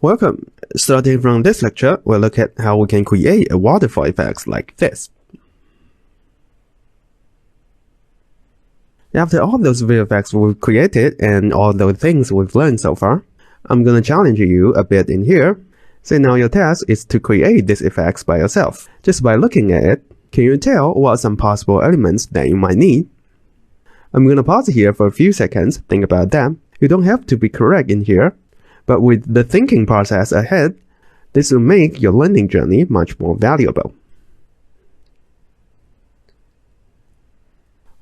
Welcome. Starting from this lecture, we'll look at how we can create a waterfall effect like this. After all those VFX we've created and all those things we've learned so far, I'm gonna challenge you a bit in here. So now your task is to create these effects by yourself. Just by looking at it, can you tell what are some possible elements that you might need? I'm gonna pause here for a few seconds, think about that. You don't have to be correct in here, but with the thinking process ahead, this will make your learning journey much more valuable.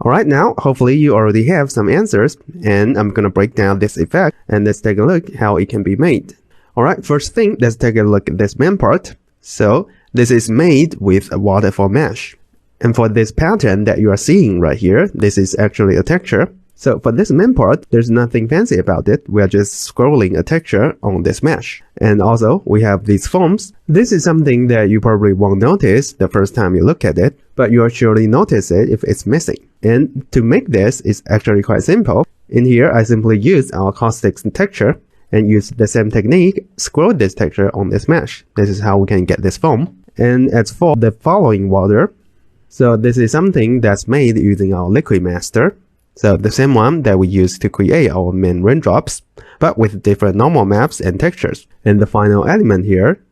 Alright, now hopefully you already have some answers, and I'm gonna break down this effect and let's take a look how it can be made. Alright, first thing, let's take a look at this main part. So this is made with a waterfall mesh. And for this pattern that you are seeing right here, this is actually a texture. So for this main part, there's nothing fancy about it. We are just scrolling a texture on this mesh. And also, we have these forms. This is something that you probably won't notice the first time you look at it, but you'll surely notice it if it's missing. And to make this is actually quite simple. In here, I simply use our caustic texture and use the same technique, scroll this texture on this mesh. This is how we can get this form. And as for the following water, so this is something that's made using our liquid master. So the same one that we use to create our main raindrops, but with different normal maps and textures. And the final element here,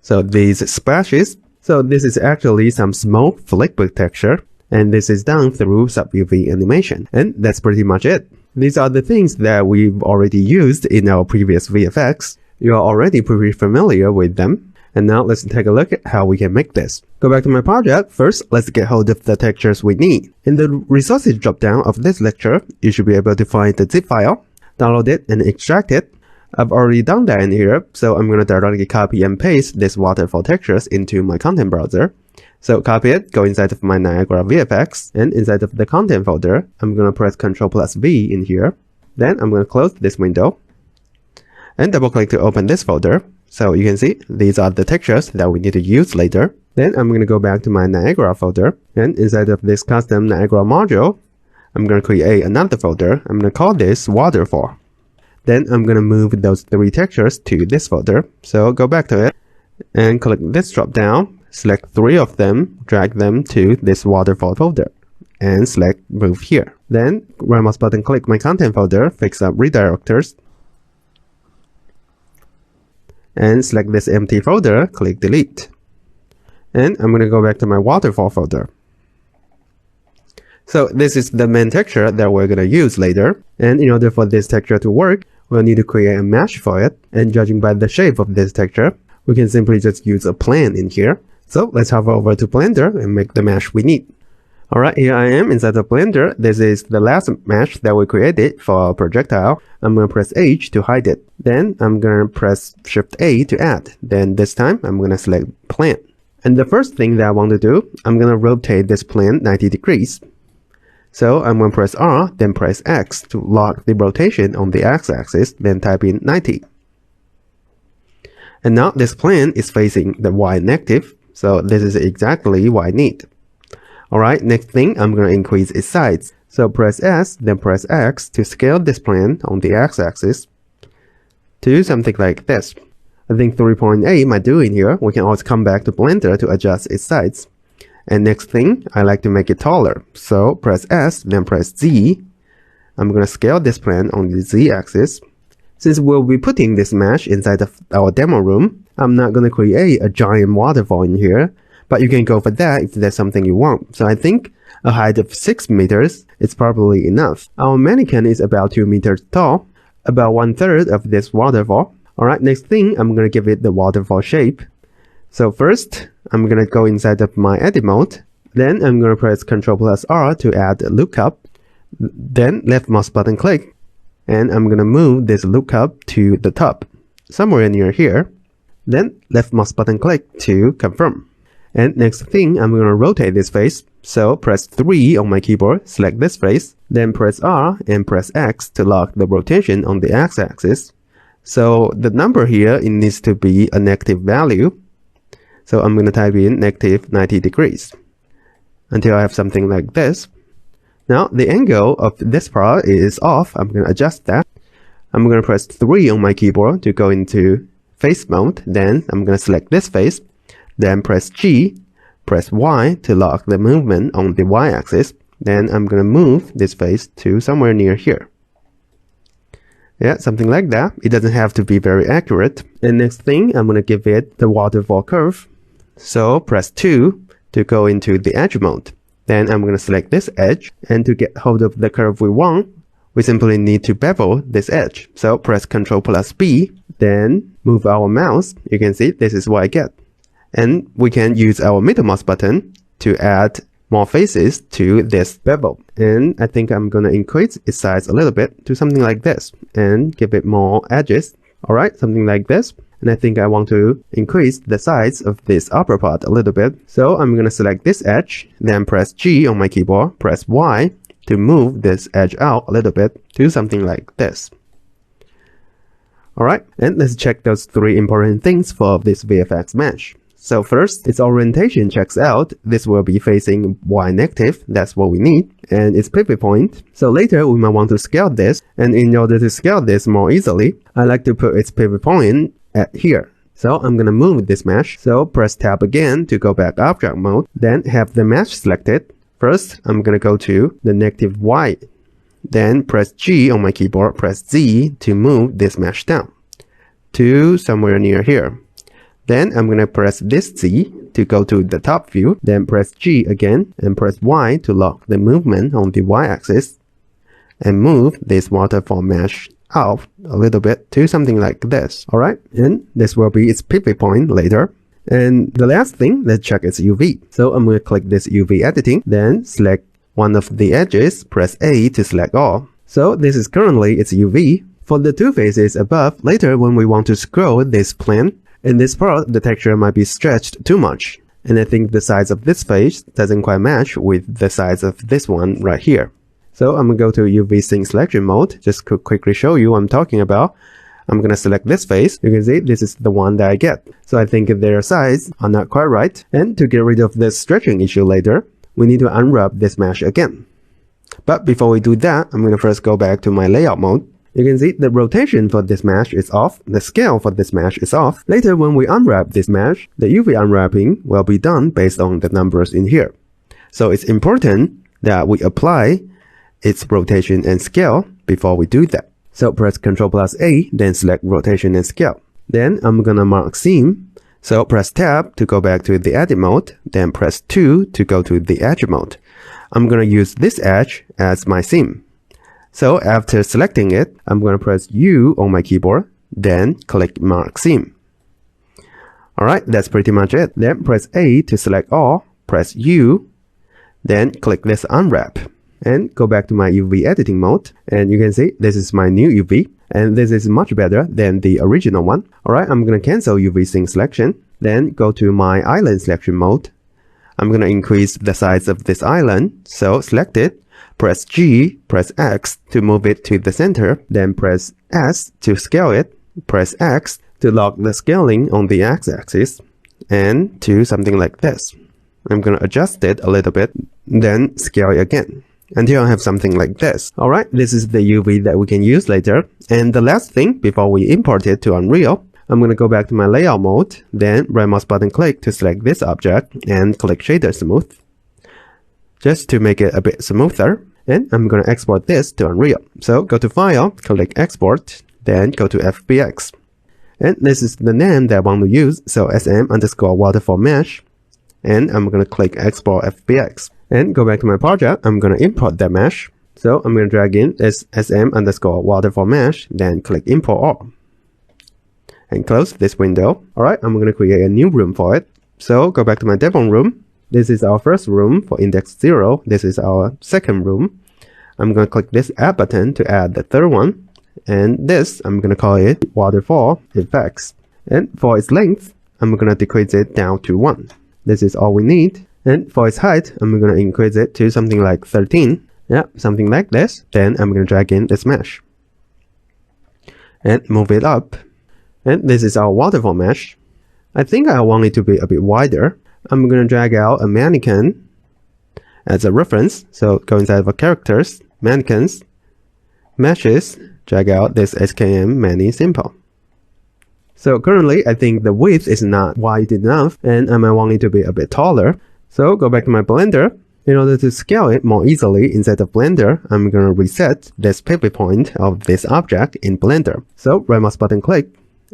so these splashes, so this is actually some smoke flicker texture, and this is done through sub-UV animation. And that's pretty much it. These are the things that we've already used in our previous VFX. You are already pretty familiar with them. And now let's take a look at how we can make this. Go back to my project. First, let's get hold of the textures we need. In the resources dropdown of this lecture, you should be able to find the zip file, download it, and extract it. I've already done that in here, so I'm going to directly copy and paste this waterfall textures into my content browser. So copy it, go inside of my Niagara VFX, and inside of the content folder, I'm going to press Ctrl+V in here. Then I'm going to close this window and double click to open this folder. So you can see these are the textures that we need to use later. Then I'm going to go back to my Niagara folder, and inside of this custom Niagara module, I'm going to create another folder. I'm going to call this waterfall. Then I'm going to move those three textures to this folder. So go back to it and click this drop down, select three of them, drag them to this waterfall folder, and select move here. Then right mouse button click my content folder, fix up redirectors, and select this empty folder, click delete. And I'm going to go back to my waterfall folder. So this is the main texture that we're going to use later. And in order for this texture to work, we'll need to create a mesh for it. And judging by the shape of this texture, we can simply just use a plane in here. So let's hover over to Blender and make the mesh we need. Alright, here I am inside of Blender. This is the last mesh that we created for our projectile. I'm going to press H to hide it. Then I'm going to press Shift A to add. Then this time I'm going to select plane. And the first thing that I want to do, I'm going to rotate this plane 90 degrees. So I'm going to press R, then press X to lock the rotation on the X-axis, then type in 90. And now this plane is facing the Y negative. So this is exactly what I need. Alright, next thing, I'm going to increase its size. So press S, then press X to scale this plane on the X-axis to something like this. I think 3.8 might do in here. We can always come back to Blender to adjust its size. And next thing, I like to make it taller. So press S, then press Z. I'm going to scale this plane on the Z-axis. Since we'll be putting this mesh inside of our demo room, I'm not going to create a giant waterfall in here. But you can go for that if there's something you want. So I think a height of 6 meters is probably enough. Our mannequin is about 2 meters tall, about 1/3 of this waterfall. Alright, next thing, I'm going to give it the waterfall shape. So first, I'm going to go inside of my edit mode. Then I'm going to press Ctrl+R to add a lookup. Then left mouse button click. And I'm going to move this lookup to the top, somewhere near here. Then left mouse button click to confirm. And next thing, I'm going to rotate this face. So press 3 on my keyboard, select this face, then press R and press X to lock the rotation on the X-axis. So the number here, it needs to be a negative value. So I'm going to type in negative 90 degrees until I have something like this. Now the angle of this part is off. I'm going to adjust that. I'm going to press 3 on my keyboard to go into face mode, then I'm going to select this face, then press G, press Y to lock the movement on the Y-axis. Then I'm going to move this face to somewhere near here. Yeah, something like that. It doesn't have to be very accurate. And next thing, I'm going to give it the waterfall curve. So press 2 to go into the edge mode. Then I'm going to select this edge, and to get hold of the curve we want, we simply need to bevel this edge. So press Ctrl plus B, then move our mouse. You can see this is what I get. And we can use our middle mouse button to add more faces to this bevel. And I think I'm going to increase its size a little bit to something like this and give it more edges. Alright, something like this. And I think I want to increase the size of this upper part a little bit. So I'm going to select this edge, then press G on my keyboard, press Y to move this edge out a little bit to something like this. Alright, and let's check those 3 important things for this VFX mesh. So first, its orientation checks out. This will be facing Y negative. That's what we need. And its pivot point. So later we might want to scale this. And in order to scale this more easily, I like to put its pivot point at here. So I'm going to move this mesh. So press tab again to go back object mode. Then have the mesh selected. First, I'm going to go to the negative Y. Then press G on my keyboard, press Z to move this mesh down to somewhere near here. Then I'm going to press this Z to go to the top view, then press G again and press Y to lock the movement on the Y-axis and move this waterfall mesh out a little bit to something like this. Alright, and this will be its pivot point later. And the last thing, let's check its UV. So I'm going to click this UV editing, then select one of the edges, press A to select all. So this is currently its UV. For the 2 faces above, later when we want to scroll this plane, in this part, the texture might be stretched too much, and I think the size of this face doesn't quite match with the size of this one right here. So I'm going to go to UV scene selection mode, just to quickly show you what I'm talking about. I'm going to select this face. You can see this is the one that I get. So I think their size are not quite right, and to get rid of this stretching issue later, we need to unwrap this mesh again. But before we do that, I'm going to first go back to my layout mode. You can see the rotation for this mesh is off, the scale for this mesh is off. Later when we unwrap this mesh, the UV unwrapping will be done based on the numbers in here. So it's important that we apply its rotation and scale before we do that. So press Ctrl plus A, then select rotation and scale. Then I'm gonna mark seam. So press tab to go back to the edit mode, then press 2 to go to the edge mode. I'm gonna use this edge as my seam. So after selecting it, I'm going to press U on my keyboard, then click Mark Seam. Alright, that's pretty much it. Then press A to select all, press U, then click this Unwrap, and go back to my UV editing mode. And you can see this is my new UV, and this is much better than the original one. Alright, I'm going to cancel UV scene selection, then go to my island selection mode. I'm going to increase the size of this island, so select it. Press G, press X to move it to the center, then press S to scale it, press X to lock the scaling on the X-axis, and to something like this. I'm going to adjust it a little bit, then scale it again, until I have something like this. Alright, this is the UV that we can use later. And the last thing, before we import it to Unreal, I'm going to go back to my layout mode, then right mouse button click to select this object, and click Shader Smooth, just to make it a bit smoother. And I'm going to export this to Unreal. So go to File, click Export, then go to FBX. And this is the name that I want to use, so SM_waterfall mesh. And I'm going to click Export FBX. And go back to my project, I'm going to import that mesh. So I'm going to drag in this SM_waterfall mesh, then click Import All. And close this window. Alright, I'm going to create a new room for it. So go back to my demo room. This is our first room for index 0. This is our second room. I'm going to click this add button to add the third one. And this, I'm going to call it waterfall effects. And for its length, I'm going to decrease it down to 1. This is all we need. And for its height, I'm going to increase it to something like 13. Yeah, something like this. Then I'm going to drag in this mesh and move it up. And this is our waterfall mesh. I think I want it to be a bit wider. I'm going to drag out a mannequin as a reference. So go inside of characters, mannequins, meshes, drag out this SKM many simple. So currently, I think the width is not wide enough and I might want it to be a bit taller. So go back to my Blender. In order to scale it more easily inside of Blender, I'm going to reset this pivot point of this object in Blender. So right mouse button click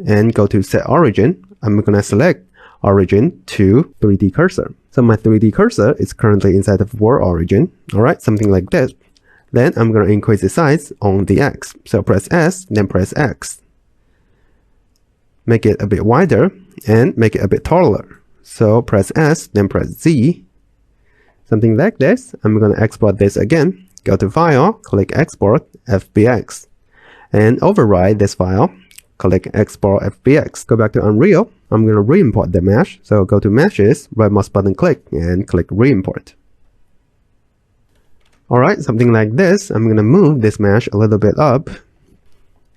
and go to set origin. I'm going to select origin to 3D cursor. So my 3D cursor is currently inside of world origin. Alright, something like this. Then I'm going to increase the size on the X. So press S, then press X. Make it a bit wider and make it a bit taller. So press S, then press Z. Something like this. I'm going to export this again. Go to File, click Export FBX. And override this file. Click Export FBX. Go back to Unreal. I'm going to re-import the mesh. So go to Meshes, right mouse button click, and click Re-import. Alright, something like this. I'm going to move this mesh a little bit up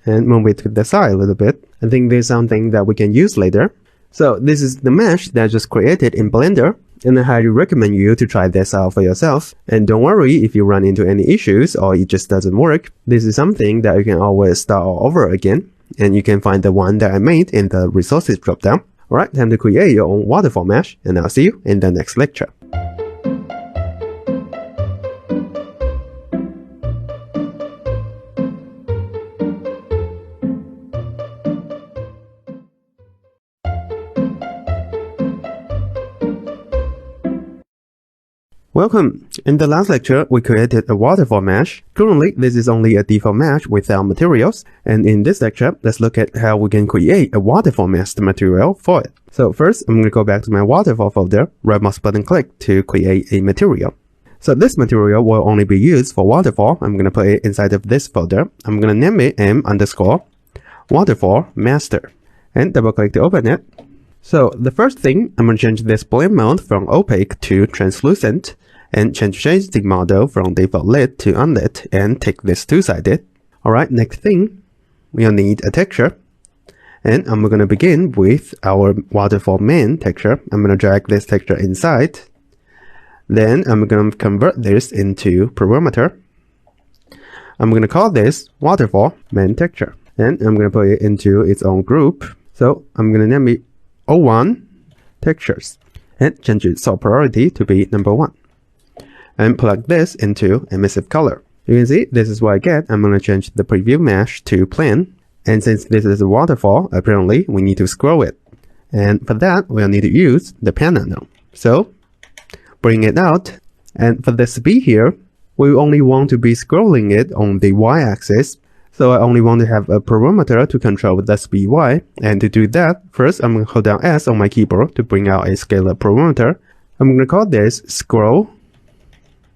and move it to the side a little bit. I think there's something that we can use later. So this is the mesh that I just created in Blender, and I highly recommend you to try this out for yourself. And don't worry if you run into any issues or it just doesn't work. This is something that you can always start all over again, and you can find the one that I made in the resources dropdown. Alright, time to create your own waterfall mesh, and I'll see you in the next lecture. Welcome! In the last lecture, we created a waterfall mesh. Currently, this is only a default mesh without materials. And in this lecture, let's look at how we can create a waterfall mesh material for it. So first, I'm going to go back to my waterfall folder, right mouse button click to create a material. So this material will only be used for waterfall. I'm going to put it inside of this folder. I'm going to name it m_waterfall master and double click to open it. So the first thing, I'm going to change this blend mode from opaque to translucent, and change the model from default lit to unlit, and take this two-sided. Alright, next thing, we'll need a texture. And I'm going to begin with our waterfall main texture. I'm going to drag this texture inside. Then I'm going to convert this into parameter. I'm going to call this waterfall main texture. And I'm going to put it into its own group. So I'm going to name it O1 textures and change its sort priority to be number 1. And plug this into emissive color. You can see this is what I get. I'm going to change the preview mesh to plane. And since this is a waterfall, apparently we need to scroll it. And for that, we'll need to use the pen nano. So bring it out. And for the speed here, we only want to be scrolling it on the y-axis. So I only want to have a parameter to control the speed y. And to do that, first I'm going to hold down S on my keyboard to bring out a scalar parameter. I'm going to call this scroll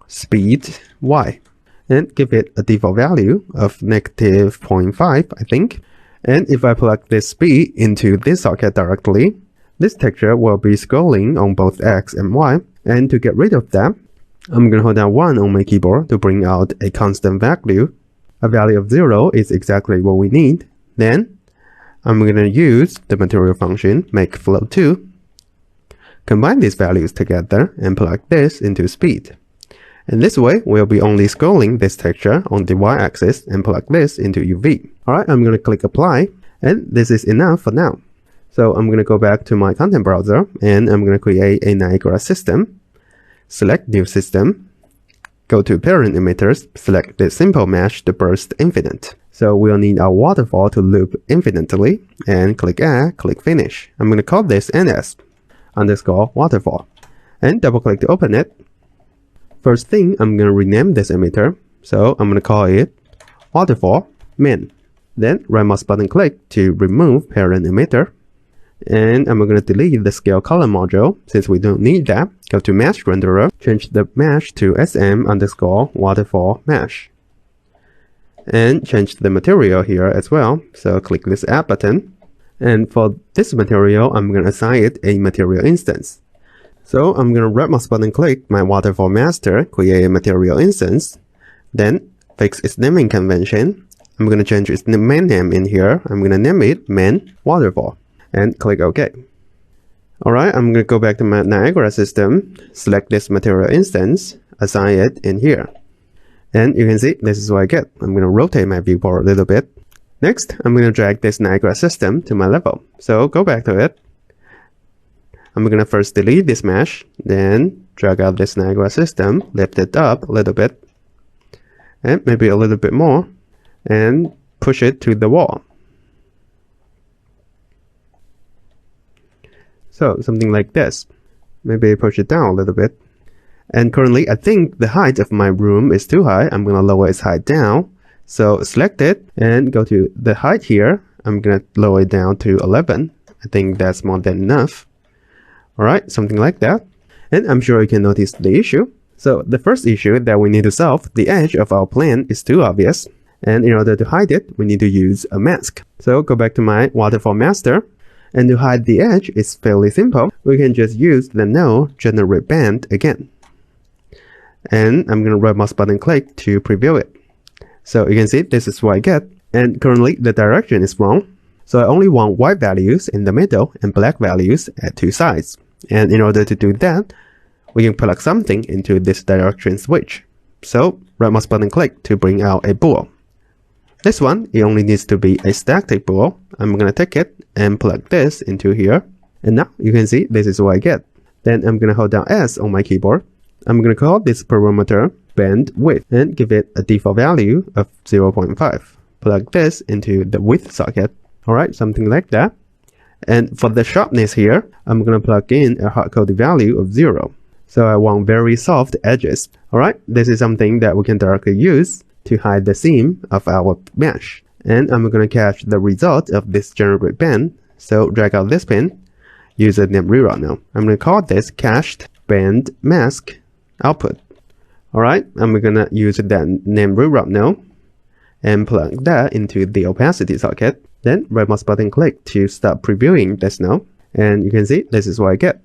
speed y and give it a default value of -0.5, I think. And if I plug this speed into this socket directly, this texture will be scrolling on both X and Y. And to get rid of that, I'm going to hold down 1 on my keyboard to bring out a constant value. A value of 0 is exactly what we need. Then I'm going to use the material function makeFlow2, combine these values together and plug this into speed. And this way, we'll be only scrolling this texture on the y-axis and plug this into UV. Alright, I'm going to click apply, and this is enough for now. So I'm going to go back to my content browser, and I'm going to create a Niagara system. Select New System. Go to Parent Emitters, select the simple mesh to burst infinite. So we'll need our waterfall to loop infinitely, and click Add, click Finish. I'm going to call this ns_waterfall, and double click to open it. First thing, I'm going to rename this emitter. So I'm going to call it waterfall main. Then right mouse button click to remove parent emitter. And I'm going to delete the scale color module since we don't need that. Go to mesh renderer, change the mesh to sm_waterfall mesh. And change the material here as well. So click this add button. And for this material, I'm going to assign it a material instance. So I'm going to right mouse button click my waterfall master, create a material instance. Then fix its naming convention. I'm going to change its main name in here. I'm going to name it main waterfall and click OK. Alright, I'm going to go back to my Niagara system, select this material instance, assign it in here. And you can see this is what I get. I'm going to rotate my viewport a little bit. Next, I'm going to drag this Niagara system to my level. So go back to it. I'm going to first delete this mesh, then drag out this Niagara system, lift it up a little bit, and maybe a little bit more, and push it to the wall. So something like this. Maybe push it down a little bit. And currently, I think the height of my room is too high. I'm going to lower its height down. So select it and go to the height here. I'm going to lower it down to 11. I think that's more than enough. Alright, something like that. And I'm sure you can notice the issue. So the first issue that we need to solve, the edge of our plan is too obvious. And in order to hide it, we need to use a mask. So go back to my waterfall master. And to hide the edge is fairly simple. We can just use the node generate band again. And I'm going to right mouse button click to preview it. So you can see this is what I get. And currently the direction is wrong. So I only want white values in the middle and black values at two sides. And in order to do that, we can plug something into this direction switch. So right mouse button click to bring out a bool. This one, it only needs to be a static bool. I'm going to take it and plug this into here. And now you can see this is what I get. Then I'm going to hold down S on my keyboard. I'm going to call this parameter band width and give it a default value of 0.5. Plug this into the width socket. Alright, something like that. And for the sharpness here, I'm going to plug in a hard-coded value of 0. So I want very soft edges. Alright, this is something that we can directly use to hide the seam of our mesh. And I'm going to cache the result of this generate band. So drag out this pin, use a name reroute now. I'm going to call this cached band mask output. Alright, I'm going to use that name reroute now and plug that into the opacity socket. Then right mouse button click to start previewing this now. And you can see this is what I get.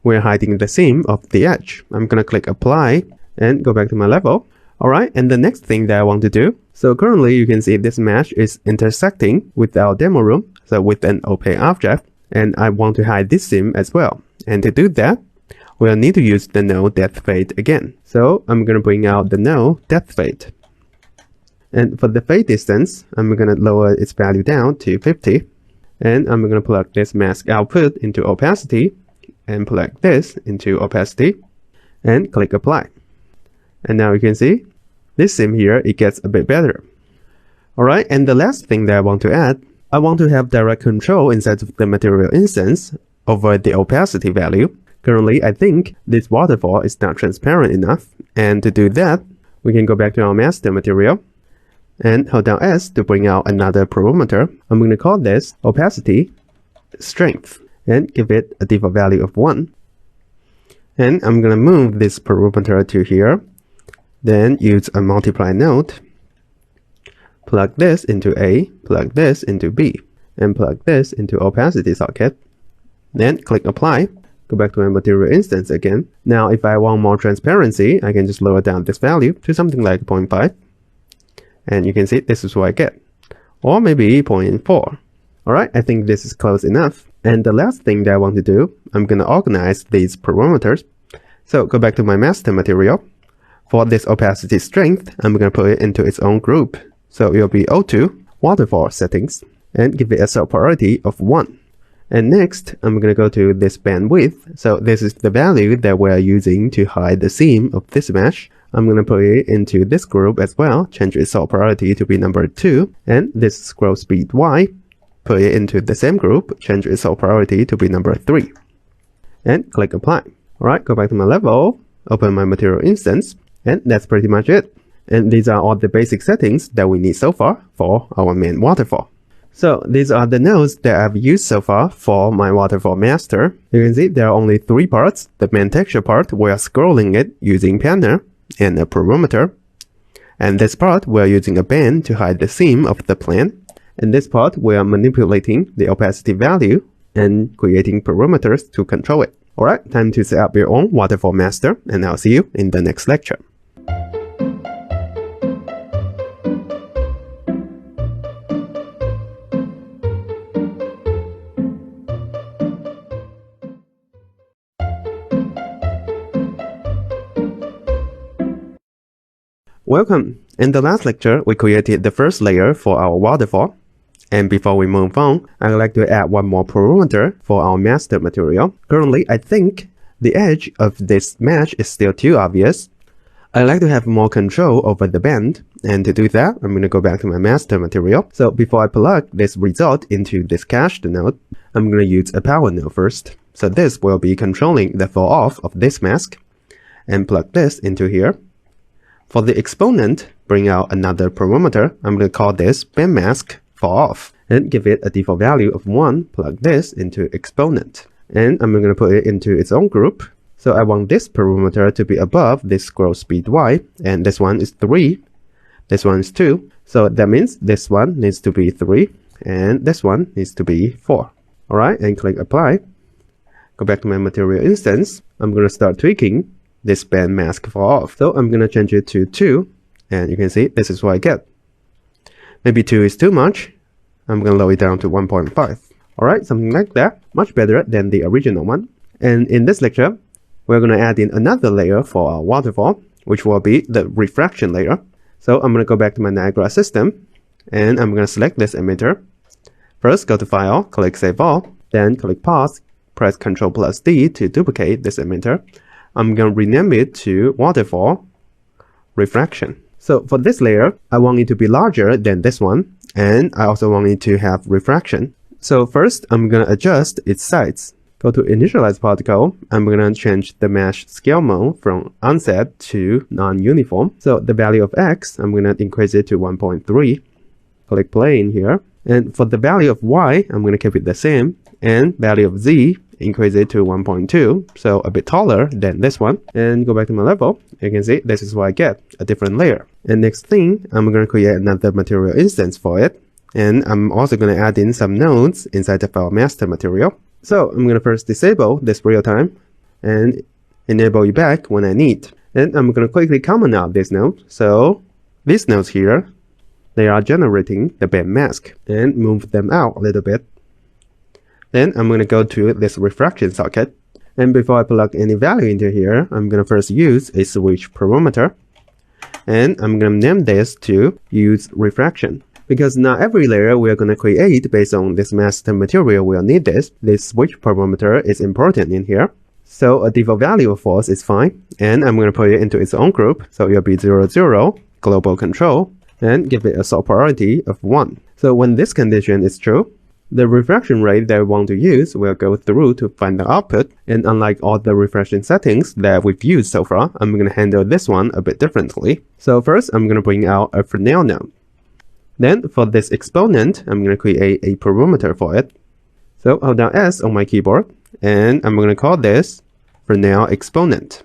We're hiding the seam of the edge. I'm going to click apply and go back to my level. Alright, and the next thing that I want to do. So currently you can see this mesh is intersecting with our demo room. So with an opaque object. And I want to hide this seam as well. And to do that, we'll need to use the node depth fade again. So I'm going to bring out the node depth fade. And for the fade distance, I'm going to lower its value down to 50. And I'm going to plug this mask output into opacity and plug this into opacity and click apply. And now you can see this seam here, it gets a bit better. Alright, and the last thing that I want to add, I want to have direct control inside of the material instance over the opacity value. Currently, I think this waterfall is not transparent enough. And to do that, we can go back to our master material and hold down S to bring out another parameter. I'm going to call this opacity strength and give it a default value of 1. And I'm going to move this parameter to here. Then use a multiply node. Plug this into A, plug this into B, and plug this into opacity socket. Then click apply. Go back to my material instance again. Now if I want more transparency, I can just lower down this value to something like 0.5. And you can see this is what I get. Or maybe 0.4. Alright, I think this is close enough. And the last thing that I want to do, I'm going to organize these parameters. So go back to my master material. For this opacity strength, I'm going to put it into its own group. So it will be O2, waterfall settings, and give it a sort priority of 1. And next, I'm going to go to this bandwidth. So this is the value that we're using to hide the seam of this mesh. I'm going to put it into this group as well, change its sort priority to be number 2. And this scroll speed Y, put it into the same group, change its sort priority to be number 3. And click apply. Alright, go back to my level, open my material instance, and that's pretty much it. And these are all the basic settings that we need so far for our main waterfall. So these are the nodes that I've used so far for my waterfall master. You can see there are only 3 parts. The main texture part, we are scrolling it using panner and a parameter. And this part, we are using a band to hide the seam of the plan. And this part, we are manipulating the opacity value and creating parameters to control it. Alright, time to set up your own waterfall master, and I'll see you in the next lecture. Welcome! In the last lecture, we created the first layer for our waterfall. And before we move on, I'd like to add one more parameter for our master material. Currently, I think the edge of this mesh is still too obvious. I like to have more control over the bend, and to do that, I'm going to go back to my master material. So before I plug this result into this cached node, I'm going to use a power node first. So this will be controlling the fall off of this mask, and plug this into here. For the exponent, bring out another parameter. I'm going to call this bend mask fall off, and give it a default value of 1. Plug this into exponent, and I'm going to put it into its own group. So I want this parameter to be above this growth speed y, and this one is 3, this one is 2. So that means this one needs to be 3, and this one needs to be 4. Alright, and click apply. Go back to my material instance. I'm going to start tweaking this bend mask fall off. So I'm going to change it to 2, and you can see this is what I get. Maybe 2 is too much. I'm going to lower it down to 1.5. Alright, something like that. Much better than the original one. And in this lecture, we're going to add in another layer for our waterfall, which will be the refraction layer. So I'm going to go back to my Niagara system, and I'm going to select this emitter. First, go to File, click Save All, then click Pause, press Ctrl+D to duplicate this emitter. I'm going to rename it to Waterfall Refraction. So for this layer, I want it to be larger than this one, and I also want it to have refraction. So first, I'm going to adjust its size. Go to Initialize Particle. I'm going to change the mesh scale mode from unset to non-uniform. So the value of X, I'm going to increase it to 1.3. Click Play in here. And for the value of Y, I'm going to keep it the same. And value of Z, increase it to 1.2. So a bit taller than this one. And go back to my level. You can see this is what I get, a different layer. And next thing, I'm going to create another material instance for it. And I'm also going to add in some nodes inside of our master material. So I'm going to first disable this real time and enable it back when I need. And I'm going to quickly comment out this node. So these nodes here, they are generating the bend mask, and move them out a little bit. Then I'm going to go to this refraction socket. And before I plug any value into here, I'm going to first use a switch parameter. And I'm going to name this to use refraction. Because not every layer we are going to create based on this master material will need this. This switch parameter is important in here. So a default value of false is fine. And I'm going to put it into its own group. So it will be 0, 0, global control, and give it a sort priority of 1. So when this condition is true, the refraction rate that we want to use will go through to find the output. And unlike all the refraction settings that we've used so far, I'm going to handle this one a bit differently. So first, I'm going to bring out a Fresnel node. Then for this exponent, I'm going to create a parameter for it. So hold down S on my keyboard, and I'm going to call this Fresnel exponent.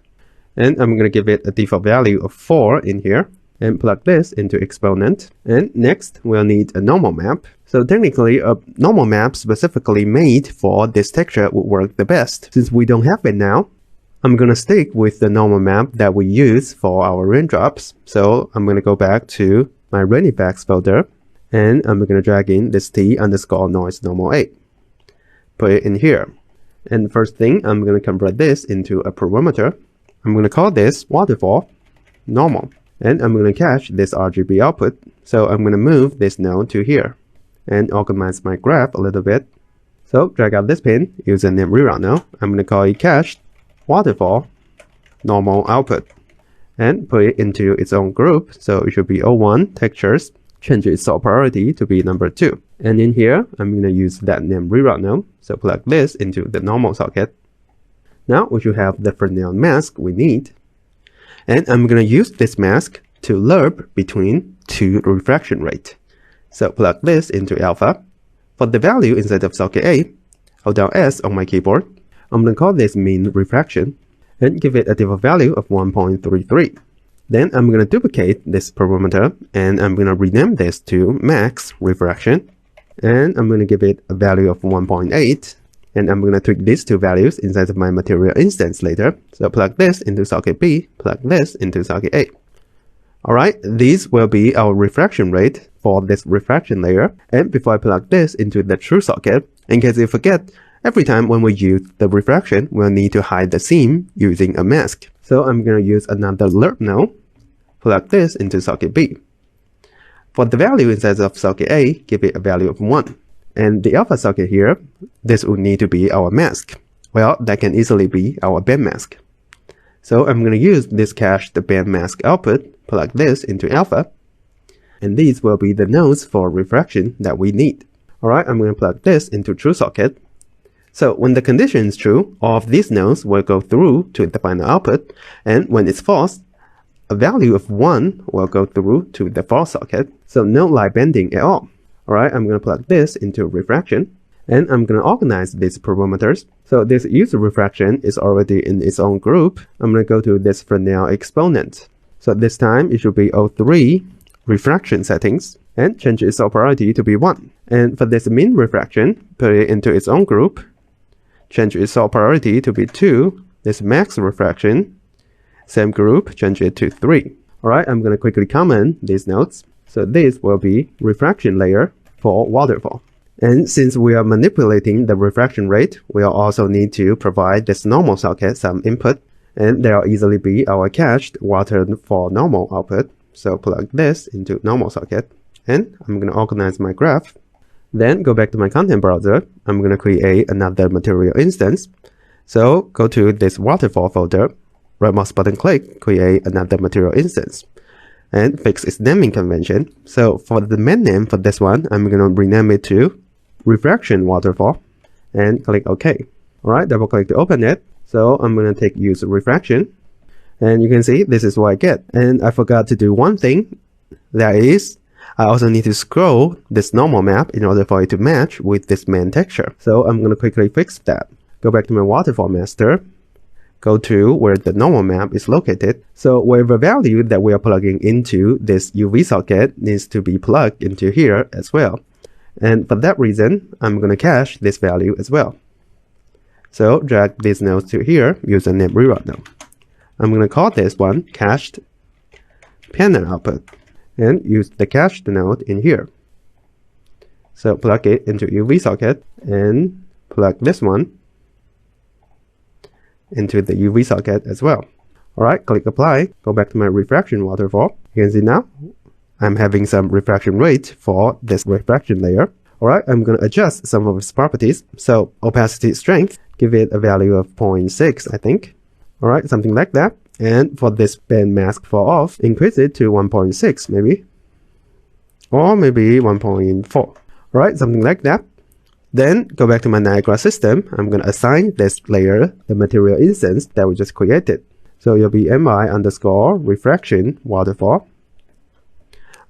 And I'm going to give it a default value of 4 in here, and plug this into exponent. And next, we'll need a normal map. So technically, a normal map specifically made for this texture would work the best. Since we don't have it now, I'm going to stick with the normal map that we use for our raindrops. So I'm going to go back to my rain effects folder, and I'm going to drag in this t_noise normal 8. Put it in here. And the first thing, I'm going to convert this into a parameter. I'm going to call this waterfall normal. And I'm going to cache this RGB output. So I'm going to move this node to here and organize my graph a little bit. So drag out this pin, use a name reroute node. I'm going to call it cached waterfall normal output, and put it into its own group. So it should be 01 textures. Change its sort priority to be number 2. And in here, I'm going to use that name reroute node. So plug this into the normal socket. Now we should have the Fresnel mask we need. And I'm going to use this mask to lerp between 2 refraction rate. So plug this into alpha. For the value inside of socket A, hold down S on my keyboard. I'm going to call this mean refraction and give it a default value of 1.33. Then I'm going to duplicate this parameter, and I'm going to rename this to max refraction. And I'm going to give it a value of 1.8. And I'm going to tweak these 2 values inside of my material instance later. So plug this into socket B, plug this into socket A. Alright, these will be our refraction rate for this refraction layer. And before I plug this into the true socket, in case you forget, every time when we use the refraction, we'll need to hide the seam using a mask. So I'm going to use another lerp node, plug this into socket B. for the value inside of socket A, give it a value of 1. And the alpha socket here, this would need to be our mask. Well, that can easily be our band mask. So I'm going to use this cached band mask output, plug this into alpha, and these will be the nodes for refraction that we need. Alright, I'm going to plug this into true socket. So when the condition is true, all of these nodes will go through to the final output, and when it's false, a value of 1 will go through to the false socket, so no light bending at all. Alright, I'm going to plug this into refraction, and I'm going to organize these parameters. So this user refraction is already in its own group. I'm going to go to this Fresnel exponent. So this time it should be 03 refraction settings, and change its priority to be 1. And for this mean refraction, put it into its own group, change its priority to be 2. This max refraction, same group, change it to 3. Alright, I'm going to quickly comment these nodes. So this will be refraction layer for waterfall. And since we are manipulating the refraction rate, we'll also need to provide this normal socket some input. And there will easily be our cached waterfall normal output. So plug this into normal socket. And I'm going to organize my graph. Then go back to my content browser. I'm going to create another material instance. So go to this waterfall folder. Right mouse button click, create another material instance, and fix its naming convention. So for the main name for this one, I'm going to rename it to refraction waterfall, and click OK. Alright, double click to open it. So I'm going to take use refraction, and you can see this is what I get. And I forgot to do one thing, that is, I also need to scroll this normal map in order for it to match with this main texture. So I'm going to quickly fix that. Go back to my waterfall master. Go to where the normal map is located. So whatever value that we are plugging into this UV socket needs to be plugged into here as well. And for that reason, I'm going to cache this value as well. So drag these nodes to here, use a name rerun node. I'm going to call this one cached panel output, and use the cached node in here. So plug it into UV socket, and plug this one into the UV socket as well. Alright, click apply, go back to my refraction waterfall. You can see now I'm having some refraction rate for this refraction layer. Alright, I'm going to adjust some of its properties. So opacity strength, give it a value of 0.6, I think. Alright, something like that. And for this band mask fall off, increase it to 1.6 maybe. Or maybe 1.4. Alright, something like that. Then go back to my Niagara system. I'm going to assign this layer the material instance that we just created. So it'll be mi underscore refraction waterfall.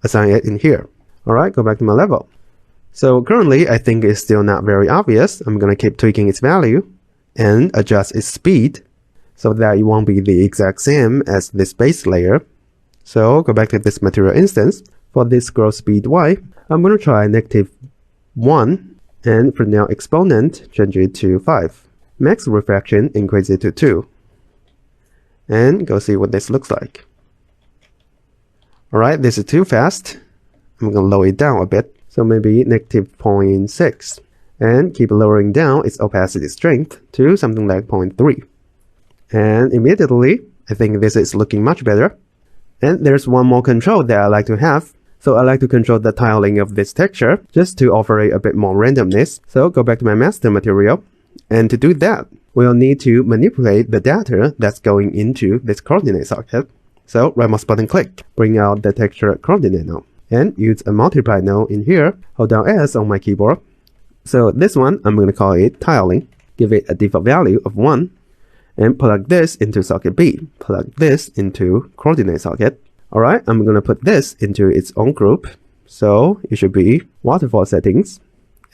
Assign it in here. Alright, go back to my level. So currently I think it's still not very obvious. I'm going to keep tweaking its value and adjust its speed so that it won't be the exact same as this base layer. So go back to this material instance. For this growth speed y, I'm going to try -1. And for now exponent, change it to 5. Max refraction, increase it to 2. And go see what this looks like. Alright, this is too fast. I'm going to lower it down a bit. So maybe -0.6. And keep lowering down its opacity strength to something like 0.3. And immediately, I think this is looking much better. And there's one more control that I like to have. So I like to control the tiling of this texture just to offer it a bit more randomness. So go back to my master material. And to do that, we'll need to manipulate the data that's going into this coordinate socket. So right mouse button click, bring out the texture coordinate node, and use a multiply node in here. Hold down S on my keyboard. So this one, I'm going to call it tiling. Give it a default value of 1. And plug this into socket B. Plug this into coordinate socket. Alright, I'm going to put this into its own group. So it should be waterfall settings.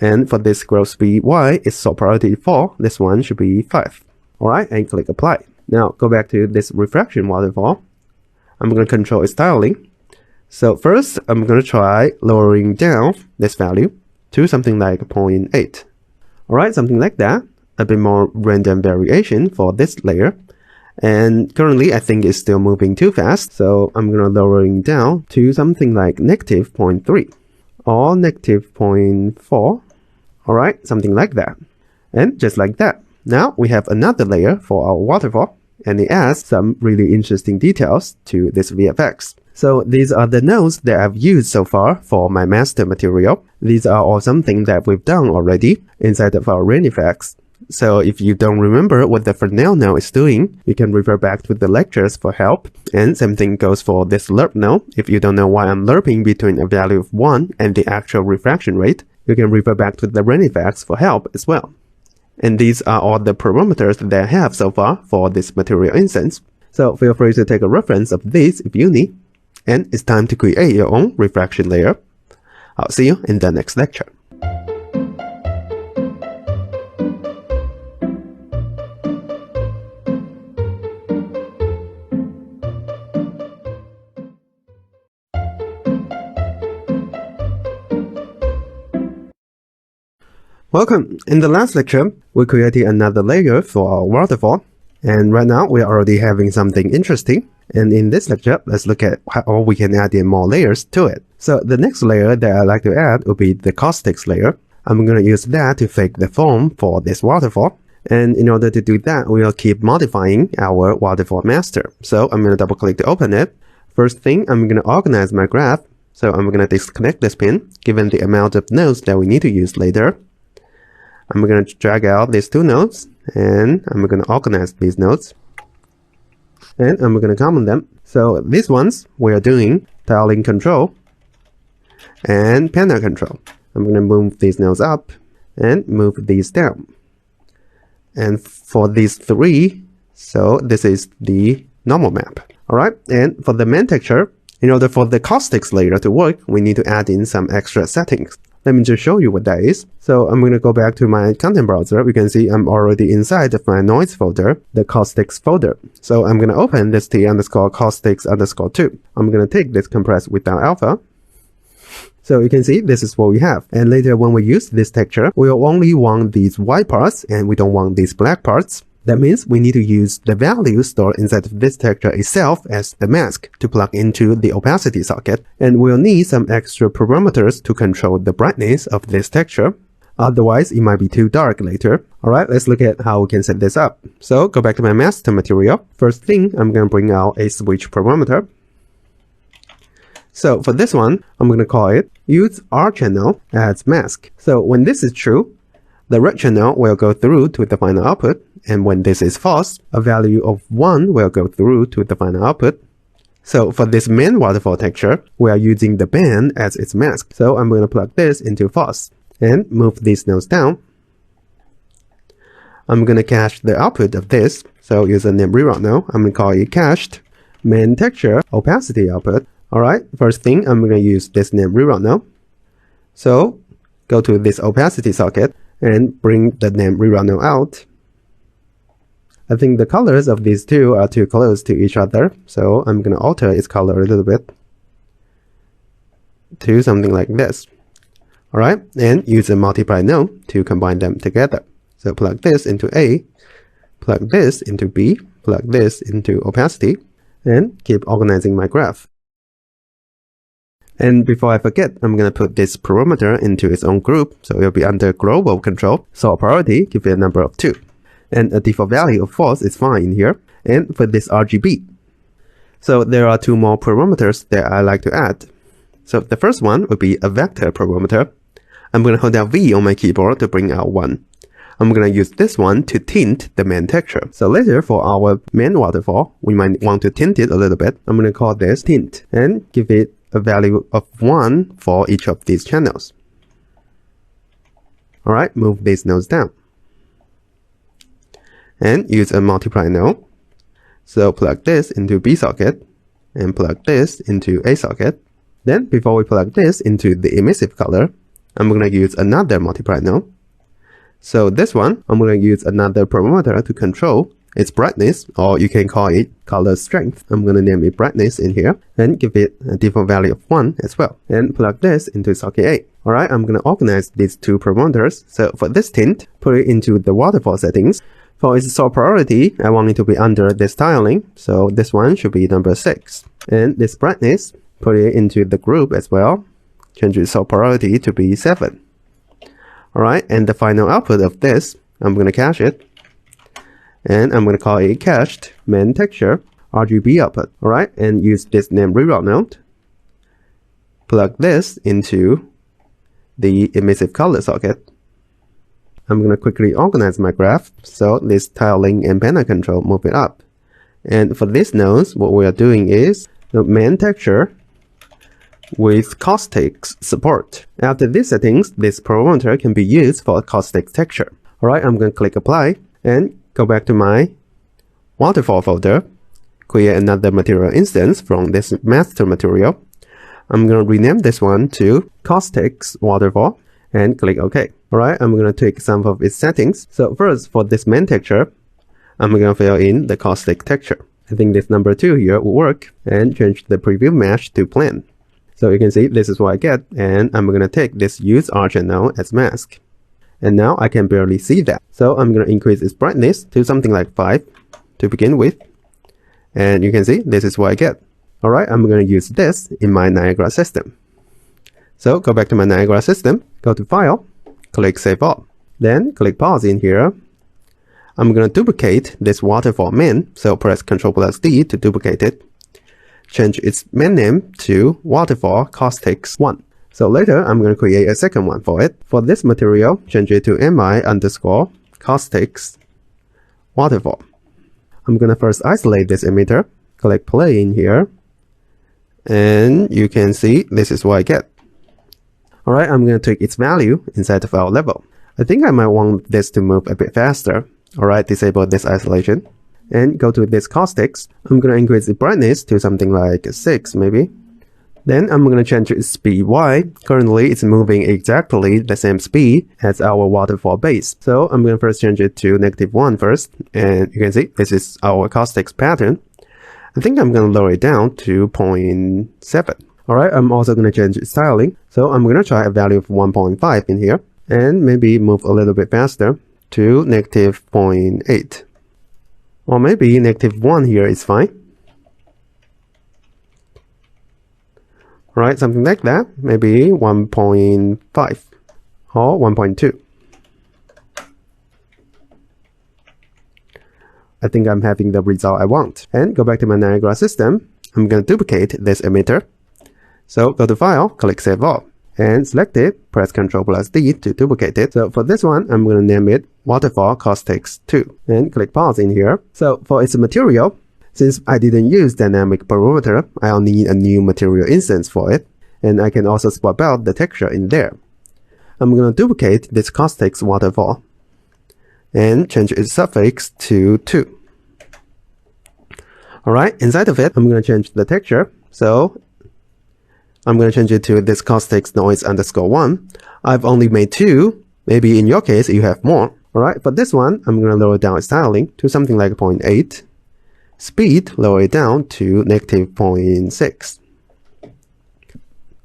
And for this growth speed y, it's sort priority 4. This one should be 5. Alright, and click apply. Now go back to this refraction waterfall. I'm going to control its tiling. So first, I'm going to try lowering down this value to something like 0.8. Alright, something like that. A bit more random variation for this layer. And currently I think it's still moving too fast, so I'm going to lowering down to something like -0.3 or -0.4. Alright, something like that. And just like that. Now we have another layer for our waterfall, and it adds some really interesting details to this VFX. So these are the nodes that I've used so far for my master material. These are all something that we've done already inside of our rain effects. So if you don't remember what the Fresnel node is doing, you can refer back to the lectures for help. And same thing goes for this lerp node. If you don't know why I'm lerping between a value of 1 and the actual refraction rate, you can refer back to the rain effects for help as well. And these are all the parameters that I have so far for this material instance. So feel free to take a reference of these if you need. And it's time to create your own refraction layer. I'll see you in the next lecture. Welcome! In the last lecture, we created another layer for our waterfall. And right now, we are already having something interesting. And in this lecture, let's look at how we can add in more layers to it. So the next layer that I like to add will be the caustics layer. I'm going to use that to fake the form for this waterfall. And in order to do that, we'll keep modifying our waterfall master. So I'm going to double click to open it. First thing, I'm going to organize my graph. So I'm going to disconnect this pin, given the amount of nodes that we need to use later. I'm going to drag out these two nodes, and I'm going to organize these nodes. And I'm going to comment them. So these ones, we are doing tiling control and panel control. I'm going to move these nodes up and move these down. And for these three, so this is the normal map. Alright, and for the main texture, in order for the caustics layer to work, we need to add in some extra settings. Let me just show you what that is. So I'm going to go back to my content browser. You can see I'm already inside of my noise folder, the caustics folder. So I'm going to open this t_caustics_2. I'm going to take this compress without alpha. So you can see this is what we have. And later when we use this texture, we'll only want these white parts and we don't want these black parts. That means we need to use the value stored inside of this texture itself as the mask to plug into the opacity socket. And we'll need some extra parameters to control the brightness of this texture. Otherwise, it might be too dark later. Alright, let's look at how we can set this up. So go back to my master material. First thing, I'm going to bring out a switch parameter. So for this one, I'm going to call it use R channel as mask. So when this is true, the red channel will go through to the final output. And when this is false, a value of 1 will go through to the final output. So for this main waterfall texture, we are using the band as its mask. So I'm going to plug this into false and move these nodes down. I'm going to cache the output of this. So use a name reroute node. I'm going to call it cached main texture opacity output. Alright, first thing, I'm going to use this name reroute node. So go to this opacity socket and bring the name reroute node out. I think the colors of these two are too close to each other, so I'm going to alter its color a little bit to something like this. Alright, and use a multiply node to combine them together. So plug this into A, plug this into B, plug this into opacity, and keep organizing my graph. And before I forget, I'm going to put this parameter into its own group, so it'll be under global control. So priority, give it a number of 2. And a default value of false is fine in here. And for this RGB. So there are two more parameters that I like to add. So the first one would be a vector parameter. I'm going to hold down V on my keyboard to bring out 1. I'm going to use this one to tint the main texture. So later for our main waterfall, we might want to tint it a little bit. I'm going to call this tint and give it a value of 1 for each of these channels. Alright, move these nodes down. And use a multiply node. So plug this into B socket and plug this into A socket. Then before we plug this into the emissive color, I'm going to use another multiply node. So this one, I'm going to use another parameter to control its brightness, or you can call it color strength. I'm going to name it brightness in here and give it a default value of 1 as well. And plug this into socket A. Alright, I'm going to organize these two parameters. So for this tint, put it into the waterfall settings. For its sort priority, I want it to be under this tiling, so this one should be number 6. And this brightness, put it into the group as well. Change its sort priority to be 7. Alright, and the final output of this, I'm going to cache it. And I'm going to call it cached main texture RGB output. Alright, and use this name reroute node. Plug this into the emissive color socket. I'm going to quickly organize my graph. So this tiling and panel control, move it up. And for these nodes, what we are doing is the main texture with caustics support. After these settings, this parameter can be used for a caustic texture. Alright, I'm going to click apply and go back to my waterfall folder, create another material instance from this master material. I'm going to rename this one to caustics waterfall and click OK. Alright, I'm going to tweak some of its settings. So first, for this main texture, I'm going to fill in the caustic texture. I think this number 2 here will work, and change the preview mesh to plane. So you can see this is what I get, and I'm going to take this use archer node as mask. And now I can barely see that. So I'm going to increase its brightness to something like 5 to begin with. And you can see this is what I get. Alright, I'm going to use this in my Niagara system. So go back to my Niagara system, go to File, click Save All. Then click Pause in here. I'm going to duplicate this waterfall main, so press Ctrl+D to duplicate it. Change its main name to waterfall caustics 1. So later, I'm going to create a second one for it. For this material, change it to mi_caustics waterfall. I'm going to first isolate this emitter, click play in here, and you can see this is what I get. Alright, I'm going to take its value inside of our level. I think I might want this to move a bit faster. Alright, disable this isolation. And go to this caustics. I'm going to increase the brightness to something like 6 maybe. Then I'm going to change its speed Y. Currently, it's moving exactly the same speed as our waterfall base. So I'm going to first change it to -1 first. And you can see this is our caustics pattern. I think I'm going to lower it down to 0.7. Alright, I'm also going to change its styling. So I'm going to try a value of 1.5 in here. And maybe move a little bit faster to -0.8. Or maybe -1 here is fine. Alright, something like that. Maybe 1.5 or 1.2. I think I'm having the result I want. And go back to my Niagara system. I'm going to duplicate this emitter. So go to File, click Save All. And select it, press Ctrl+D to duplicate it. So for this one, I'm going to name it Waterfall Caustics 2. And click Pause in here. So for its material, since I didn't use dynamic parameter, I'll need a new material instance for it. And I can also swap out the texture in there. I'm going to duplicate this caustics waterfall and change its suffix to 2. Alright, inside of it, I'm going to change the texture. So I'm going to change it to this caustics noise_1. I've only made 2. Maybe in your case, you have more. Alright, for this one, I'm going to lower down its styling to something like 0.8. Speed, lower it down to -0.6.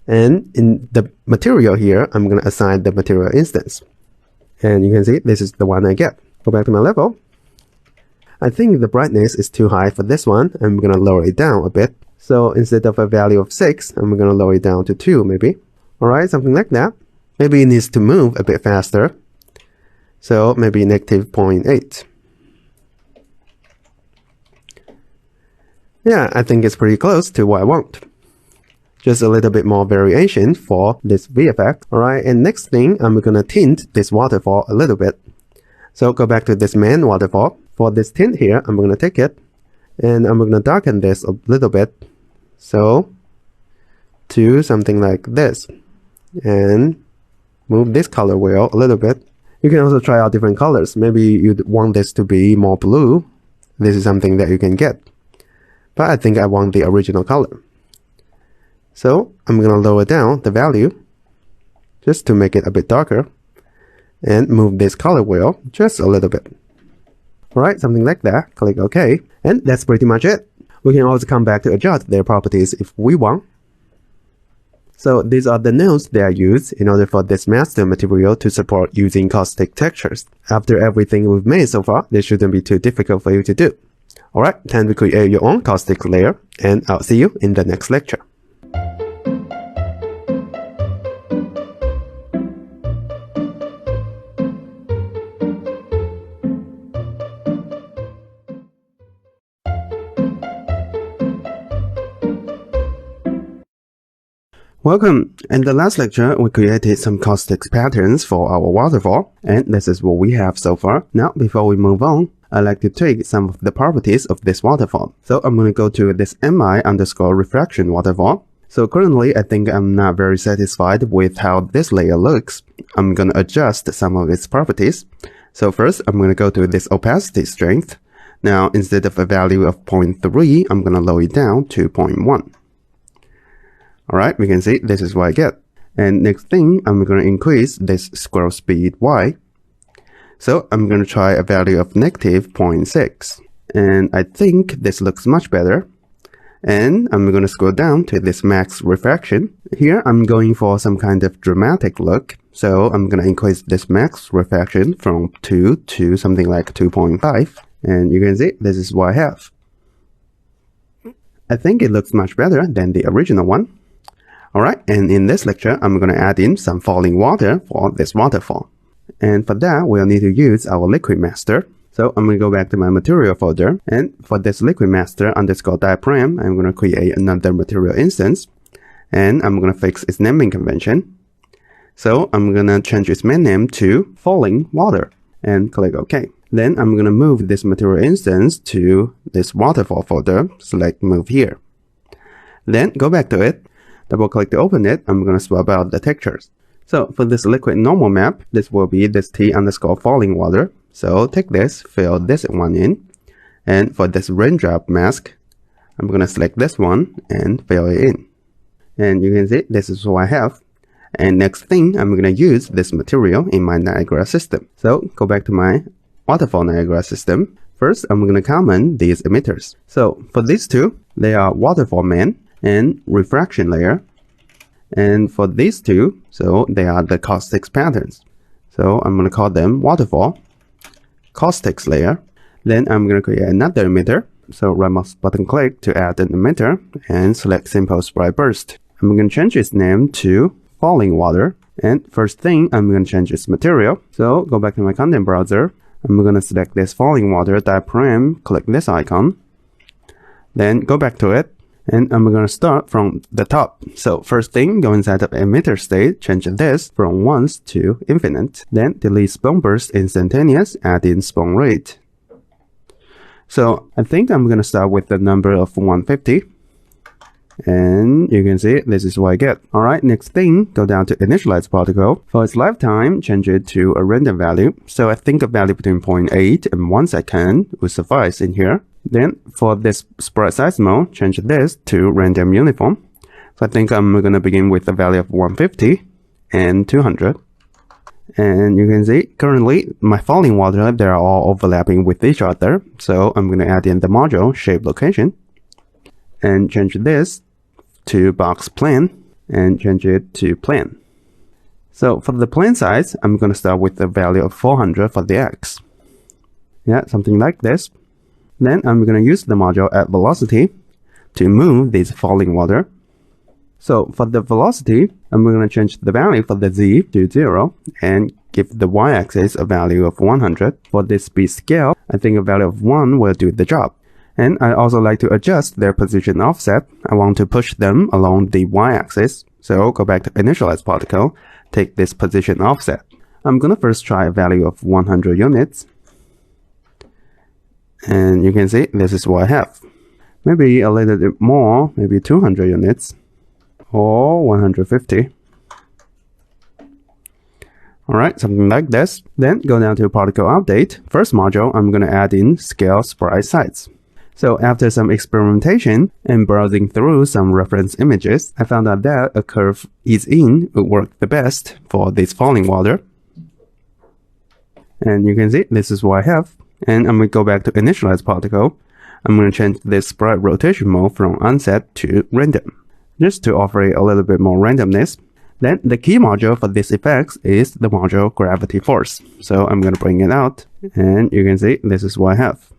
And in the material here, I'm going to assign the material instance. And you can see this is the one I get. Go back to my level. I think the brightness is too high for this one. I'm going to lower it down a bit. So instead of a value of 6, I'm going to lower it down to 2 maybe. Alright, something like that. Maybe it needs to move a bit faster. So maybe -0.8. Yeah, I think it's pretty close to what I want. Just a little bit more variation for this VFX. Alright, and next thing, I'm going to tint this waterfall a little bit. So go back to this main waterfall. For this tint here, I'm going to take it and I'm going to darken this a little bit. So to something like this. And move this color wheel a little bit. You can also try out different colors. Maybe you'd want this to be more blue. This is something that you can get. But I think I want the original color. So I'm going to lower down the value just to make it a bit darker. And move this color wheel just a little bit. Alright, something like that. Click OK. And that's pretty much it. We can also come back to adjust their properties if we want. So these are the nodes that I use in order for this master material to support using caustic textures. After everything we've made so far, this shouldn't be too difficult for you to do. Alright, time to create your own caustic layer, and I'll see you in the next lecture. Welcome! In the last lecture, we created some caustic patterns for our waterfall, and this is what we have so far. Now, before we move on, I'd like to take some of the properties of this waterfall. So I'm going to go to this mi_refraction waterfall. So currently, I think I'm not very satisfied with how this layer looks. I'm going to adjust some of its properties. So first, I'm going to go to this opacity strength. Now, instead of a value of 0.3, I'm going to lower it down to 0.1. Alright, we can see this is what I get. And next thing, I'm going to increase this scroll speed Y. So I'm going to try a value of -0.6. And I think this looks much better. And I'm going to scroll down to this max refraction. Here, I'm going for some kind of dramatic look. So I'm going to increase this max refraction from 2 to something like 2.5. And you can see this is what I have. I think it looks much better than the original one. Alright, and in this lecture, I'm going to add in some falling water for this waterfall. And for that, we'll need to use our liquid master. So I'm going to go back to my material folder. And for this liquid master _ diaphragm, I'm going to create another material instance. And I'm going to fix its naming convention. So I'm going to change its main name to falling water and click OK. Then I'm going to move this material instance to this waterfall folder. Select move here. Then go back to it. Double click to open it. I'm going to swap out the textures. So for this liquid normal map, this will be this T_falling water. So take this, fill this one in. And for this raindrop mask, I'm going to select this one and fill it in. And you can see this is what I have. And next thing, I'm going to use this material in my Niagara system. So go back to my waterfall Niagara system. First, I'm going to comment these emitters. So for these two, they are waterfall main and refraction layer. And for these two, so they are the caustics patterns. So I'm going to call them waterfall caustics layer. Then I'm going to create another emitter. So right mouse button click to add an emitter and select simple sprite burst. I'm going to change its name to falling water. And first thing, I'm going to change its material. So go back to my content browser. I'm going to select this falling water diaphragm, click this icon. Then go back to it. And I'm going to start from the top. So first thing, go inside of emitter state, change this from once to infinite. Then delete spawn burst instantaneous, add in spawn rate. So I think I'm going to start with the number of 150. And you can see this is what I get. Alright, next thing, go down to initialize particle. For its lifetime, change it to a random value. So I think a value between 0.8 and 1 second will suffice in here. Then for this sprite size mode, change this to random uniform. So I think I'm going to begin with a value of 150 and 200. And you can see currently my falling water, they are all overlapping with each other. So I'm going to add in the module shape location and change this to box plane and change it to plane. So for the plane size, I'm going to start with a value of 400 for the X. Yeah, something like this. Then I'm going to use the module at velocity to move this falling water. So for the velocity, I'm going to change the value for the Z to 0 and give the Y-axis a value of 100. For this speed scale, I think a value of 1 will do the job. And I also like to adjust their position offset. I want to push them along the Y-axis. So go back to initialize particle, take this position offset. I'm going to first try a value of 100 units. And you can see this is what I have. Maybe a little bit more, maybe 200 units or 150. Alright, something like this. Then go down to particle update. First module, I'm going to add in scale sprite size. So after some experimentation and browsing through some reference images, I found out that a curve ease in would work the best for this falling water. And you can see this is what I have. And I'm going to go back to initialize particle. I'm going to change this sprite rotation mode from unset to random, just to offer a little bit more randomness. Then the key module for this effect is the module gravity force. So I'm going to bring it out and you can see this is what I have.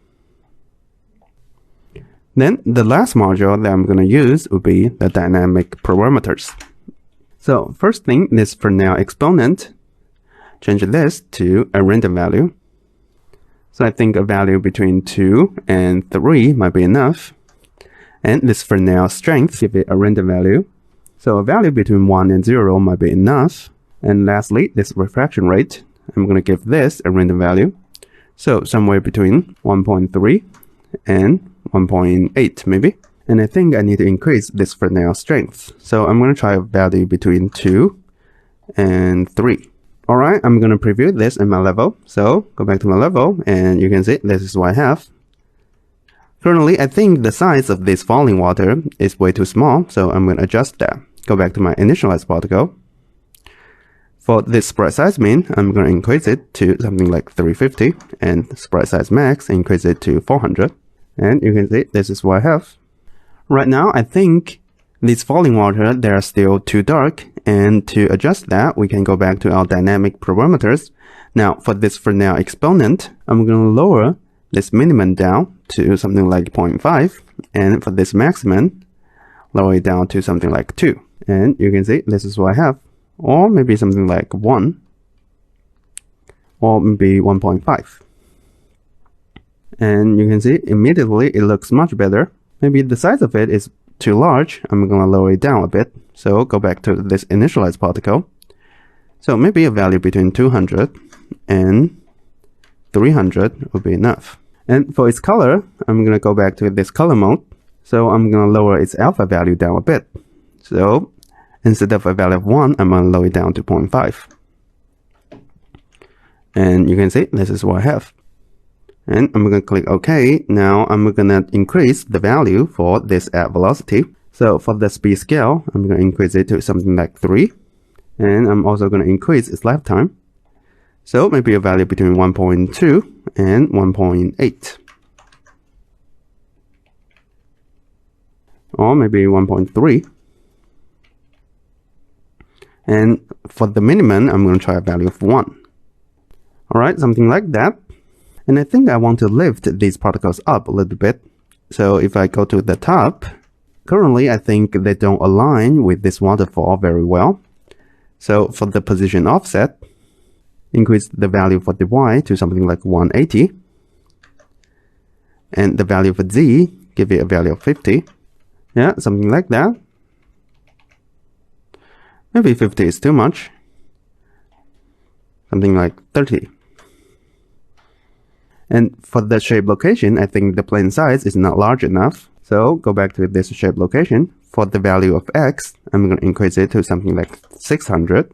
Then the last module that I'm going to use will be the dynamic parameters. So first thing is for now exponent. Change this to a random value. So I think a value between 2 and 3 might be enough. And this for now strength, give it a random value. So a value between 1 and 0 might be enough. And lastly, this refraction rate, I'm going to give this a random value. So somewhere between 1.3 and 1.8 maybe. And I think I need to increase this Fresnel strength. So I'm going to try a value between 2 and 3. Alright, I'm going to preview this in my level. So go back to my level and you can see this is what I have. Currently, I think the size of this falling water is way too small. So I'm going to adjust that. Go back to my initialized particle. For this sprite size min, I'm going to increase it to something like 350. And sprite size max, increase it to 400. And you can see this is what I have. Right now, I think these falling water, they are still too dark. And to adjust that, we can go back to our dynamic parameters. Now, for this Fresnel exponent, I'm going to lower this minimum down to something like 0.5. And for this maximum, lower it down to something like 2. And you can see this is what I have. Or maybe something like 1. Or maybe 1.5. And you can see immediately it looks much better. Maybe the size of it is too large. I'm going to lower it down a bit. So go back to this initialized particle. So maybe a value between 200 and 300 would be enough. And for its color, I'm going to go back to this color mode. So I'm going to lower its alpha value down a bit. So instead of a value of 1, I'm going to lower it down to 0.5. And you can see this is what I have. And I'm going to click OK. Now I'm going to increase the value for this add velocity. So for the speed scale, I'm going to increase it to something like 3. And I'm also going to increase its lifetime. So maybe a value between 1.2 and 1.8. Or maybe 1.3. And for the minimum, I'm going to try a value of 1. Alright, something like that. And I think I want to lift these particles up a little bit. So if I go to the top, currently I think they don't align with this waterfall very well. So for the position offset, increase the value for the Y to something like 180. And the value for Z, give it a value of 50. Yeah, something like that. Maybe 50 is too much. Something like 30. And for the shape location, I think the plane size is not large enough. So go back to this shape location. For the value of X, I'm going to increase it to something like 600.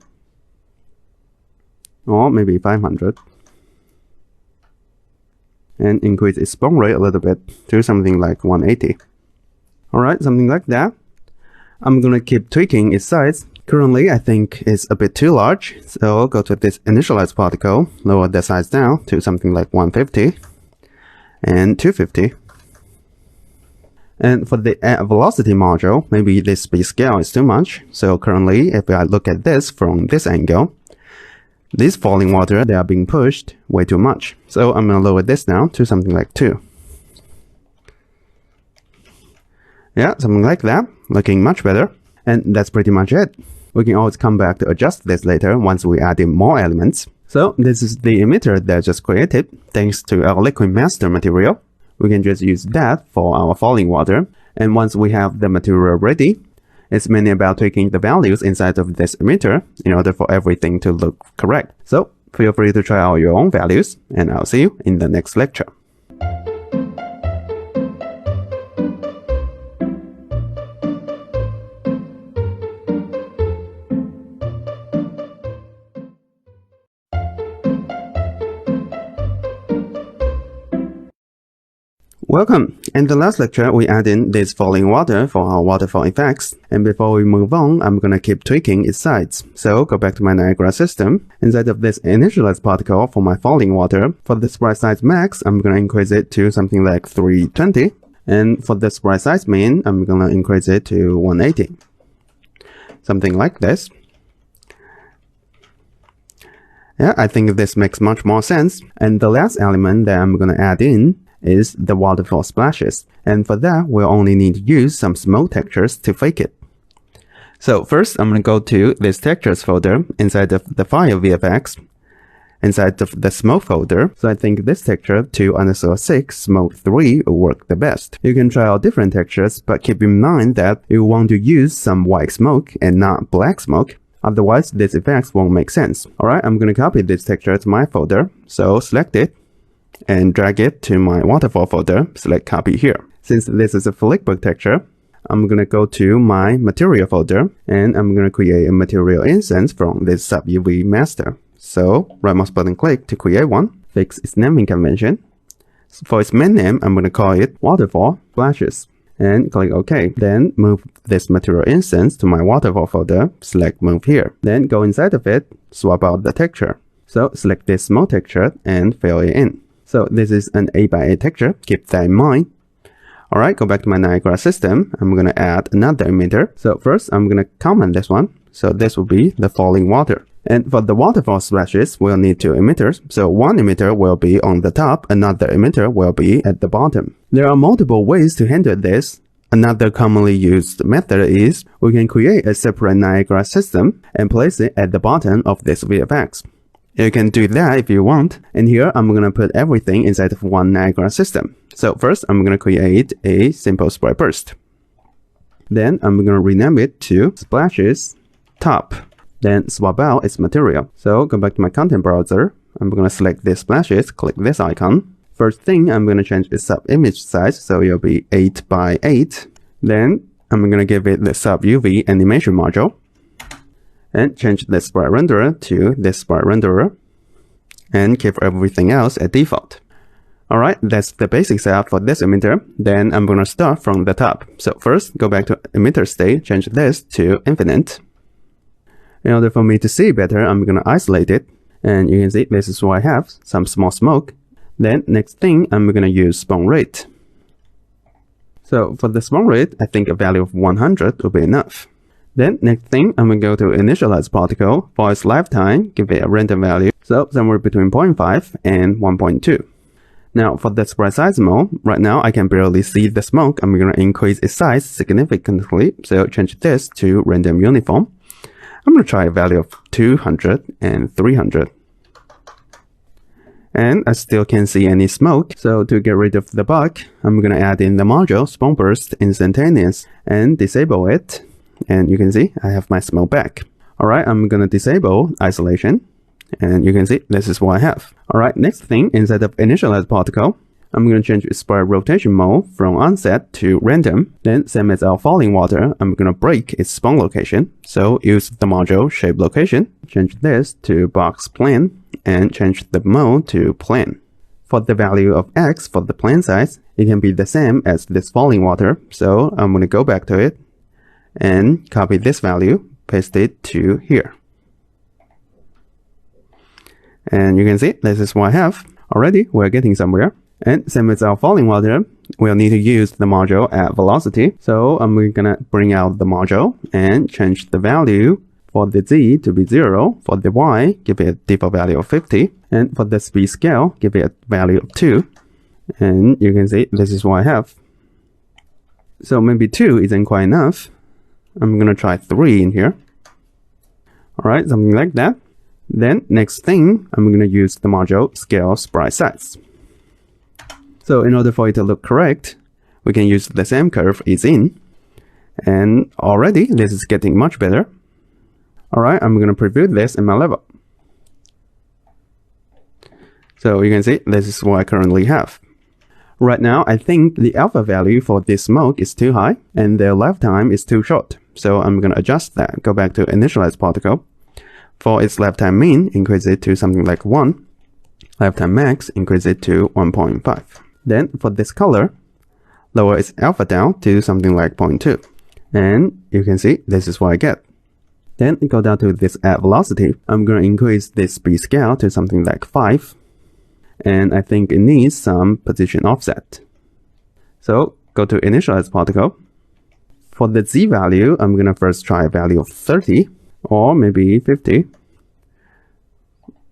Or maybe 500. And increase its spawn rate a little bit to something like 180. Alright, something like that. I'm going to keep tweaking its size. Currently, I think it's a bit too large, so go to this initialized particle, lower the size down to something like 150 and 250. And for the velocity module, maybe this speed scale is too much. So currently, if I look at this from this angle, these falling water, they are being pushed way too much. So I'm going to lower this down to something like 2. Yeah, something like that, looking much better. And that's pretty much it. We can always come back to adjust this later once we add in more elements. So this is the emitter that I just created thanks to our liquid master material. We can just use that for our falling water. And once we have the material ready, it's mainly about tweaking the values inside of this emitter in order for everything to look correct. So feel free to try out your own values, and I'll see you in the next lecture. Welcome! In the last lecture, we added in this falling water for our waterfall effects. And before we move on, I'm going to keep tweaking its sides. So go back to my Niagara system. Inside of this initialized particle for my falling water, for the sprite size max, I'm going to increase it to something like 320. And for the sprite size min, I'm going to increase it to 180. Something like this. Yeah, I think this makes much more sense. And the last element that I'm going to add in is the waterfall splashes. And for that, we'll only need to use some smoke textures to fake it. So first, I'm going to go to this textures folder inside of the file VFX. inside of the smoke folder. So I think this texture 2_6 smoke 3 will work the best. You can try out different textures, but keep in mind that you want to use some white smoke and not black smoke. Otherwise, these effects won't make sense. Alright, I'm going to copy this texture to my folder. So select it and drag it to my waterfall folder. Select copy here. Since this is a flickbook texture, I'm going to go to my material folder and I'm going to create a material instance from this sub-UV master. So right mouse button click to create one, fix its naming convention. For its main name, I'm going to call it waterfall splashes and click OK. Then move this material instance to my waterfall folder, select move here. Then go inside of it, swap out the texture. So select this small texture and fill it in. So this is an 8x8 texture, keep that in mind. Alright, go back to my Niagara system. I'm going to add another emitter. So first, I'm going to comment this one. So this will be the falling water. And for the waterfall splashes, we'll need 2 emitters. So one emitter will be on the top, another emitter will be at the bottom. There are multiple ways to handle this. Another commonly used method is we can create a separate Niagara system and place it at the bottom of this VFX. You can do that if you want. And here I'm going to put everything inside of one Niagara system. So first I'm going to create a simple sprite burst. Then I'm going to rename it to splashes top. Then swap out its material. So go back to my content browser. I'm going to select this splashes, click this icon. First thing, I'm going to change the sub image size. So it'll be 8x8. Then I'm going to give it the sub UV animation module. And change the sprite renderer to this sprite renderer. And keep everything else at default. Alright, that's the basic setup for this emitter. Then I'm going to start from the top. So first, go back to emitter state, change this to infinite. In order for me to see better, I'm going to isolate it. And you can see this is what I have, some small smoke. Then next thing, I'm going to use spawn rate. So for the spawn rate, I think a value of 100 will be enough. Then next thing, I'm going to go to initialize particle. For its lifetime, give it a random value. So somewhere between 0.5 and 1.2. Now for the sprite size mode, right now I can barely see the smoke. I'm going to increase its size significantly. So change this to random uniform. I'm going to try a value of 200 and 300. And I still can't see any smoke. So to get rid of the bug, I'm going to add in the module spawn burst instantaneous and disable it. And you can see I have my smoke back. Alright, I'm going to disable isolation. And you can see this is what I have. Alright, next thing, inside of initialize particle, I'm going to change its sprite rotation mode from onset to random. Then same as our falling water, I'm going to break its spawn location. So use the module shape location, change this to box plane, and change the mode to plane. For the value of X for the plane size, it can be the same as this falling water. So I'm going to go back to it and copy this value, paste it to here. And you can see this is what I have. Already, we're getting somewhere. And same as our falling water, we'll need to use the module at velocity. So I'm gonna bring out the module and change the value for the Z to be 0. For the Y, give it a default value of 50. And for the speed scale, give it a value of 2. And you can see this is what I have. So maybe 2 isn't quite enough. I'm gonna try 3 in here. Alright, something like that. Then next thing, I'm going to use the module scale sprite size. So in order for it to look correct, we can use the same curve is in. And already this is getting much better. Alright, I'm going to preview this in my level. So you can see this is what I currently have. Right now, I think the alpha value for this smoke is too high and the lifetime is too short. So I'm going to adjust that. Go back to initialize particle. For its lifetime mean, increase it to something like 1. Lifetime max, increase it to 1.5. Then for this color, lower its alpha down to something like 0.2. And you can see this is what I get. Then go down to this at velocity. I'm going to increase this speed scale to something like 5. And I think it needs some position offset. So go to initialize particle. For the Z value, I'm going to first try a value of 30. Or maybe 50.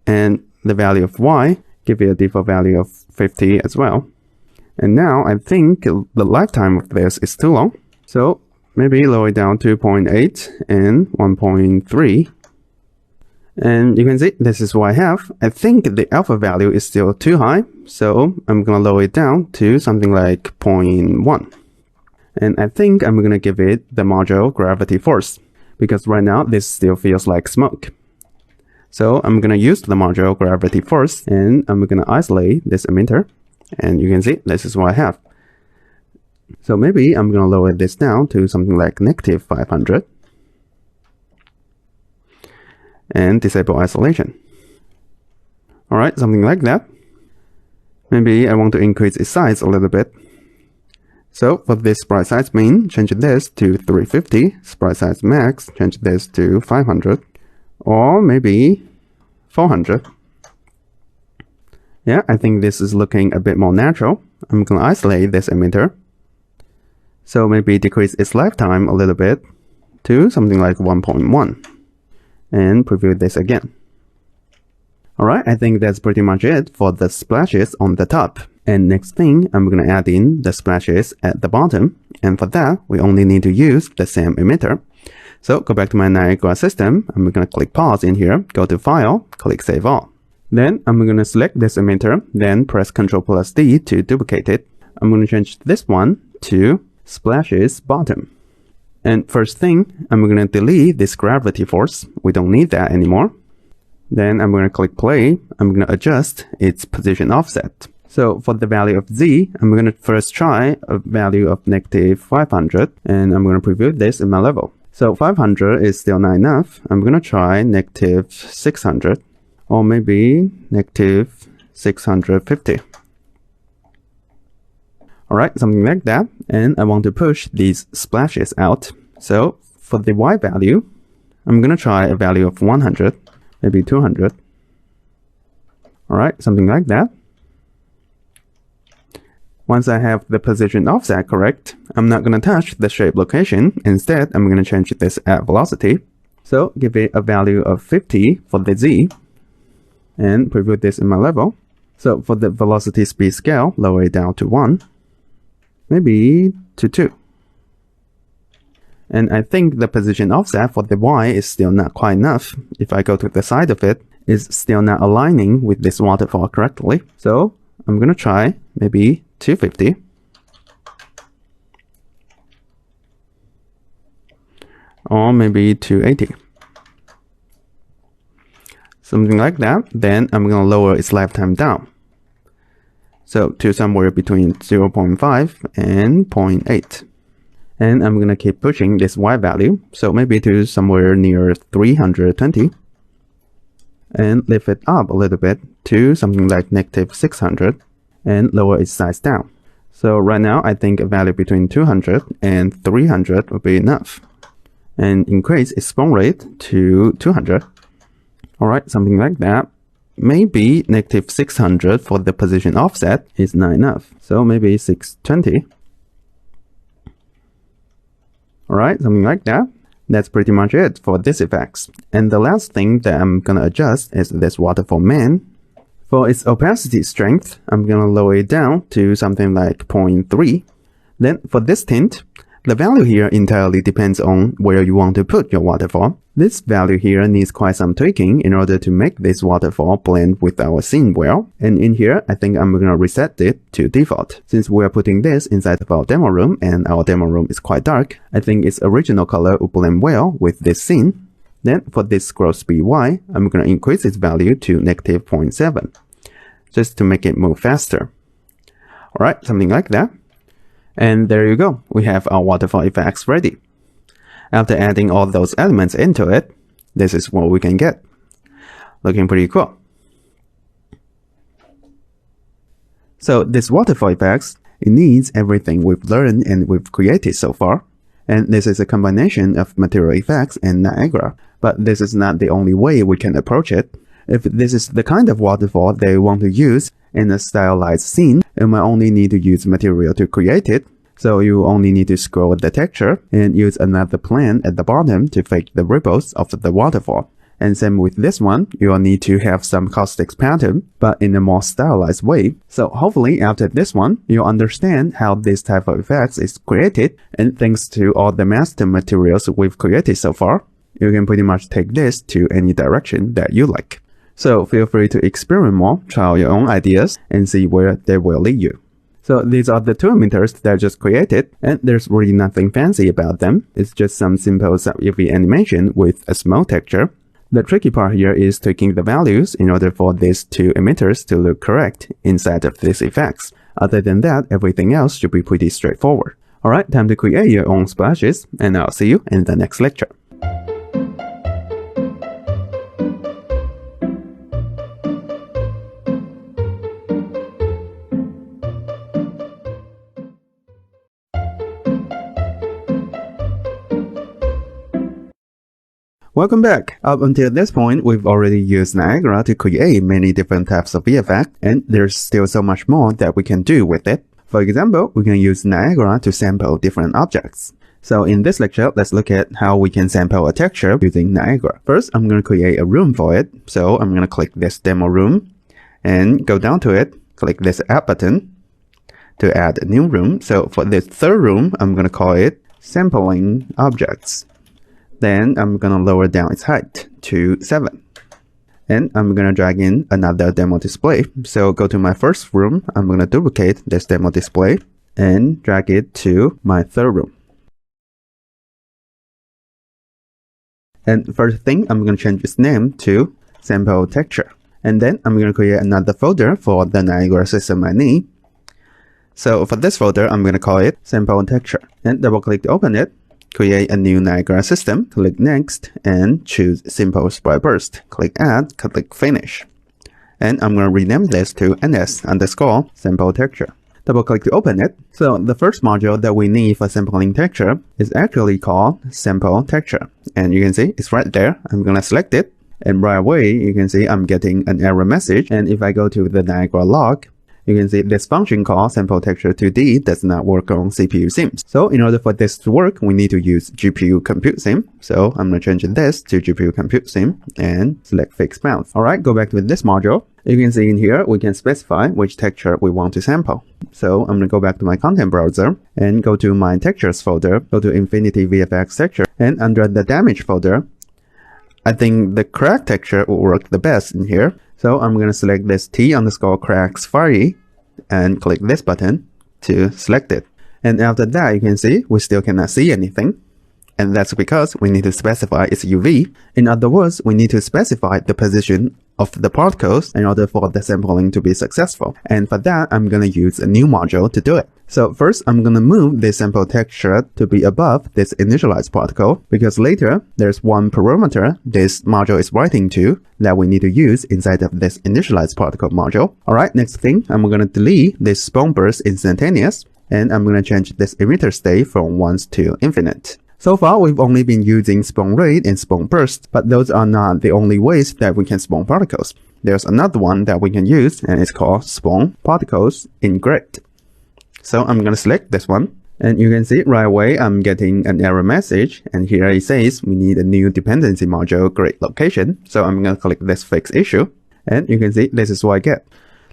And the value of Y, give it a default value of 50 as well. And now I think the lifetime of this is too long. So maybe lower it down to 0.8 and 1.3. And you can see this is what I have. I think the alpha value is still too high, so I'm gonna lower it down to something like 0.1. And I think I'm gonna give it the module gravity force, because right now this still feels like smoke. So I'm gonna use the module gravity force, and I'm gonna isolate this emitter. And you can see this is what I have. So maybe I'm gonna lower this down to something like negative 500. And disable isolation. Alright, something like that. Maybe I want to increase its size a little bit. So for this sprite size min, change this to 350. Sprite size max, change this to 500. Or maybe 400. Yeah, I think this is looking a bit more natural. I'm gonna isolate this emitter. So maybe decrease its lifetime a little bit to something like 1.1. And preview this again. Alright, I think that's pretty much it for the splashes on the top. And next thing, I'm gonna add in the splashes at the bottom. And for that, we only need to use the same emitter. So go back to my Niagara system. I'm gonna click pause in here, go to File, click Save All. Then I'm gonna select this emitter, then press Ctrl+D to duplicate it. I'm gonna change this one to splashes bottom. And first thing, I'm going to delete this gravity force. We don't need that anymore. Then I'm going to click play. I'm going to adjust its position offset. So for the value of z, I'm going to first try a value of negative 500. And I'm going to preview this in my level. So 500 is still not enough. I'm going to try negative 600. Or maybe negative 650. Alright, something like that. And I want to push these splashes out. So for the y value, I'm going to try a value of 100, maybe 200. Alright, something like that. Once I have the position offset correct, I'm not going to touch the shape location. Instead, I'm going to change this at velocity. So give it a value of 50 for the z. And preview this in my level. So for the velocity speed scale, lower it down to 1. Maybe to 2. And I think the position offset for the y is still not quite enough. If I go to the side of it, it's still not aligning with this waterfall correctly. So I'm going to try maybe 250. Or maybe 280. Something like that. Then I'm going to lower its lifetime down. So to somewhere between 0.5 and 0.8. And I'm going to keep pushing this y value. So maybe to somewhere near 320. And lift it up a little bit to something like negative 600. And lower its size down. So right now I think a value between 200 and 300 would be enough. And increase its spawn rate to 200. Alright, something like that. Maybe negative 600 for the position offset is not enough. So maybe 620. Alright, something like that. That's pretty much it for this effects. And the last thing that I'm gonna adjust is this waterfall man. For its opacity strength, I'm gonna lower it down to something like 0.3. Then for this tint, the value here entirely depends on where you want to put your waterfall. This value here needs quite some tweaking in order to make this waterfall blend with our scene well. And in here, I think I'm going to reset it to default. Since we are putting this inside of our demo room and our demo room is quite dark, I think its original color will blend well with this scene. Then for this scroll speed y, I'm going to increase its value to negative 0.7 just to make it move faster. Alright, something like that. And there you go, we have our waterfall effects ready. After adding all those elements into it, this is what we can get. Looking pretty cool. So this waterfall effects, it needs everything we've learned and we've created so far. And this is a combination of material effects and Niagara. But this is not the only way we can approach it. If this is the kind of waterfall they want to use in a stylized scene, you might only need to use material to create it. So you only need to scroll the texture and use another plane at the bottom to fake the ripples of the waterfall. And same with this one, you'll need to have some caustic pattern, but in a more stylized way. So hopefully after this one, you'll understand how this type of effects is created, and thanks to all the master materials we've created so far. You can pretty much take this to any direction that you like. So feel free to experiment more, try out your own ideas, and see where they will lead you. So these are the two emitters that I just created, and there's really nothing fancy about them. It's just some simple sub-UV animation with a small texture. The tricky part here is taking the values in order for these two emitters to look correct inside of these effects. Other than that, everything else should be pretty straightforward. Alright, time to create your own splashes, and I'll see you in the next lecture. Welcome back. Up until this point, we've already used Niagara to create many different types of VFX, and there's still so much more that we can do with it. For example, we can use Niagara to sample different objects. So in this lecture, let's look at how we can sample a texture using Niagara. First, I'm going to create a room for it. So I'm going to click this demo room and go down to it, click this add button to add a new room. So for this third room, I'm going to call it sampling objects. Then I'm going to lower down its height to 7. And I'm going to drag in another demo display. So go to my first room, I'm going to duplicate this demo display and drag it to my third room. And first thing, I'm going to change its name to sample texture. And then I'm going to create another folder for the Niagara system I need. So for this folder, I'm going to call it sample texture and double click to open it. Create a new Niagara system, click next, and choose Simple Sprite Burst. Click add, click finish. And I'm going to rename this to ns_sample texture. Double click to open it. So the first module that we need for sampling texture is actually called sample texture. And you can see it's right there. I'm going to select it. And right away, you can see I'm getting an error message. And if I go to the Niagara log, you can see this function called sample texture 2D does not work on CPU sims. So in order for this to work, we need to use GPU compute sim. So I'm going to change this to GPU compute sim and select fixed bounds. Alright, go back to this module. You can see in here, we can specify which texture we want to sample. So I'm going to go back to my content browser and go to my textures folder, go to Infinity VFX texture, and under the damage folder, I think the crack texture will work the best in here. So I'm going to select this T_cracks fiery and click this button to select it. And after that, you can see we still cannot see anything. And that's because we need to specify its UV. In other words, we need to specify the position of the particles in order for the sampling to be successful. And for that, I'm going to use a new module to do it. So first, I'm going to move this sample texture to be above this initialized particle, because later there's one parameter this module is writing to that we need to use inside of this initialized particle module. Alright, next thing, I'm going to delete this spawn burst instantaneous, and I'm going to change this emitter state from 1 to infinite. So far, we've only been using spawn rate and spawn burst, but those are not the only ways that we can spawn particles. There's another one that we can use, and it's called spawn particles in grid. So I'm going to select this one, and you can see right away I'm getting an error message, and here it says we need a new dependency module grid location. So I'm going to click this fix issue, and you can see this is what I get.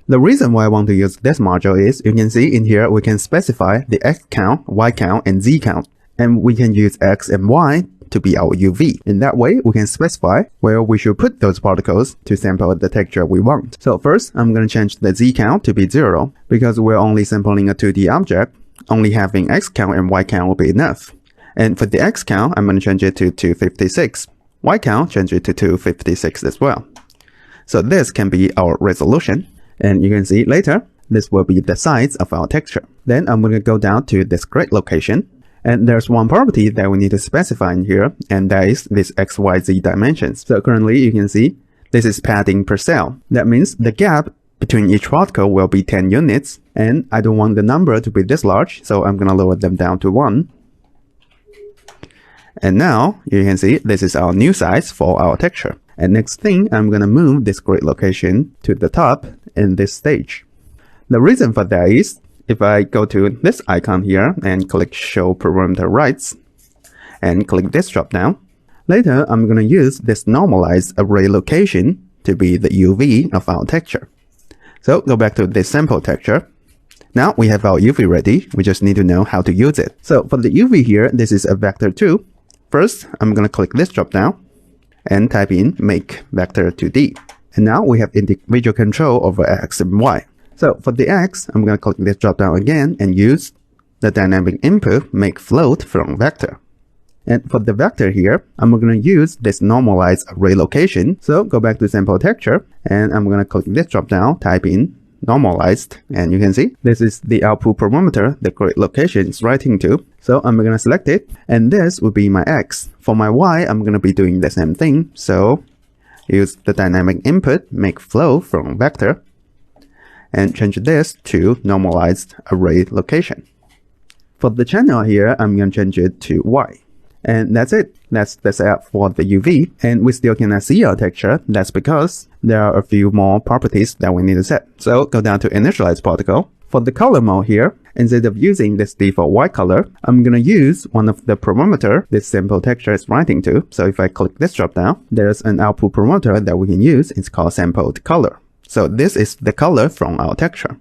The reason why I want to use this module is you can see in here we can specify the x count, y count, and z count. And we can use x and y to be our UV. In that way, we can specify where we should put those particles to sample the texture we want. So first, I'm going to change the z count to be 0, because we're only sampling a 2D object. Only having x count and y count will be enough. And for the x count, I'm going to change it to 256. Y count, change it to 256 as well. So this can be our resolution. And you can see later, this will be the size of our texture. Then I'm going to go down to this grid location. And there's one property that we need to specify in here, and that is this XYZ dimensions. So currently you can see this is padding per cell. That means the gap between each particle will be 10 units, and I don't want the number to be this large, so I'm gonna lower them down to 1. And now you can see this is our new size for our texture. And next thing, I'm gonna move this grid location to the top in this stage. The reason for that is, if I go to this icon here and click Show Parameter Rights and click this drop down, later I'm going to use this normalized array location to be the UV of our texture. So go back to this sample texture. Now we have our UV ready, we just need to know how to use it. So for the UV here, this is a vector 2, First, I'm going to click this drop down and type in make vector 2D. And now we have individual control over X and Y. So for the X, I'm going to click this drop down again and use the dynamic input make float from vector. And for the vector here, I'm going to use this normalized array location. So go back to sample texture and I'm going to click this drop down, type in normalized, and you can see this is the output parameter the grid location is writing to. So I'm going to select it, and this will be my X. For my Y, I'm going to be doing the same thing. So use the dynamic input make flow from vector and change this to normalized array location. For the channel here, I'm going to change it to Y. And that's it. That's the setup for the UV. And we still cannot see our texture. That's because there are a few more properties that we need to set. So go down to initialize particle. For the color mode here, instead of using this default white color, I'm going to use one of the parameter this sample texture is writing to. So if I click this drop down, there's an output parameter that we can use. It's called sampled color. So this is the color from our texture.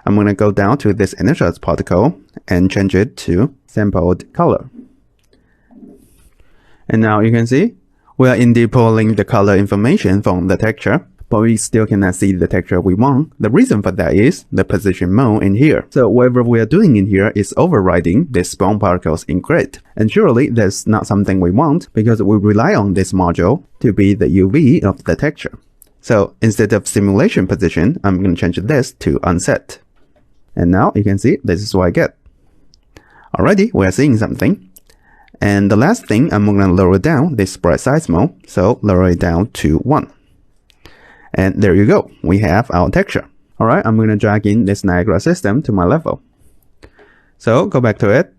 I'm going to go down to this initialize particle and change it to sampled color. And now you can see we are indeed pulling the color information from the texture, but we still cannot see the texture we want. The reason for that is the position mode in here. So whatever we are doing in here is overriding the spawn particles in grid. And surely that's not something we want because we rely on this module to be the UV of the texture. So instead of simulation position, I'm going to change this to unset. And now you can see this is what I get. Already we are seeing something. And the last thing, I'm going to lower down this sprite size mode. So lower it down to 1. And there you go. We have our texture. All right, I'm going to drag in this Niagara system to my level. So go back to it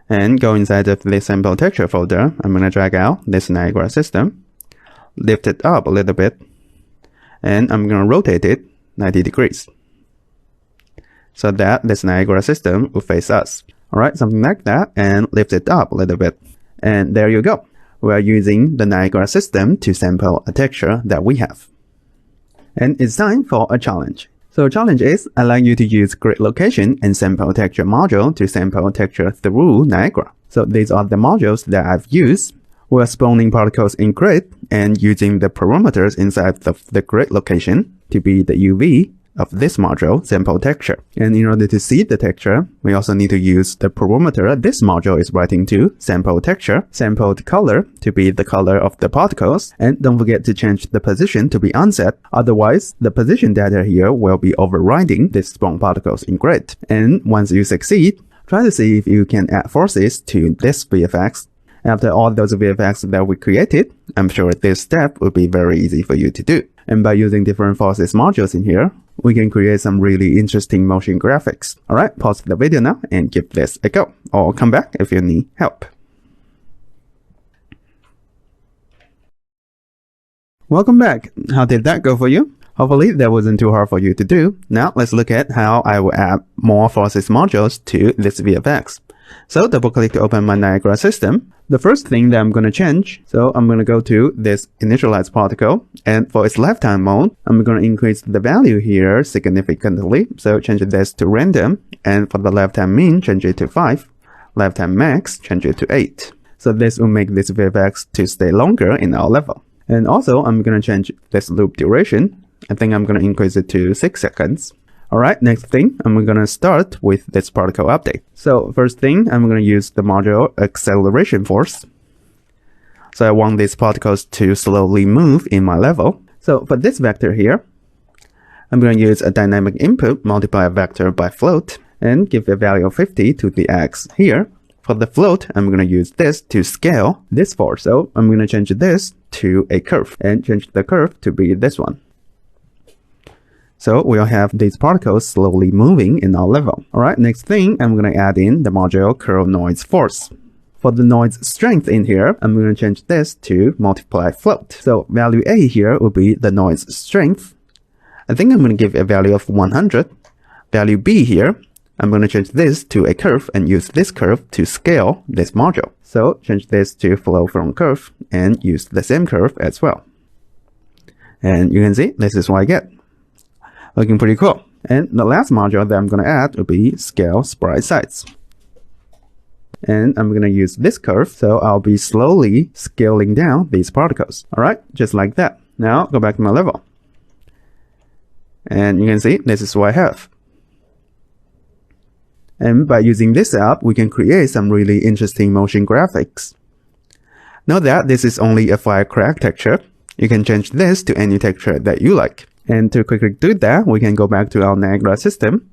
and go inside of the sample texture folder. I'm going to drag out this Niagara system, lift it up a little bit, and I'm going to rotate it 90 degrees so that this Niagara system will face us. All right, something like that, and lift it up a little bit. And there you go. We are using the Niagara system to sample a texture that we have. And it's time for a challenge. So a challenge is allowing you to use grid location and sample texture module to sample texture through Niagara. So these are the modules that I've used. We're spawning particles in grid and using the parameters inside of the grid location to be the UV of this module, sample texture. And in order to see the texture, we also need to use the parameter this module is writing to, sample texture, sampled color to be the color of the particles. And don't forget to change the position to be unset. Otherwise, the position data here will be overriding this spawn particles in grid. And once you succeed, try to see if you can add forces to this VFX. After all those VFX that we created, I'm sure this step will be very easy for you to do. And by using different forces modules in here, we can create some really interesting motion graphics. Alright, pause the video now and give this a go, or come back if you need help. Welcome back. How did that go for you? Hopefully that wasn't too hard for you to do. Now let's look at how I will add more forces modules to this VFX. So double click to open my Niagara system. The first thing that I'm going to change, so I'm going to go to this initialize particle, and for its lifetime mode, I'm going to increase the value here significantly. So change this to random, and for the lifetime mean, change it to 5. Lifetime max, change it to 8. So this will make this VFX to stay longer in our level. And also, I'm going to change this loop duration. I think I'm going to increase it to 6 seconds. Alright, next thing, I'm going to start with this particle update. So first thing, I'm going to use the module acceleration force. So I want these particles to slowly move in my level. So for this vector here, I'm going to use a dynamic input, multiply a vector by float, and give a value of 50 to the x here. For the float, I'm going to use this to scale this force. So I'm going to change this to a curve and change the curve to be this one. So we'll have these particles slowly moving in our level. Alright, next thing, I'm going to add in the module curl noise force. For the noise strength in here, I'm going to change this to multiply float. So value A here will be the noise strength. I think I'm going to give a value of 100. Value B here, I'm going to change this to a curve and use this curve to scale this module. So change this to flow from curve and use the same curve as well. And you can see this is what I get. Looking pretty cool. And the last module that I'm going to add will be scale sprite size. And I'm going to use this curve, so I'll be slowly scaling down these particles. Alright, just like that. Now go back to my level. And you can see this is what I have. And by using this app, we can create some really interesting motion graphics. Note that this is only a firecrack texture. You can change this to any texture that you like. And to quickly do that, we can go back to our Niagara system.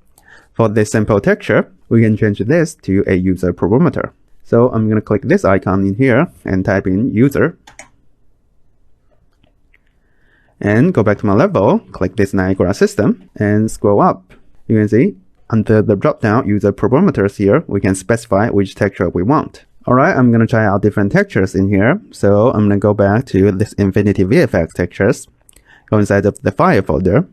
For this simple texture, we can change this to a user parameter. So I'm going to click this icon in here and type in user. And go back to my level, click this Niagara system and scroll up. You can see under the drop-down user parameters here, we can specify which texture we want. Alright, I'm going to try out different textures in here. So I'm going to go back to this Infinity VFX textures. Go inside of the fire folder.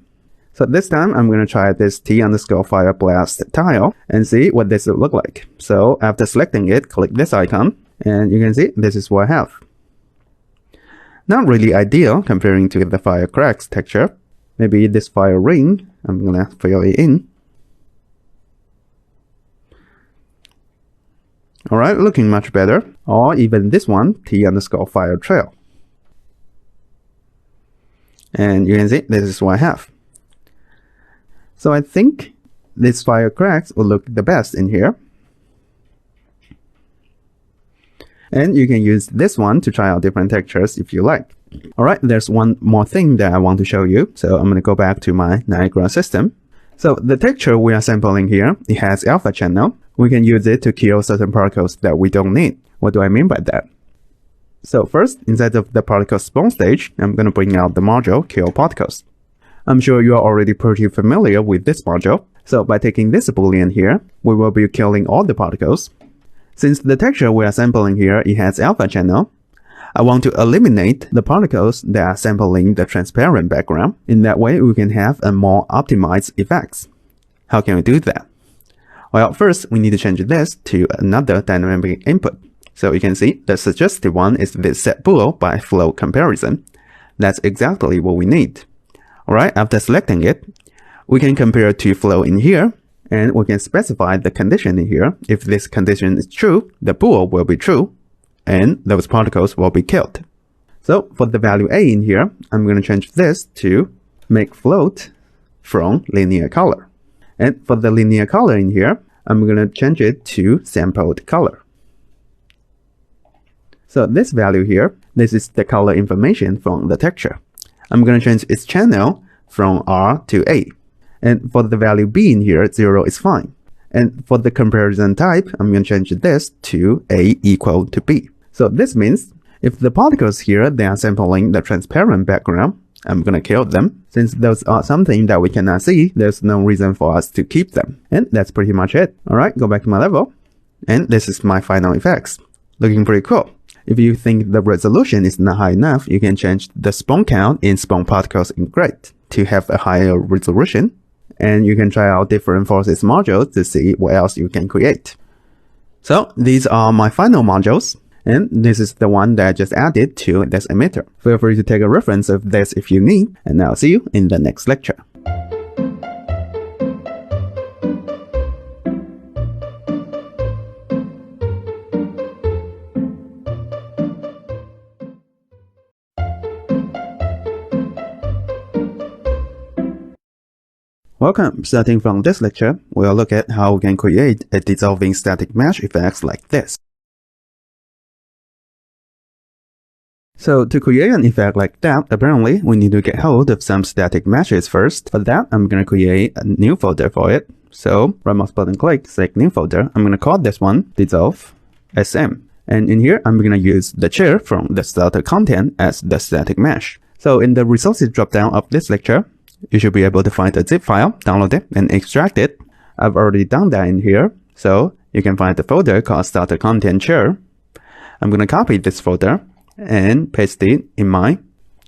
So this time I'm going to try this T_fire blast tile and see what this will look like. So after selecting it, click this icon and you can see this is what I have. Not really ideal comparing to the firecracks texture. Maybe this fire ring, I'm going to fill it in. Alright, looking much better. Or even this one, T_fire trail. And you can see this is what I have. So I think this firecracks will look the best in here. And you can use this one to try out different textures if you like. Alright, there's one more thing that I want to show you. So I'm going to go back to my Niagara system. So the texture we are sampling here, it has alpha channel. We can use it to kill certain particles that we don't need. What do I mean by that? So first, inside of the particle spawn stage, I'm going to bring out the module kill particles. I'm sure you are already pretty familiar with this module. So by taking this boolean here, we will be killing all the particles. Since the texture we are sampling here, it has alpha channel, I want to eliminate the particles that are sampling the transparent background. In that way, we can have a more optimized effects. How can we do that? Well, first, we need to change this to another dynamic input. So you can see the suggested one is this set bool by flow comparison. That's exactly what we need. Alright, after selecting it, we can compare to flow in here, and we can specify the condition in here. If this condition is true, the bool will be true, and those particles will be killed. So for the value A in here, I'm going to change this to make float from linear color. And for the linear color in here, I'm going to change it to sampled color. So this value here, this is the color information from the texture. I'm going to change its channel from R to A. And for the value B in here, 0 is fine. And for the comparison type, I'm going to change this to A equal to B. So this means if the particles here, they are sampling the transparent background, I'm going to kill them. Since those are something that we cannot see, there's no reason for us to keep them. And that's pretty much it. Alright, go back to my level. And this is my final effects. Looking pretty cool. If you think the resolution is not high enough, you can change the spawn count in spawn particles in grid to have a higher resolution. And you can try out different forces modules to see what else you can create. So these are my final modules. And this is the one that I just added to this emitter. Feel free to take a reference of this if you need. And I'll see you in the next lecture. Welcome! Starting from this lecture, we'll look at how we can create a dissolving static mesh effects like this. So to create an effect like that, apparently we need to get hold of some static meshes first. For that, I'm going to create a new folder for it. So right mouse button click, select new folder. I'm going to call this one dissolve SM. And in here, I'm going to use the chair from the starter content as the static mesh. So in the resources dropdown of this lecture, you should be able to find a zip file, download it, and extract it. I've already done that in here. So you can find the folder called starter content chair. I'm going to copy this folder and paste it in my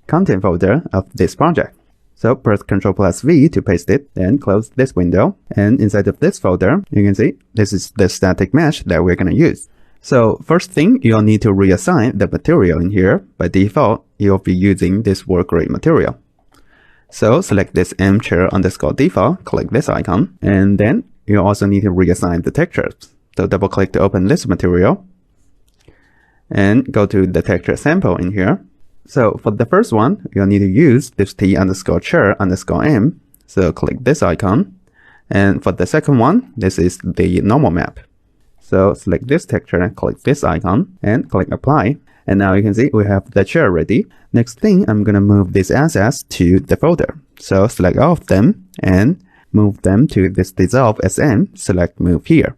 content folder of this project. So press Ctrl+V to paste it, then close this window. And inside of this folder, you can see this is the static mesh that we're going to use. So first thing, you'll need to reassign the material in here. By default, you'll be using this work rate material. So select this mchair_default, click this icon, and then you also need to reassign the textures. So double click to open this material and go to the texture sample in here. So for the first one, you'll need to use this t_chair_m. So click this icon. And for the second one, this is the normal map. So select this texture, click this icon, and click apply. And now you can see we have the chair ready. Next thing, I'm going to move these assets to the folder. So select all of them and move them to this dissolve SM, select move here.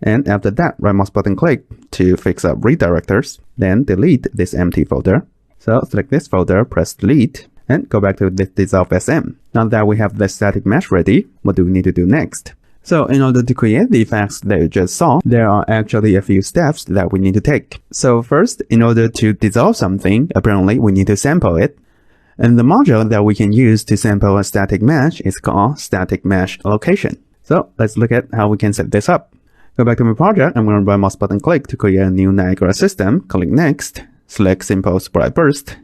And after that, right mouse button click to fix up redirectors, then delete this empty folder. So select this folder, press delete, and go back to this dissolve SM. Now that we have the static mesh ready, what do we need to do next? So in order to create the effects that you just saw, there are actually a few steps that we need to take. So first, in order to dissolve something, apparently we need to sample it. And the module that we can use to sample a static mesh is called static mesh location. So let's look at how we can set this up. Go back to my project. I'm going to right mouse button click to create a new Niagara system. Click next, select simple sprite burst,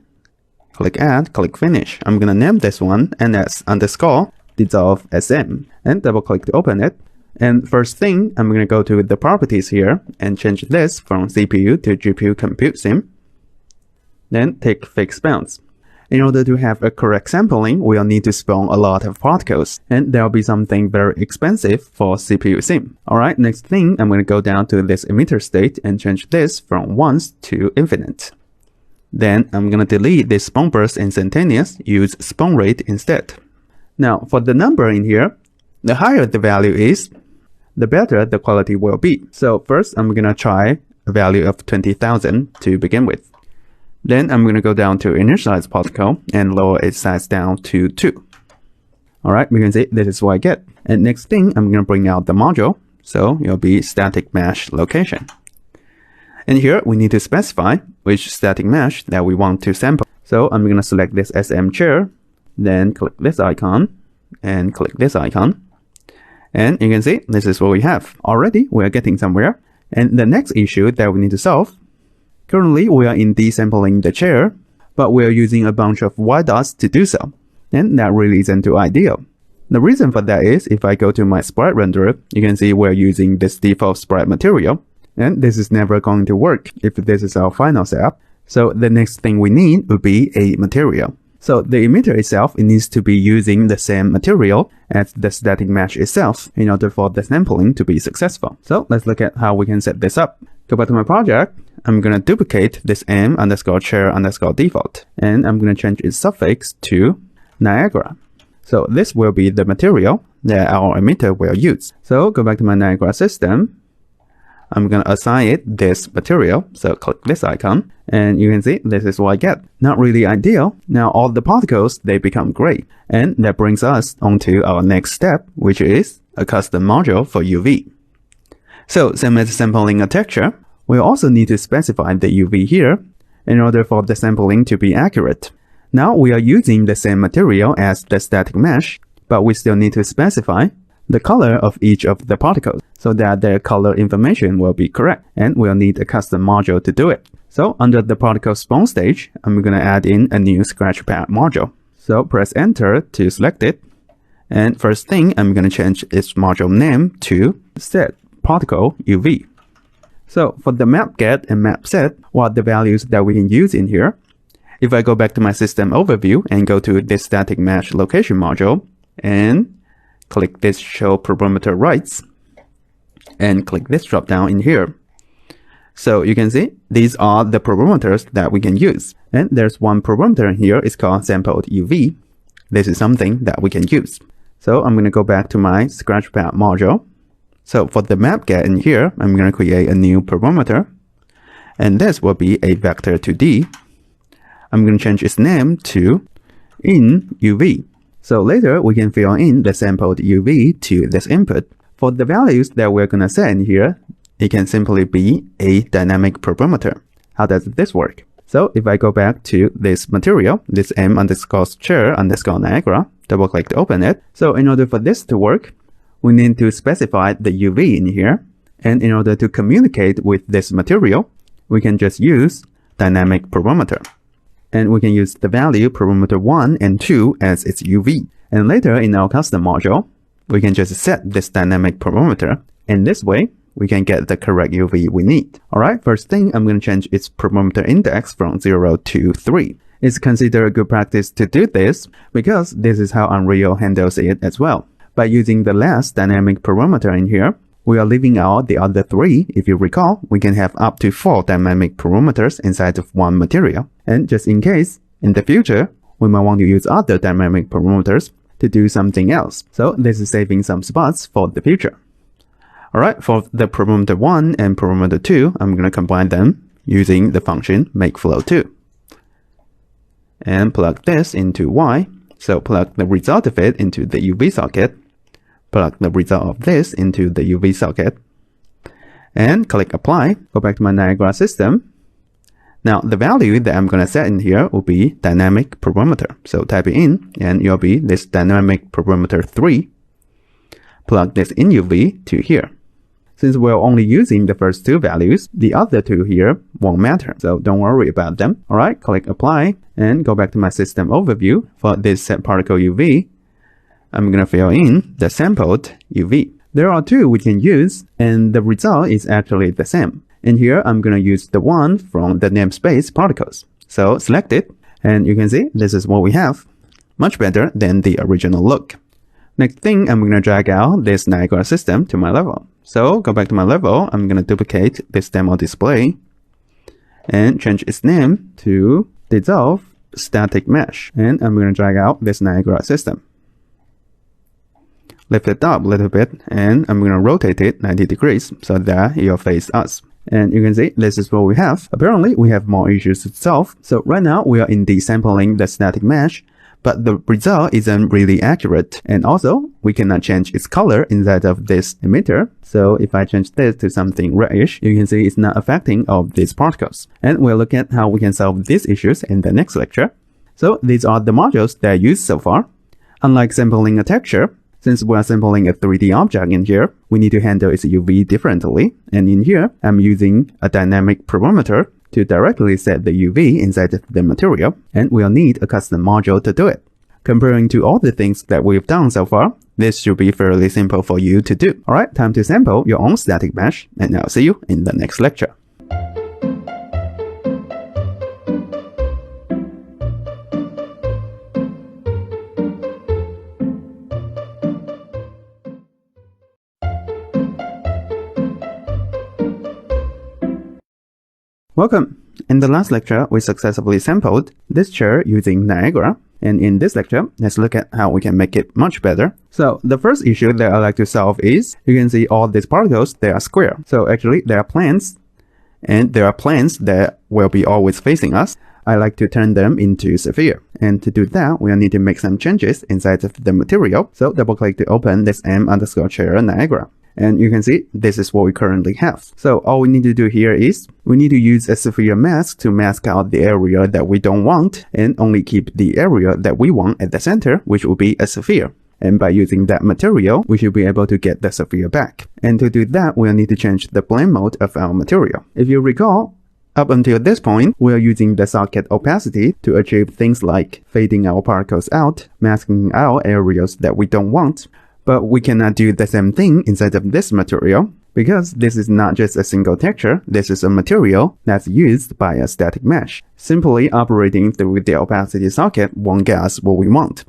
click add, click finish. I'm going to name this one ns_dissolve SM and double click to open it. And first thing, I'm going to go to the properties here and change this from CPU to GPU compute sim. Then take fixed bounds. In order to have a correct sampling, we'll need to spawn a lot of particles, and there'll be something very expensive for CPU sim. Alright, next thing, I'm going to go down to this emitter state and change this from once to infinite. Then I'm going to delete this spawn burst instantaneous, use spawn rate instead. Now, for the number in here, the higher the value is, the better the quality will be. So first, I'm going to try a value of 20,000 to begin with. Then I'm going to go down to initialize particle and lower its size down to 2. Alright, we can see this is what I get. And next thing, I'm going to bring out the module. So it'll be static mesh location. And here we need to specify which static mesh that we want to sample. So I'm going to select this SM chair, then click this icon and click this icon. And you can see this is what we have. Already we are getting somewhere. And the next issue that we need to solve, currently we are in desampling the chair, but we are using a bunch of white dots to do so. And that really isn't too ideal. The reason for that is if I go to my sprite renderer, you can see we're using this default sprite material. And this is never going to work if this is our final setup. So the next thing we need would be a material. So the emitter itself, it needs to be using the same material as the static mesh itself in order for the sampling to be successful. So let's look at how we can set this up. Go back to my project. I'm going to duplicate this m_chair_default. And I'm going to change its suffix to Niagara. So this will be the material that our emitter will use. So go back to my Niagara system. I'm going to assign it this material. So click this icon and you can see this is what I get. Not really ideal. Now all the particles, they become gray. And that brings us on to our next step, which is a custom module for UV. So same as sampling a texture, we also need to specify the UV here in order for the sampling to be accurate. Now we are using the same material as the static mesh, but we still need to specify the color of each of the particles so that their color information will be correct, and we'll need a custom module to do it. So under the particle spawn stage, I'm going to add in a new scratchpad module. So press enter to select it, and first thing I'm going to change its module name to set particle UV. So for the map get and map set, what are the values that we can use in here? If I go back to my system overview and go to this static mesh location module and click this show parameter rights and click this drop down in here. So you can see these are the parameters that we can use. And there's one parameter in here, it's called sampled UV. This is something that we can use. So I'm going to go back to my scratchpad module. So for the map get in here, I'm going to create a new parameter. And this will be a vector 2D. I'm going to change its name to in UV. So later we can fill in the sampled UV to this input. For the values that we're going to set in here, it can simply be a dynamic parameter. How does this work? So if I go back to this material, this m_chair_Niagara, double click to open it. So in order for this to work, we need to specify the UV in here. And in order to communicate with this material, we can just use dynamic parameter. And we can use the value parameter 1 and 2 as its UV. And later in our custom module, we can just set this dynamic parameter. And this way, we can get the correct UV we need. Alright, first thing, I'm going to change its parameter index from 0 to 3. It's considered a good practice to do this because this is how Unreal handles it as well. By using the last dynamic parameter in here, we are leaving out the other 3. If you recall, we can have up to 4 dynamic parameters inside of one material. And just in case, in the future, we might want to use other dynamic parameters to do something else. So this is saving some spots for the future. Alright, for the parameter 1 and parameter 2, I'm going to combine them using the function makeFlow2. And plug this into Y. So plug the result of it into the UV socket. Plug the result of this into the UV socket. And click apply. Go back to my Niagara system. Now, the value that I'm going to set in here will be dynamic parameter. So type it in, and it'll be this dynamic parameter 3. Plug this in UV to here. Since we're only using the first 2 values, the other 2 here won't matter. So don't worry about them. Alright, click apply, and go back to my system overview. For this set particle UV, I'm going to fill in the sampled UV. There are 2 we can use, and the result is actually the same. In here, I'm going to use the one from the namespace particles. So select it, and you can see this is what we have. Much better than the original look. Next thing, I'm going to drag out this Niagara system to my level. So go back to my level, I'm going to duplicate this demo display and change its name to Dissolve Static Mesh. And I'm going to drag out this Niagara system. Lift it up a little bit, and I'm going to rotate it 90 degrees so that it'll face us. And you can see this is what we have. Apparently, we have more issues to solve. So right now, we are in desampling the static mesh, but the result isn't really accurate. And also, we cannot change its color inside of this emitter. So if I change this to something reddish, you can see it's not affecting all of these particles. And we'll look at how we can solve these issues in the next lecture. So these are the modules that I used so far. Unlike sampling a texture, since we are sampling a 3D object in here, we need to handle its UV differently. And in here, I'm using a dynamic parameter to directly set the UV inside of the material, and we'll need a custom module to do it. Comparing to all the things that we've done so far, this should be fairly simple for you to do. Alright, time to sample your own static mesh, and I'll see you in the next lecture. Welcome! In the last lecture, we successfully sampled this chair using Niagara. And in this lecture, let's look at how we can make it much better. So the first issue that I like to solve is, you can see all these particles, they are square. So actually, there are planes, and there are planes that will be always facing us. I like to turn them into sphere. And to do that, we'll need to make some changes inside of the material. So double click to open this m_chair Niagara. And you can see this is what we currently have. So all we need to do here is we need to use a sphere mask to mask out the area that we don't want and only keep the area that we want at the center, which will be a sphere. And by using that material, we should be able to get the sphere back. And to do that, we'll need to change the blend mode of our material. If you recall, up until this point, we are using the socket opacity to achieve things like fading our particles out, masking out areas that we don't want. But we cannot do the same thing inside of this material, because this is not just a single texture, this is a material that's used by a static mesh. Simply operating through the opacity socket won't get us what we want.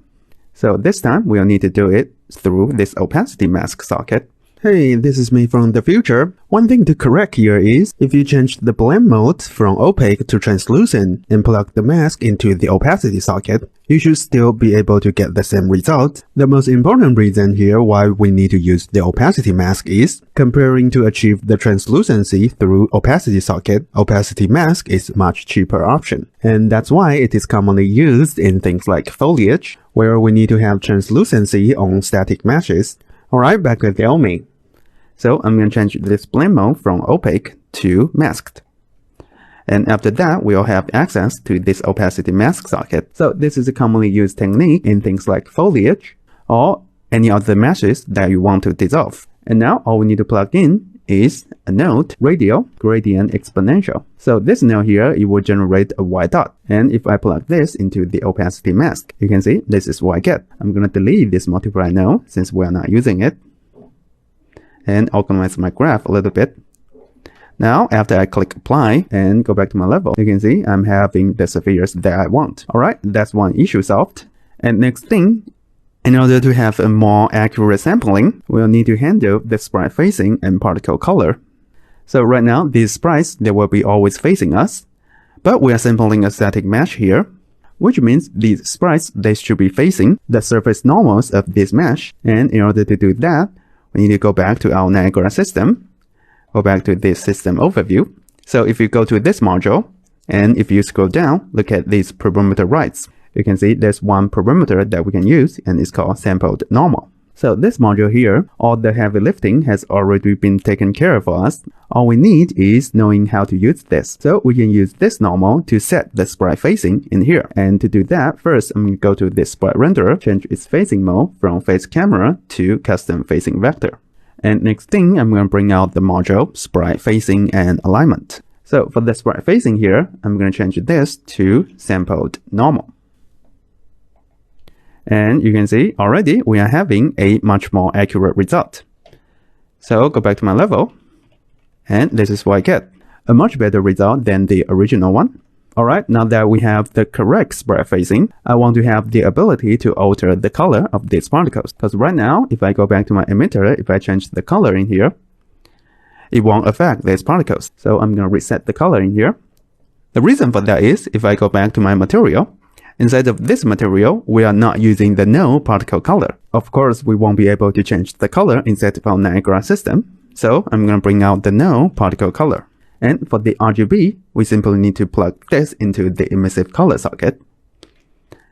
So this time, we'll need to do it through this opacity mask socket. Hey, this is me from the future. One thing to correct here is, if you change the blend mode from opaque to translucent and plug the mask into the opacity socket, you should still be able to get the same result. The most important reason here why we need to use the opacity mask is, comparing to achieve the translucency through opacity socket, opacity mask is much cheaper option. And that's why it is commonly used in things like foliage, where we need to have translucency on static meshes. Alright, back with the Omi. So I'm going to change this blend mode from opaque to masked. And after that, we'll have access to this opacity mask socket. So this is a commonly used technique in things like foliage or any other meshes that you want to dissolve. And now all we need to plug in is a node, radial, gradient, exponential. So this node here, it will generate a white dot. And if I plug this into the opacity mask, you can see this is what I get. I'm going to delete this multiply node since we're not using it. and organize my graph a little bit. Now, after I click apply and go back to my level, you can see I'm having the spheres that I want. Alright, that's one issue solved. And next thing, in order to have a more accurate sampling, we'll need to handle the sprite facing and particle color. So right now, these sprites, they will be always facing us, but we are sampling a static mesh here, which means these sprites, they should be facing the surface normals of this mesh. And in order to do that, we need to go back to our Niagara system. Go back to this system overview. So if you go to this module, and if you scroll down, look at these perimeter rights. You can see there's one perimeter that we can use, and it's called sampled normal. So this module here, all the heavy lifting has already been taken care of for us. All we need is knowing how to use this. So we can use this normal to set the sprite facing in here. And to do that, first I'm going to go to this sprite renderer, change its facing mode from face camera to custom facing vector. And next thing, I'm going to bring out the module sprite facing and alignment. So for the sprite facing here, I'm going to change this to sampled normal. And you can see already we are having a much more accurate result. So go back to my level, and this is what I get. A much better result than the original one. Alright, now that we have the correct sprite facing, I want to have the ability to alter the color of these particles. Because right now, if I go back to my emitter, if I change the color in here, it won't affect these particles. So I'm going to reset the color in here. The reason for that is, if I go back to my material, inside of this material, we are not using the no particle color. Of course, we won't be able to change the color inside of our Niagara system. So I'm going to bring out the no particle color. And for the RGB, we simply need to plug this into the emissive color socket.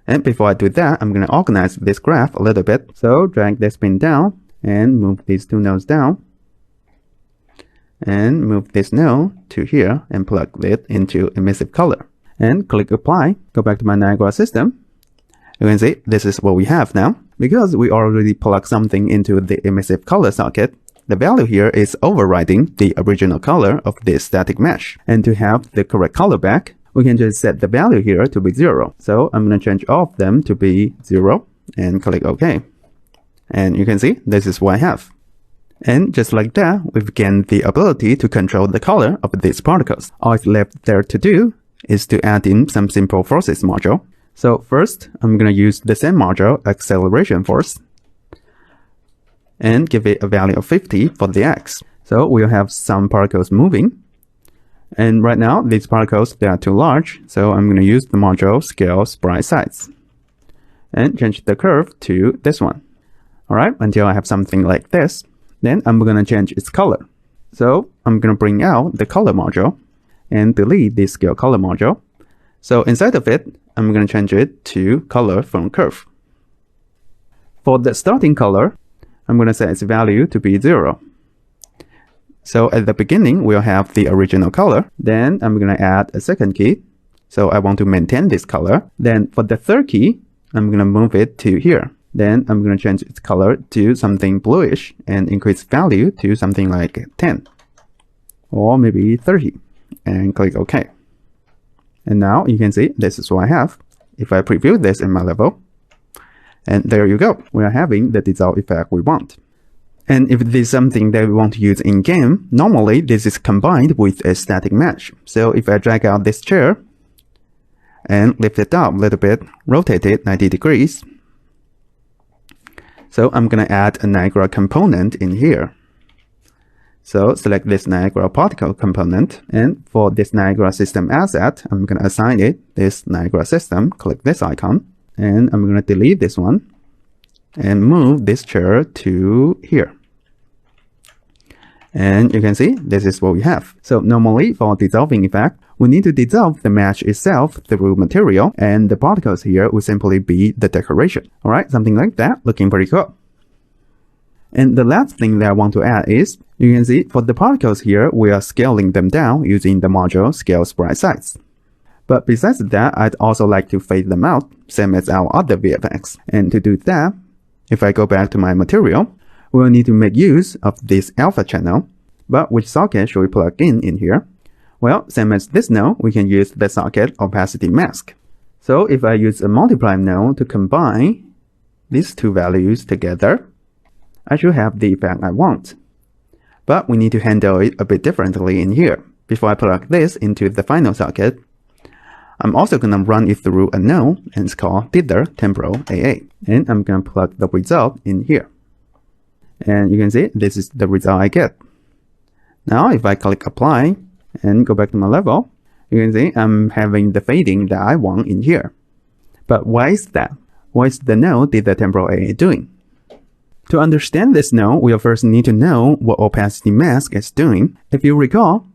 And before I do that, I'm going to organize this graph a little bit. So drag this pin down and move these two nodes down. And move this node to here and plug it into emissive color. And click apply, go back to my Niagara system. You can see this is what we have now. Because we already plugged something into the emissive color socket, the value here is overriding the original color of this static mesh. And to have the correct color back, we can just set the value here to be 0. So I'm going to change all of them to be 0 and click OK. And you can see this is what I have. And just like that, we've gained the ability to control the color of these particles. All it's left there to do is to add in some simple forces module. So first, I'm going to use the same module, acceleration force, and give it a value of 50 for the x. So we'll have some particles moving. And right now, these particles, they are too large, so I'm going to use the module scale sprite size. And change the curve to this one. Alright, until I have something like this. Then I'm going to change its color. So I'm going to bring out the color module and delete the scale color module. So inside of it, I'm going to change it to color from curve. For the starting color, I'm going to set its value to be 0. So at the beginning, we'll have the original color. Then I'm going to add a second key. So I want to maintain this color. Then for the third key, I'm going to move it to here. Then I'm going to change its color to something bluish and increase value to something like 10 or maybe 30 and click OK. And now you can see this is what I have. If I preview this in my level, and there you go, we are having the dissolve effect we want. And if this is something that we want to use in game, normally this is combined with a static mesh. So if I drag out this chair and lift it up a little bit, rotate it 90 degrees. So I'm going to add a Niagara component in here. So select this Niagara particle component, and for this Niagara system asset, I'm going to assign it this Niagara system. Click this icon, and I'm going to delete this one and move this chair to here. And you can see this is what we have. So normally for dissolving effect, we need to dissolve the mesh itself through material, and the particles here will simply be the decoration. Alright, something like that, looking pretty cool. And the last thing that I want to add is, you can see for the particles here, we are scaling them down using the module scale sprite size. But besides that, I'd also like to fade them out, same as our other VFX. And to do that, if I go back to my material, we'll need to make use of this alpha channel. But which socket should we plug in here? Well, same as this node, we can use the socket opacity mask. So if I use a multiply node to combine these two values together, I should have the effect I want. but we need to handle it a bit differently in here. Before I plug this into the final socket, I'm also going to run it through a node, and it's called dither temporal AA. And I'm going to plug the result in here. And you can see this is the result I get. Now if I click apply and go back to my level, you can see I'm having the fading that I want in here. But why is that? What is the node dither temporal AA doing? To understand this node, we'll first need to know what opacity mask is doing. If you recall,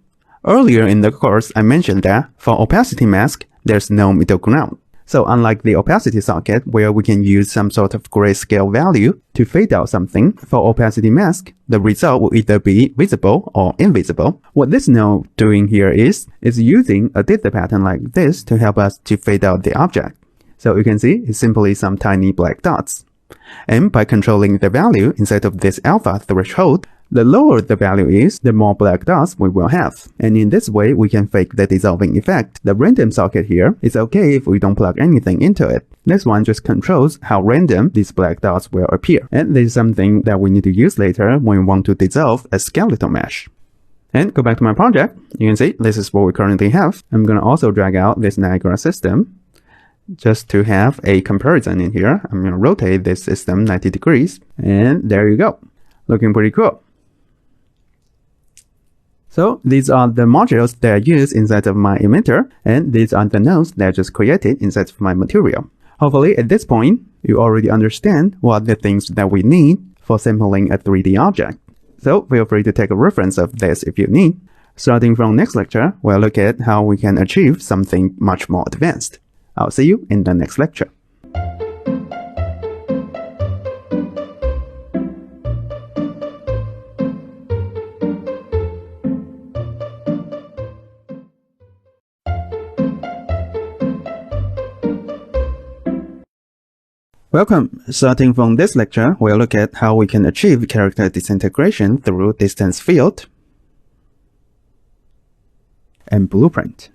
earlier in the course I mentioned that for opacity mask, there's no middle ground. So unlike the opacity socket, where we can use some sort of grayscale value to fade out something, for opacity mask, the result will either be visible or invisible. What this node doing here is using a dither pattern like this to help us to fade out the object. So you can see it's simply some tiny black dots. And by controlling the value inside of this alpha threshold, the lower the value is, the more black dots we will have. And in this way, we can fake the dissolving effect. The random socket here is okay if we don't plug anything into it. This one just controls how random these black dots will appear. And this is something that we need to use later when we want to dissolve a skeletal mesh. And go back to my project. You can see this is what we currently have. I'm going to also drag out this Niagara system just to have a comparison in here. I'm going to rotate this system 90 degrees. And there you go. Looking pretty cool. So these are the modules that I use inside of my emitter, and these are the nodes that I just created inside of my material. Hopefully at this point, you already understand what are the things that we need for sampling a 3D object. So feel free to take a reference of this if you need. Starting from next lecture, we'll look at how we can achieve something much more advanced. I'll see you in the next lecture. Welcome! Starting from this lecture, we'll look at how we can achieve character disintegration through distance field and blueprint.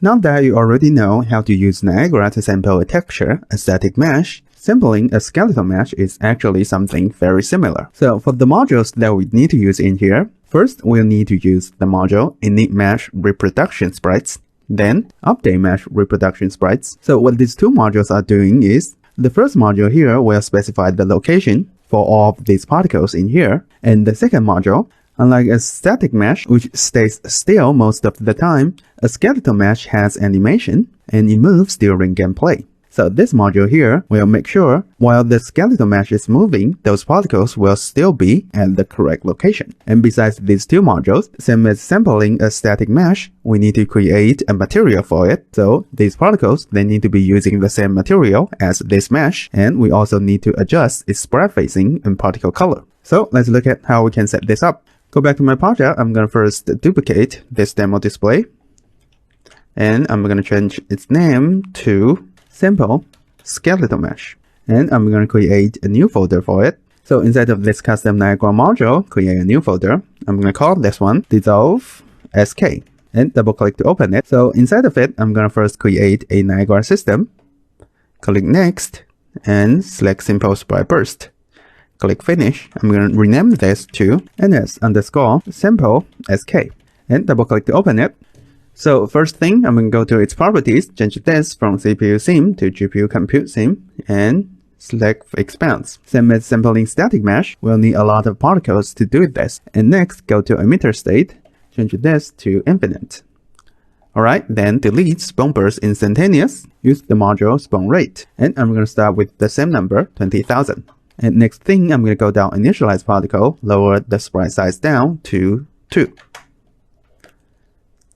Now that you already know how to use Niagara to sample a texture, a static mesh, sampling a skeletal mesh is actually something very similar. So for the modules that we need to use in here, first we'll need to use the module init mesh reproduction sprites, then update mesh reproduction sprites. So what these two modules are doing is, the first module here will specify the location for all of these particles in here, and the second module, unlike a static mesh which stays still most of the time, a skeletal mesh has animation and it moves during gameplay. So this module here will make sure while the skeletal mesh is moving, those particles will still be at the correct location. And besides these two modules, same as sampling a static mesh, we need to create a material for it. So these particles, they need to be using the same material as this mesh, and we also need to adjust its spread facing and particle color. So let's look at how we can set this up. Go back to my project. I'm going to first duplicate this demo display, and I'm going to change its name to sample skeletal mesh, and I'm going to create a new folder for it. So inside of this custom Niagara module, create a new folder. I'm going to call this one dissolve sk, and double click to open it. So inside of it, I'm going to first create a Niagara system, click next, and select simple sprite burst. Click finish. I'm going to rename this to ns_sample sk, and double click to open it. So first thing, I'm going to go to its properties, change this from CPU sim to GPU compute sim, and select expands. Same as sampling static mesh, we'll need a lot of particles to do this. And next, go to emitter state, change this to infinite. Alright, then delete spawn burst instantaneous, use the module spawn rate. And I'm going to start with the same number, 20,000. And next thing, I'm going to go down initialize particle, lower the sprite size down to 2.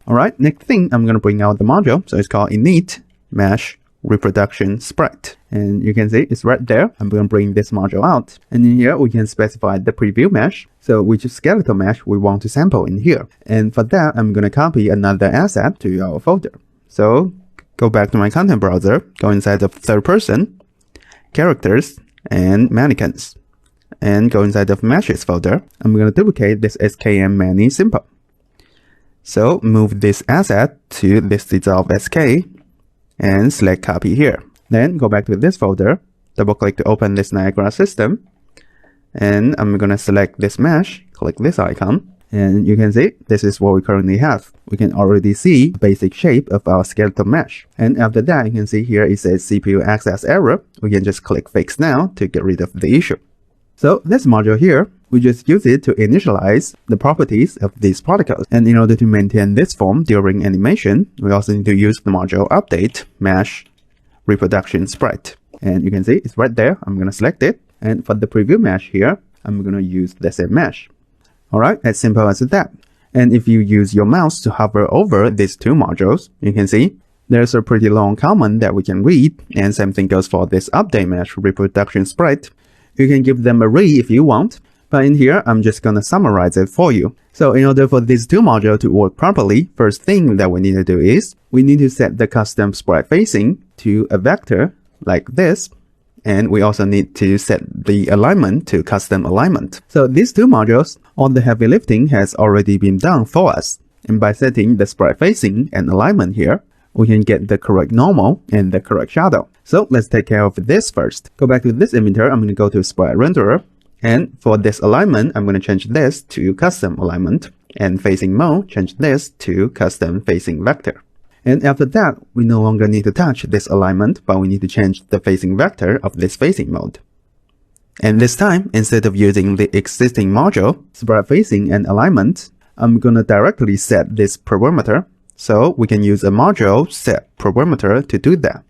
Alright, next thing, I'm going to bring out the module. So it's called init mesh reproduction sprite. And you can see it's right there. I'm going to bring this module out. And in here, we can specify the preview mesh. So which skeletal mesh we want to sample in here. And for that, I'm going to copy another asset to our folder. So go back to my content browser, go inside of third person, characters, and mannequins. And go inside of meshes folder. I'm going to duplicate this skm mani simple. So move this asset to this dissolve sk and select copy here. Then go back to this folder, double click to open this Niagara system, and I'm gonna select this mesh, click this icon, and you can see this is what we currently have. We can already see the basic shape of our skeletal mesh. And after that, you can see here it says CPU access error. We can just click fix now to get rid of the issue. So this module here, we just use it to initialize the properties of these particles. And in order to maintain this form during animation, we also need to use the module update mesh reproduction sprite. And you can see it's right there. I'm going to select it. And for the preview mesh here, I'm going to use the same mesh. Alright, as simple as that. And if you use your mouse to hover over these two modules, you can see there's a pretty long comment that we can read. And same thing goes for this update mesh reproduction sprite. You can give them a read if you want, but in here, I'm just gonna summarize it for you. So in order for these two modules to work properly, first thing that we need to do is, we need to set the custom sprite facing to a vector like this, and we also need to set the alignment to custom alignment. So these two modules, all the heavy lifting has already been done for us. And by setting the sprite facing and alignment here, we can get the correct normal and the correct shadow. So let's take care of this first. Go back to this emitter, I'm going to go to sprite renderer. And for this alignment, I'm going to change this to custom alignment. And facing mode, change this to custom facing vector. And after that, we no longer need to touch this alignment, but we need to change the facing vector of this facing mode. And this time, instead of using the existing module, sprite facing and alignment, I'm going to directly set this parameter. So we can use a module set parameter to do that.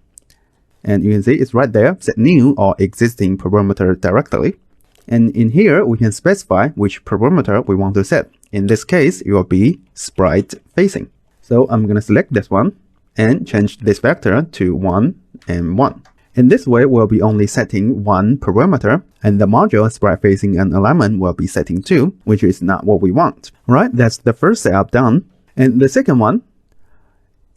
And you can see it's right there, set new or existing parameter directly. And in here, we can specify which parameter we want to set. In this case, it will be sprite facing. So I'm going to select this one and change this vector to 1 and 1. In this way, we'll be only setting one parameter, and the module sprite facing and alignment will be setting 2, which is not what we want. Alright, that's the first setup done. And the second one,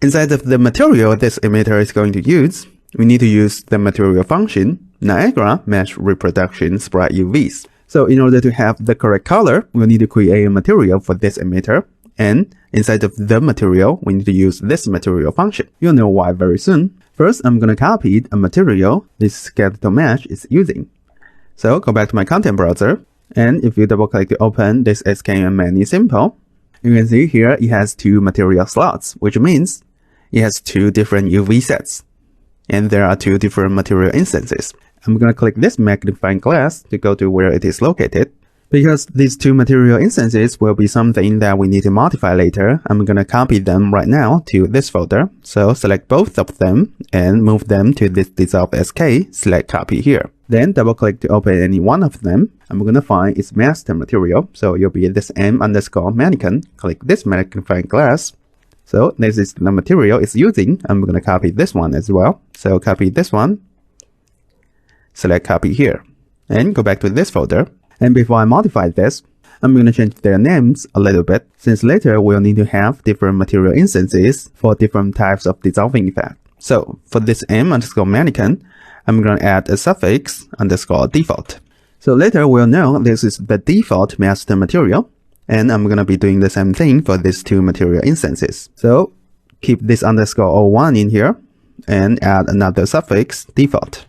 inside of the material this emitter is going to use, we need to use the material function niagara mesh reproduction sprite UVs. So in order to have the correct color, we'll need to create a material for this emitter. And inside of the material, we need to use this material function. You'll know why very soon. First, I'm going to copy a material this skeletal mesh is using. So go back to my content browser. And if you double click to open this SKM menu simple, you can see here it has two material slots, which means it has two different UV sets. And there are two different material instances. I'm going to click this magnifying glass to go to where it is located. Because these two material instances will be something that we need to modify later, I'm going to copy them right now to this folder. So select both of them and move them to this dissolve SK, select copy here. Then double click to open any one of them. I'm going to find its master material. So you'll be this m_mannequin. Click this magnifying glass. So this is the material it's using. I'm going to copy this one as well. So copy this one. Select copy here. And go back to this folder. And before I modify this, I'm going to change their names a little bit, since later we'll need to have different material instances for different types of dissolving effect. So for this m_mannequin, I'm going to add a suffix _default. So later we'll know this is the default master material. And I'm going to be doing the same thing for these two material instances. So keep this _01 in here and add another suffix default.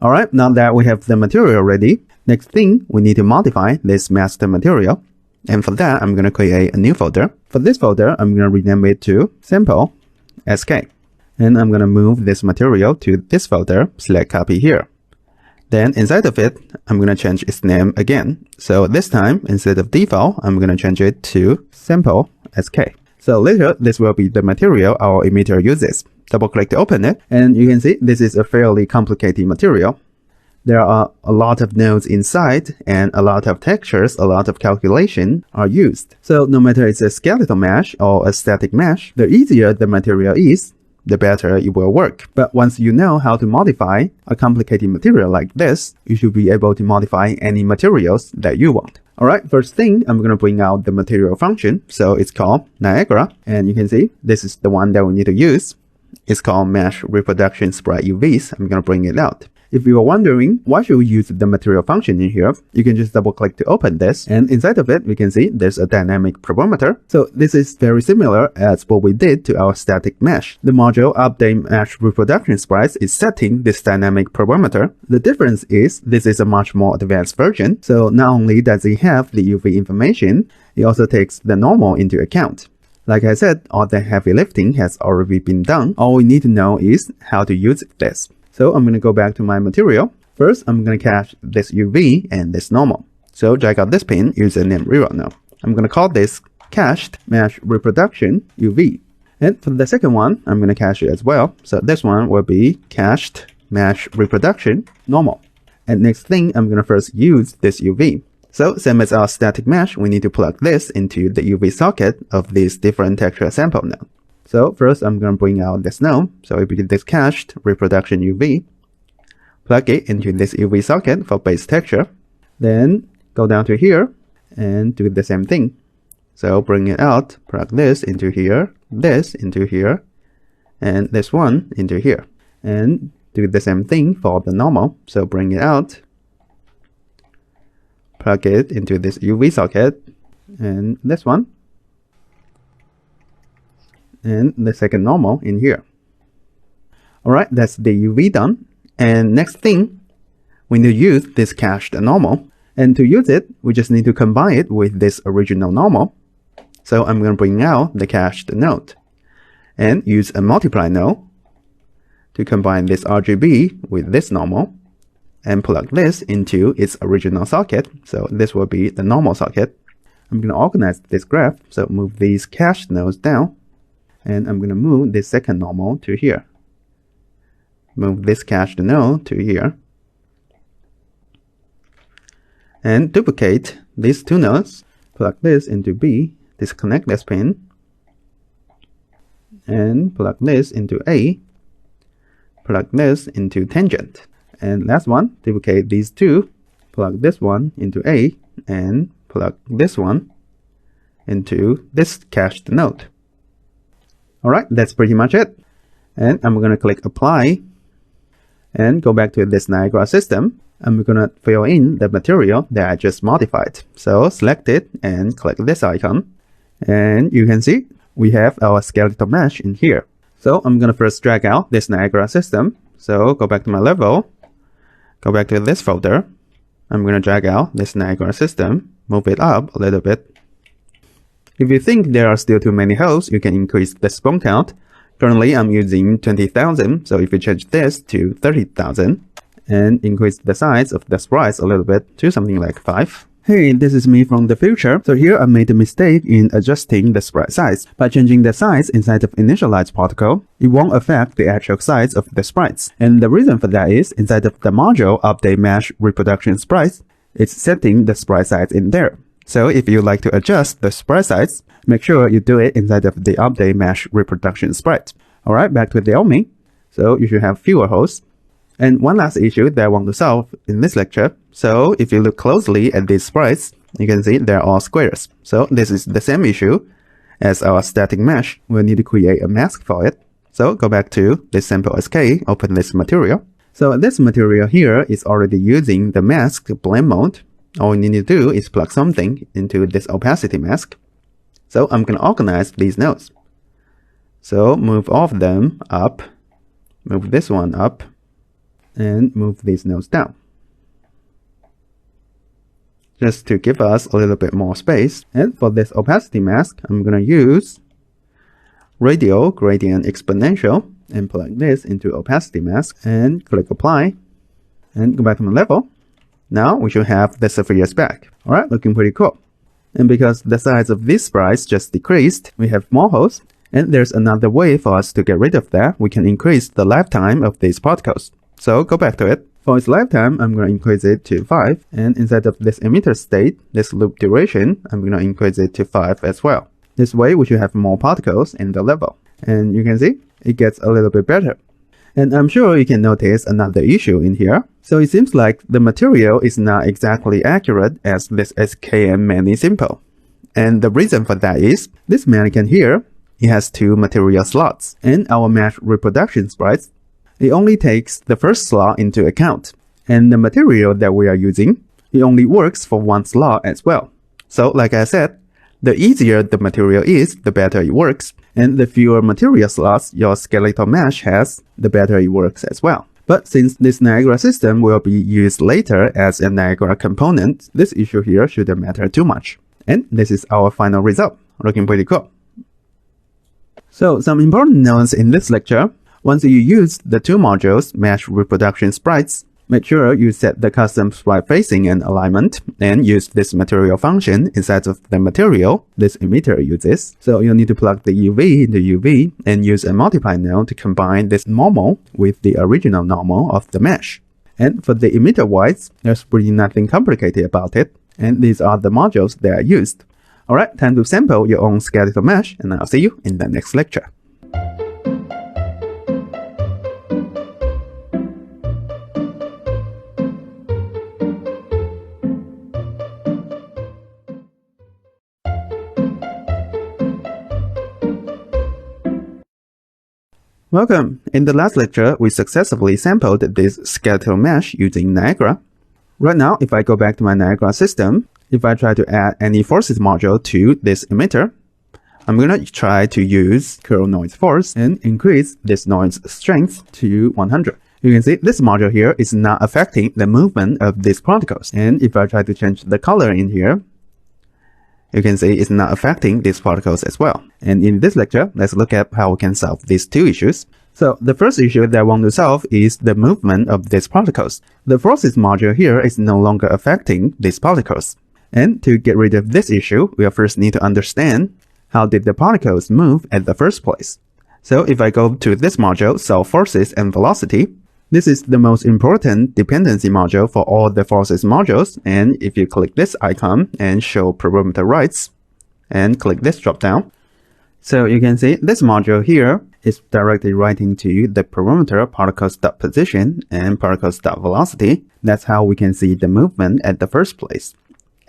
Alright, now that we have the material ready, next thing we need to modify this master material. And for that, I'm going to create a new folder. For this folder, I'm going to rename it to sample SK. And I'm going to move this material to this folder, select copy here. Then inside of it, I'm going to change its name again. So this time, instead of default, I'm going to change it to sample SK. So later, this will be the material our emitter uses. Double click to open it, and you can see this is a fairly complicated material. There are a lot of nodes inside, and a lot of textures, a lot of calculation are used. So no matter it's a skeletal mesh or a static mesh, the easier the material is, the better it will work. But once you know how to modify a complicated material like this, you should be able to modify any materials that you want. Alright, first thing, I'm going to bring out the material function. So it's called Niagara, and you can see this is the one that we need to use. It's called mesh reproduction sprite UVs. I'm going to bring it out. If you are wondering why should we use the material function in here, you can just double click to open this, and inside of it we can see there's a dynamic parameter. So this is very similar as what we did to our static mesh. The module update mesh reproduction sprites is setting this dynamic parameter. The difference is this is a much more advanced version, so not only does it have the UV information, it also takes the normal into account. Like I said, all the heavy lifting has already been done. All we need to know is how to use this. So I'm going to go back to my material. First, I'm going to cache this UV and this normal. So drag out this pin, username reroute now. I'm going to call this cached mesh reproduction UV. And for the second one, I'm going to cache it as well. So this one will be cached mesh reproduction normal. And next thing, I'm going to first use this UV. So same as our static mesh, we need to plug this into the UV socket of this different texture sample node. So first I'm going to bring out this node. So it will be this cached reproduction UV. Plug it into this UV socket for base texture. Then go down to here and do the same thing. So bring it out, plug this into here, and this one into here. And do the same thing for the normal. So bring it out, plug it into this UV socket, and this one, and the second normal in here. Alright, that's the UV done. And next thing, we need to use this cached normal. And to use it, we just need to combine it with this original normal. So I'm going to bring out the cached node and use a multiply node to combine this RGB with this normal and plug this into its original socket. So this will be the normal socket. I'm going to organize this graph. So move these cached nodes down, and I'm going to move this second normal to here. Move this cached node to here. And duplicate these two nodes. Plug this into B. Disconnect this pin. And plug this into A. Plug this into tangent. And last one, duplicate these two. Plug this one into A. And plug this one into this cached node. Alright, that's pretty much it. And I'm going to click apply and go back to this Niagara system. I'm going to fill in the material that I just modified. So select it and click this icon. And you can see we have our skeletal mesh in here. So I'm going to first drag out this Niagara system. So go back to my level. Go back to this folder. I'm going to drag out this Niagara system. Move it up a little bit. If you think there are still too many holes, you can increase the spawn count. Currently, I'm using 20,000, so if you change this to 30,000 and increase the size of the sprites a little bit to something like 5. Hey, this is me from the future. So here I made a mistake in adjusting the sprite size. By changing the size inside of initialize particle, it won't affect the actual size of the sprites. And the reason for that is inside of the module update mesh reproduction sprites, it's setting the sprite size in there. So if you like to adjust the sprite size, make sure you do it inside of the update mesh reproduction sprite. Alright, back to the Udemy. So you should have fewer holes. And one last issue that I want to solve in this lecture. So if you look closely at these sprites, you can see they're all squares. So this is the same issue as our static mesh. We'll need to create a mask for it. So go back to this sample SK, open this material. So this material here is already using the mask blend mode. All we need to do is plug something into this opacity mask. So I'm going to organize these nodes. So move all of them up, move this one up, and move these nodes down. Just to give us a little bit more space. And for this opacity mask, I'm going to use radial gradient exponential and plug this into opacity mask and click apply and go back to my level. Now we should have the spheres back. Alright, looking pretty cool. And because the size of these sprites just decreased, we have more holes. And there's another way for us to get rid of that. We can increase the lifetime of these particles. So go back to it. For its lifetime, I'm going to increase it to 5. And inside of this emitter state, this loop duration, I'm going to increase it to 5 as well. This way we should have more particles in the level. And you can see it gets a little bit better. And I'm sure you can notice another issue in here. So it seems like the material is not exactly accurate as this SKM mani simple. And the reason for that is this mannequin here, it has 2 material slots. And our mesh reproduction sprites, it only takes the first slot into account. And the material that we are using, it only works for one slot as well. So like I said, the easier the material is, the better it works. And the fewer material slots your skeletal mesh has, the better it works as well. But since this Niagara system will be used later as a Niagara component, this issue here shouldn't matter too much. And this is our final result. Looking pretty cool. So some important notes in this lecture. Once you use the two modules, Mesh Reproduction Sprites, make sure you set the custom sprite facing and alignment and use this material function inside of the material this emitter uses. So you'll need to plug the UV into UV and use a multiply node to combine this normal with the original normal of the mesh. And for the emitter wise, there's really nothing complicated about it. And these are the modules that are used. Alright, time to sample your own skeletal mesh, and I'll see you in the next lecture. Welcome! In the last lecture, we successfully sampled this skeletal mesh using Niagara. Right now, if I go back to my Niagara system, if I try to add any forces module to this emitter, I'm going to try to use curl noise force and increase this noise strength to 100. You can see this module here is not affecting the movement of these particles. And if I try to change the color in here, you can see it's not affecting these particles as well. And in this lecture, let's look at how we can solve these two issues. So the first issue that I want to solve is the movement of these particles. The forces module here is no longer affecting these particles. And to get rid of this issue, we'll first need to understand how did the particles move at the first place. So if I go to this module, solve forces and velocity, this is the most important dependency module for all the forces modules. And if you click this icon and show parameter rights and click this drop down, so you can see this module here is directly writing to the parameter particles.position and particles.velocity. That's how we can see the movement at the first place.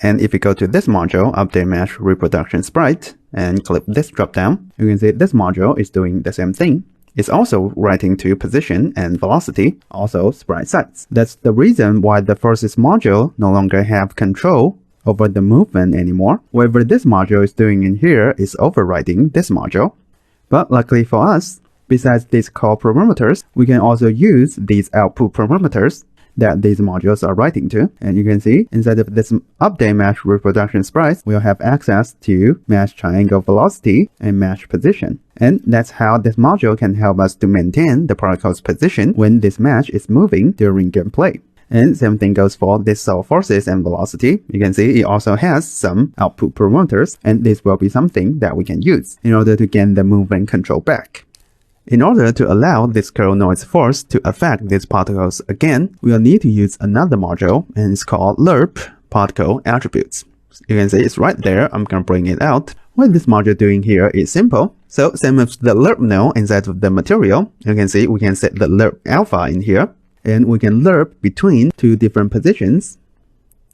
And if you go to this module, update mesh reproduction sprite, and click this drop down, you can see this module is doing the same thing. It's also writing to position and velocity, also sprite size. That's the reason why the forces module no longer have control over the movement anymore. Whatever this module is doing in here is overriding this module. But luckily for us, besides these core parameters, we can also use these output parameters that these modules are writing to. And you can see inside of this update mesh reproduction sprites, we'll have access to mesh triangle velocity and mesh position. And that's how this module can help us to maintain the particle's position when this mesh is moving during gameplay. And same thing goes for this solve forces and velocity. You can see it also has some output parameters, and this will be something that we can use in order to gain the movement control back. In order to allow this curl noise force to affect these particles again, we'll need to use another module, and it's called lerp particle attributes. You can see it's right there. I'm going to bring it out. What this module doing here is simple. So same as the lerp node inside of the material, you can see we can set the lerp alpha in here, and we can lerp between two different positions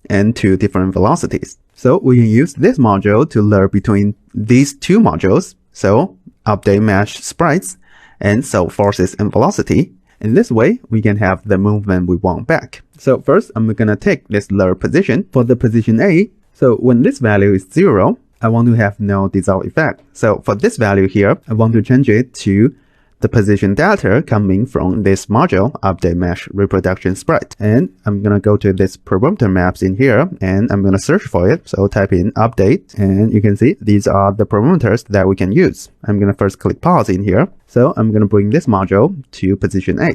and two different velocities. So we can use this module to lerp between these two modules. So update mesh sprites and solve forces and velocity. In this way, we can have the movement we want back. So first, I'm going to take this lerp position for the position A. So when this value is 0, I want to have no dissolve effect. So for this value here, I want to change it to the position data coming from this module, update mesh reproduction sprite. And I'm going to go to this parameter maps in here, and I'm going to search for it. So type in update, and you can see these are the parameters that we can use. I'm going to first click pause in here. So I'm going to bring this module to position A.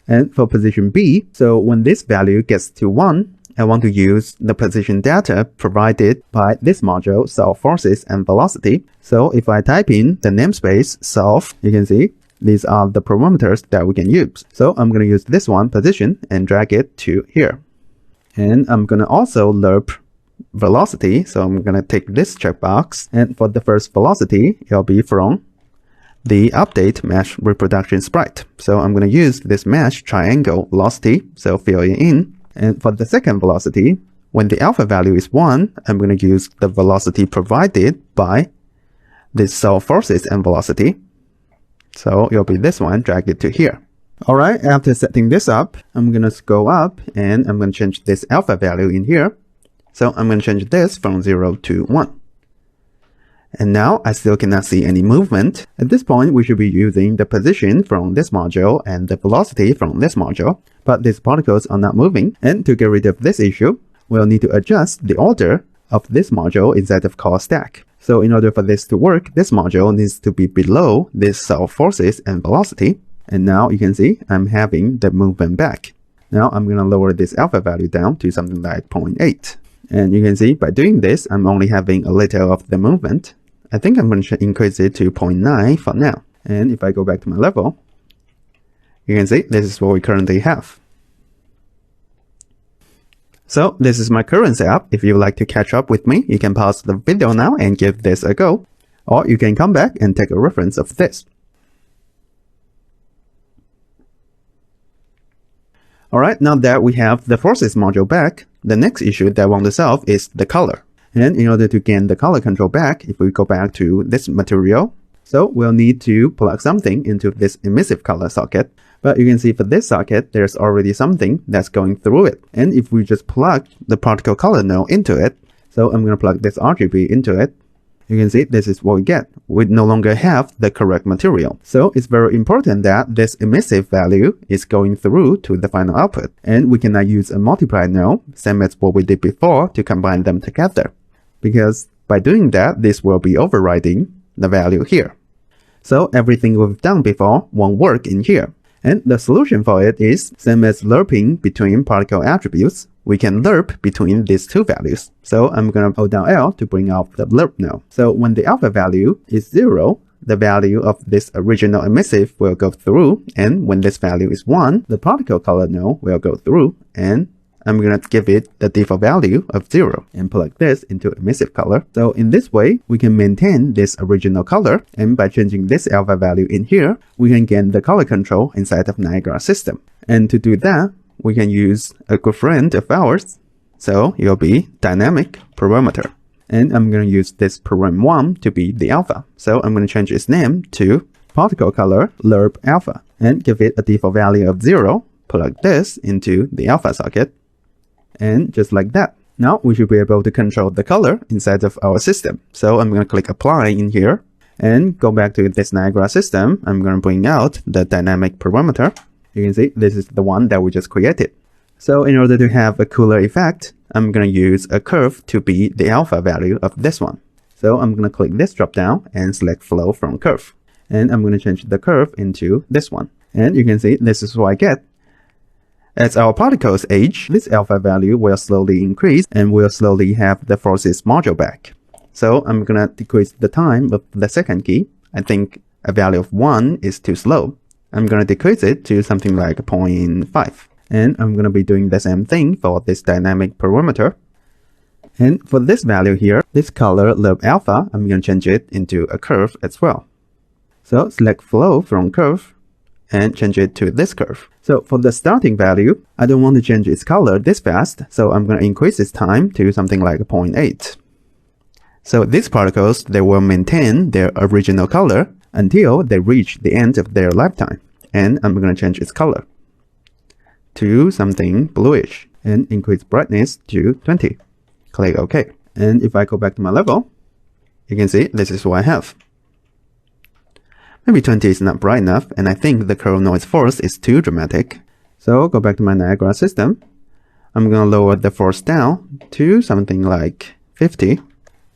And for position B, so when this value gets to 1, I want to use the position data provided by this module, solve forces and velocity. So if I type in the namespace solve, you can see these are the parameters that we can use. So I'm going to use this one, position, and drag it to here. And I'm going to also lerp velocity. So I'm going to take this checkbox. And for the first velocity, it'll be from the update mesh reproduction sprite. So I'm going to use this mesh triangle velocity. So fill it in. And for the second velocity, when the alpha value is 1, I'm going to use the velocity provided by this solve forces and velocity. So it'll be this one, drag it to here. Alright, after setting this up, I'm gonna go up and I'm gonna change this alpha value in here. So I'm gonna change this from 0 to 1. And now I still cannot see any movement. At this point, we should be using the position from this module and the velocity from this module, but these particles are not moving. And to get rid of this issue, we'll need to adjust the order of this module inside of call stack. So in order for this to work, this module needs to be below this forces and velocity. And now you can see I'm having the movement back. Now I'm going to lower this alpha value down to something like 0.8. And you can see by doing this, I'm only having a little of the movement. I think I'm going to increase it to 0.9 for now. And if I go back to my level, you can see this is what we currently have. So this is my current setup. If you would like to catch up with me, you can pause the video now and give this a go. Or you can come back and take a reference of this. Alright, now that we have the forces module back, the next issue that I want to solve is the color. And in order to gain the color control back, if we go back to this material, so we'll need to plug something into this emissive color socket. But you can see for this socket, there's already something that's going through it. And if we just plug the particle color node into it, so I'm going to plug this RGB into it, you can see this is what we get. We no longer have the correct material. So it's very important that this emissive value is going through to the final output. And we cannot use a multiply node, same as what we did before, to combine them together. Because by doing that, this will be overriding the value here. So everything we've done before won't work in here. And the solution for it is same as lerping between particle attributes. We can lerp between these two values. So I'm going to hold down L to bring out the lerp node. So when the alpha value is 0, the value of this original emissive will go through. And when this value is 1, the particle color node will go through. And I'm going to give it the default value of 0 and plug this into emissive color. So in this way, we can maintain this original color. And by changing this alpha value in here, we can gain the color control inside of Niagara system. And to do that, we can use a good friend of ours. So it'll be dynamic parameter. And I'm going to use this param1 to be the alpha. So I'm going to change its name to particle color lerp alpha and give it a default value of 0. Plug this into the alpha socket. And just like that. Now we should be able to control the color inside of our system. So I'm going to click apply in here and go back to this Niagara system. I'm going to bring out the dynamic parameter. You can see this is the one that we just created. So in order to have a cooler effect, I'm going to use a curve to be the alpha value of this one. So I'm going to click this drop down and select flow from curve. And I'm going to change the curve into this one. And you can see this is what I get. As our particles age, this alpha value will slowly increase and we'll slowly have the forces module back. So I'm going to decrease the time of the second key. I think a value of 1 is too slow. I'm going to decrease it to something like 0.5. And I'm going to be doing the same thing for this dynamic parameter. And for this value here, this color lerp alpha, I'm going to change it into a curve as well. So select flow from curve and change it to this curve. So for the starting value, I don't want to change its color this fast, so I'm going to increase its time to something like 0.8. So these particles, they will maintain their original color until they reach the end of their lifetime. And I'm going to change its color to something bluish and increase brightness to 20. Click OK. And if I go back to my level, you can see this is what I have. Maybe 20 is not bright enough, and I think the curl noise force is too dramatic. So go back to my Niagara system. I'm going to lower the force down to something like 50.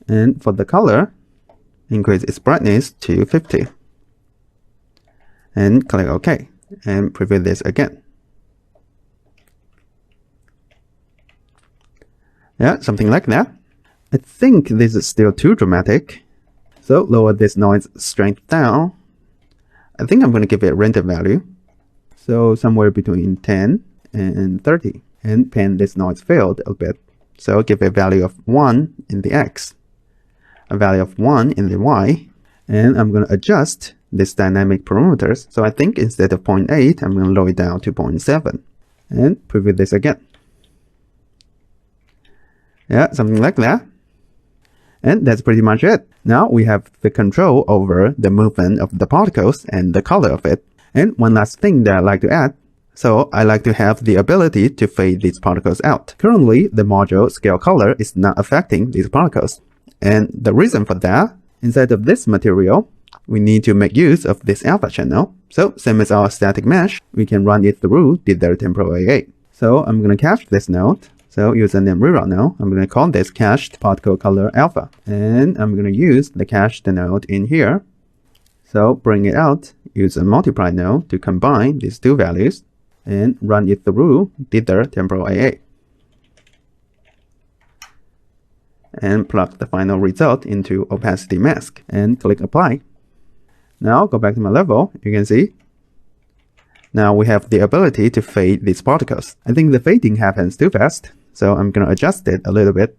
And for the color, increase its brightness to 50. And click OK. And preview this again. Yeah, something like that. I think this is still too dramatic. So lower this noise strength down. I think I'm going to give it a random value. So somewhere between 10 and 30. And pan this noise field a bit. So give a value of 1 in the X. A value of 1 in the Y. And I'm going to adjust this dynamic parameters. So I think instead of 0.8, I'm going to lower it down to 0.7. And preview this again. Yeah, something like that. And that's pretty much it. Now we have the control over the movement of the particles and the color of it. And one last thing that I like to add. So I like to have the ability to fade these particles out. Currently, the module scale color is not affecting these particles. And the reason for that, inside of this material, we need to make use of this alpha channel. So same as our static mesh, we can run it through dither temporal AA. So I'm going to cache this node. So username reroute now, I'm going to call this cached particle color alpha. And I'm going to use the cached node in here. So bring it out, use a multiply node to combine these two values and run it through dither temporal AA. And plug the final result into opacity mask and click apply. Now go back to my level, you can see. Now we have the ability to fade these particles. I think the fading happens too fast, so I'm going to adjust it a little bit.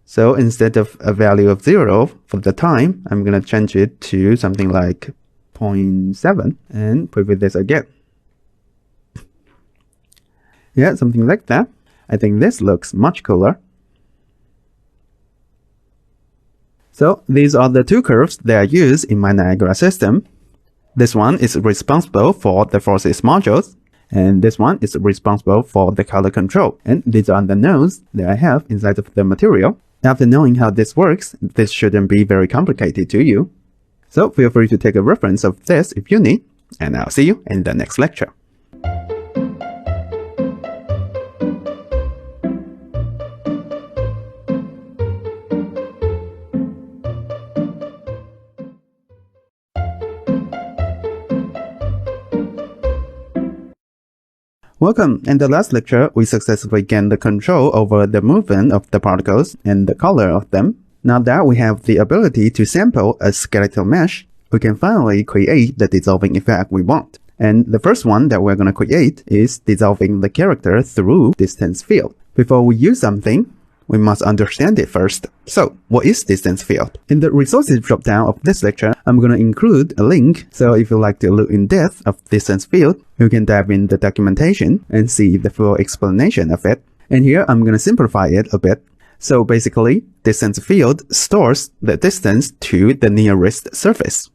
So instead of a value of 0 for the time, I'm going to change it to something like 0.7 and preview this again. Yeah, something like that. I think this looks much cooler. So these are the two curves that I use in my Niagara system. This one is responsible for the forces modules, and this one is responsible for the color control. And these are the nodes that I have inside of the material. After knowing how this works, this shouldn't be very complicated to you. So feel free to take a reference of this if you need, and I'll see you in the next lecture. Welcome! In the last lecture, we successfully gained the control over the movement of the particles and the color of them. Now that we have the ability to sample a skeletal mesh, we can finally create the dissolving effect we want. And the first one that we're going to create is dissolving the character through distance field. Before we use something, we must understand it first. So, what is distance field? In the resources dropdown of this lecture, I'm going to include a link. So if you like to look in depth of distance field, you can dive in the documentation and see the full explanation of it. And here I'm going to simplify it a bit. So basically, distance field stores the distance to the nearest surface.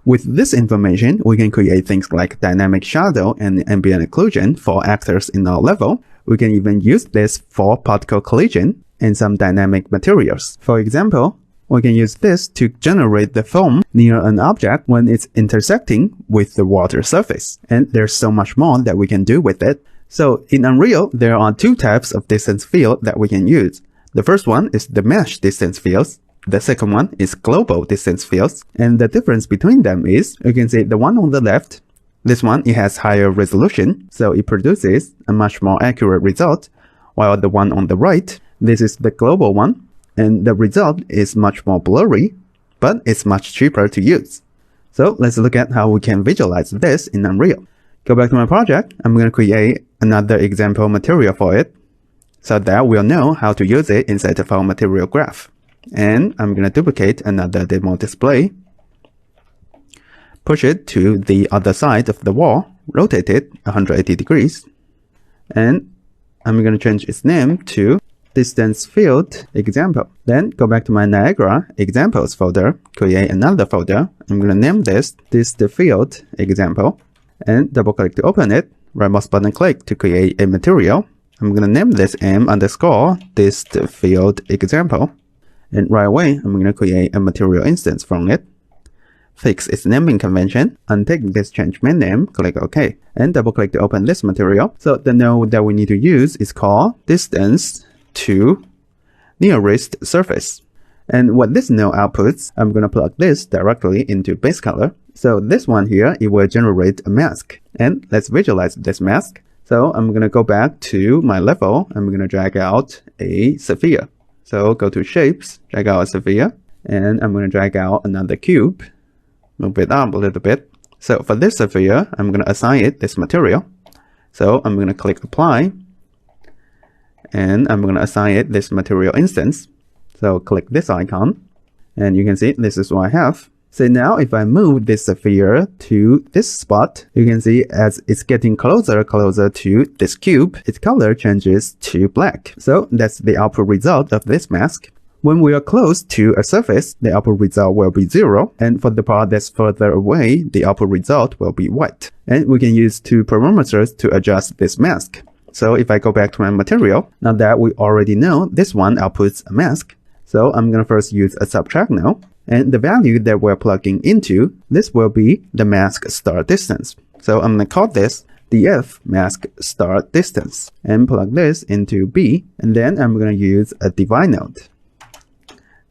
With this information, we can create things like dynamic shadow and ambient occlusion for actors in our level. We can even use this for particle collision and some dynamic materials. For example, we can use this to generate the foam near an object when it's intersecting with the water surface. And there's so much more that we can do with it. So in Unreal, there are two types of distance field that we can use. The first one is the mesh distance fields. The second one is global distance fields. And the difference between them is, you can see the one on the left, this one, it has higher resolution, so it produces a much more accurate result, while the one on the right, this is the global one, and the result is much more blurry, but it's much cheaper to use. So let's look at how we can visualize this in Unreal. Go back to my project, I'm going to create another example material for it, so that we'll know how to use it inside of our material graph. And I'm going to duplicate another demo display, push it to the other side of the wall, rotate it 180 degrees, and I'm going to change its name to distance field example. Then go back to my Niagara examples folder, create another folder. I'm going to name this dist field example, and double click to open it, right mouse button click to create a material. I'm going to name this m_dist field example, and right away I'm going to create a material instance from it. Fix its naming convention, untick this change main name, click OK, and double click to open this material. So the node that we need to use is called distance to nearest surface. And what this node outputs, I'm going to plug this directly into base color. So this one here, it will generate a mask. And let's visualize this mask. So I'm going to go back to my level. I'm going to drag out a sphere. So go to shapes, drag out a sphere, and I'm going to drag out another cube. Move it up a little bit. So for this sphere, I'm going to assign it this material. So I'm going to click apply, and I'm going to assign it this material instance. So click this icon, and you can see this is what I have. So now if I move this sphere to this spot, you can see as it's getting closer to this cube, its color changes to black. So that's the output result of this mask. When we are close to a surface, the output result will be 0, and for the part that's further away, the output result will be white. And we can use two parameters to adjust this mask. So if I go back to my material, now that we already know this one outputs a mask, so I'm going to first use a subtract now, and the value that we're plugging into, this will be the mask start distance. So I'm going to call this df mask start distance and plug this into B, and then I'm going to use a divide node.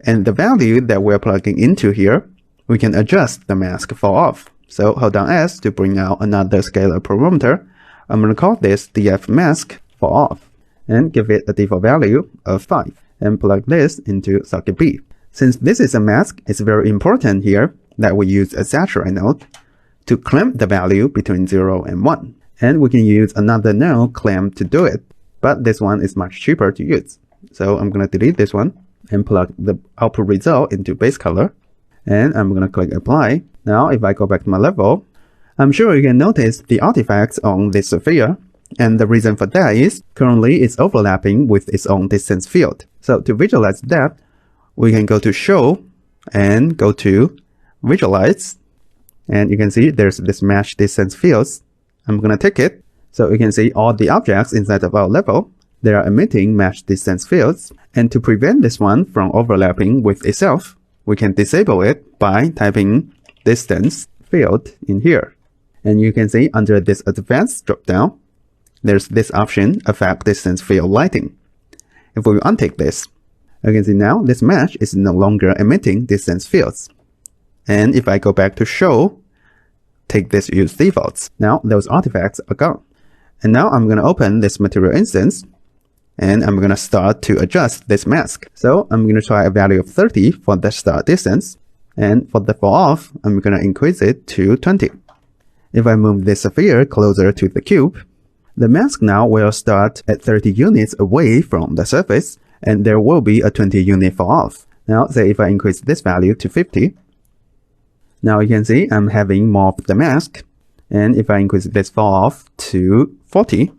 And the value that we're plugging into here, we can adjust the mask fall off. So hold down S to bring out another scalar parameter. I'm going to call this df mask fall off and give it a default value of 5 and plug this into socket B. Since this is a mask, it's very important here that we use a saturate node to clamp the value between 0 and 1. And we can use another node clamp to do it, but this one is much cheaper to use. So I'm going to delete this one and plug the output result into base color, and I'm going to click apply. Now if I go back to my level, I'm sure you can notice the artifacts on this sphere, and the reason for that is currently it's overlapping with its own distance field. So to visualize that, we can go to show and go to visualize, and you can see there's this mesh distance fields. I'm going to take it, so you can see all the objects inside of our level, they are emitting mesh distance fields. And to prevent this one from overlapping with itself, we can disable it by typing distance field in here. And you can see under this advanced dropdown, there's this option, affect distance field lighting. If we untick this, you can see now this mesh is no longer emitting distance fields. And if I go back to show, take this use defaults, now those artifacts are gone. And now I'm going to open this material instance, and I'm going to start to adjust this mask. So I'm going to try a value of 30 for the start distance, and for the fall off, I'm going to increase it to 20. If I move this sphere closer to the cube, the mask now will start at 30 units away from the surface, and there will be a 20 unit fall off. Now say if I increase this value to 50, now you can see I'm having more of the mask, and if I increase this fall off to 40,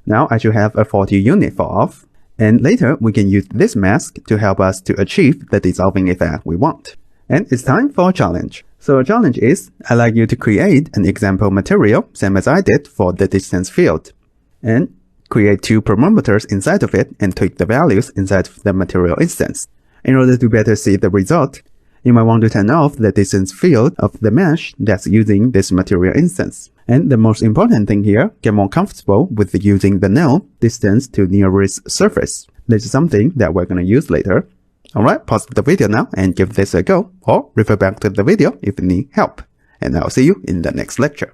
now I should have a 40 unit fall off, and later we can use this mask to help us to achieve the dissolving effect we want. And it's time for a challenge. So a challenge is, I'd like you to create an example material, same as I did for the distance field, and create two parameters inside of it and tweak the values inside of the material instance. In order to better see the result, you might want to turn off the distance field of the mesh that's using this material instance. And the most important thing here, get more comfortable with using the node distance to nearest surface. This is something that we're going to use later. Alright, pause the video now and give this a go, or refer back to the video if you need help. And I'll see you in the next lecture.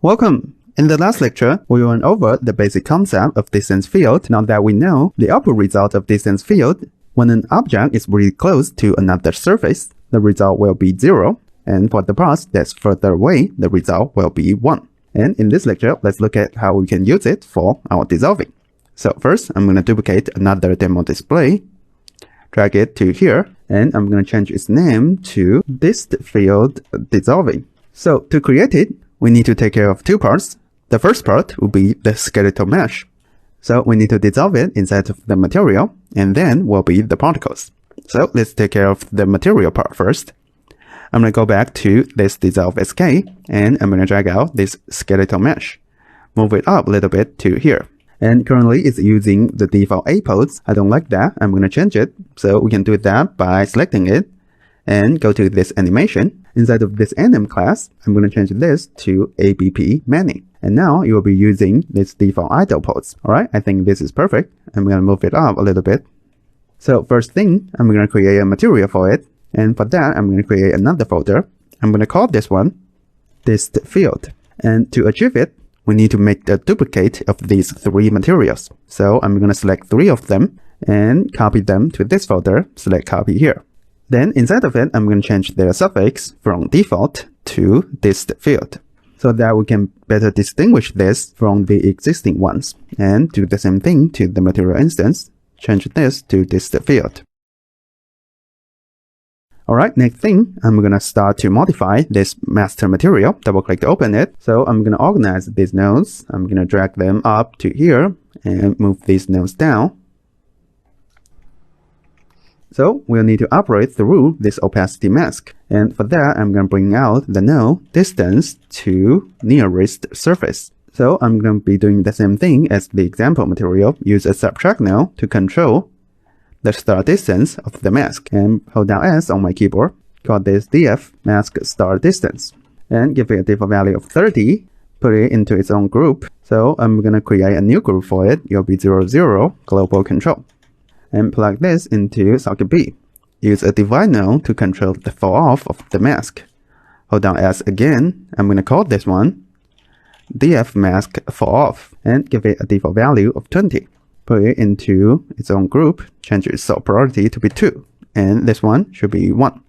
Welcome! In the last lecture, we went over the basic concept of distance field. Now that we know the output result of distance field, when an object is really close to another surface, the result will be 0. And for the parts that's further away, the result will be 1. And in this lecture, let's look at how we can use it for our dissolving. So first, I'm going to duplicate another demo display, drag it to here, and I'm going to change its name to dist field dissolving. So to create it, we need to take care of two parts. The first part will be the skeletal mesh. So we need to dissolve it inside of the material, and then will be the particles. So let's take care of the material part first. I'm going to go back to this dissolve SK, and I'm going to drag out this skeletal mesh. Move it up a little bit to here. And currently it's using the default A pose. I don't like that. I'm going to change it. So we can do that by selecting it and go to this animation. Inside of this anim class, I'm going to change this to ABP many. And now you will be using this default idle pose. Alright, I think this is perfect. I'm going to move it up a little bit. So first thing, I'm going to create a material for it. And for that, I'm going to create another folder. I'm going to call this one dist field. And to achieve it, we need to make the duplicate of these three materials. So I'm going to select 3 of them and copy them to this folder, select copy here. Then inside of it, I'm going to change their suffix from default to dist field, so that we can better distinguish this from the existing ones, and do the same thing to the material instance. change this to dist field. Alright, next thing, I'm gonna start to modify this master material. Double click to open it. So I'm gonna organize these nodes. I'm gonna drag them up to here and move these nodes down. So we'll need to operate through this opacity mask. And for that, I'm gonna bring out the node distance to nearest surface. So I'm gonna be doing the same thing as the example material. Use a subtract node to control the start distance of the mask, and hold down S on my keyboard. Call this df mask start distance, and give it a default value of 30. Put it into its own group. So I'm gonna create a new group for it. It'll be 00 global control, and plug this into socket B. Use a divide node to control the fall off of the mask. Hold down S again. I'm gonna call this one df mask fall off, and give it a default value of 20. Put it into its own group, change its sort priority to be 2, and this one should be 1.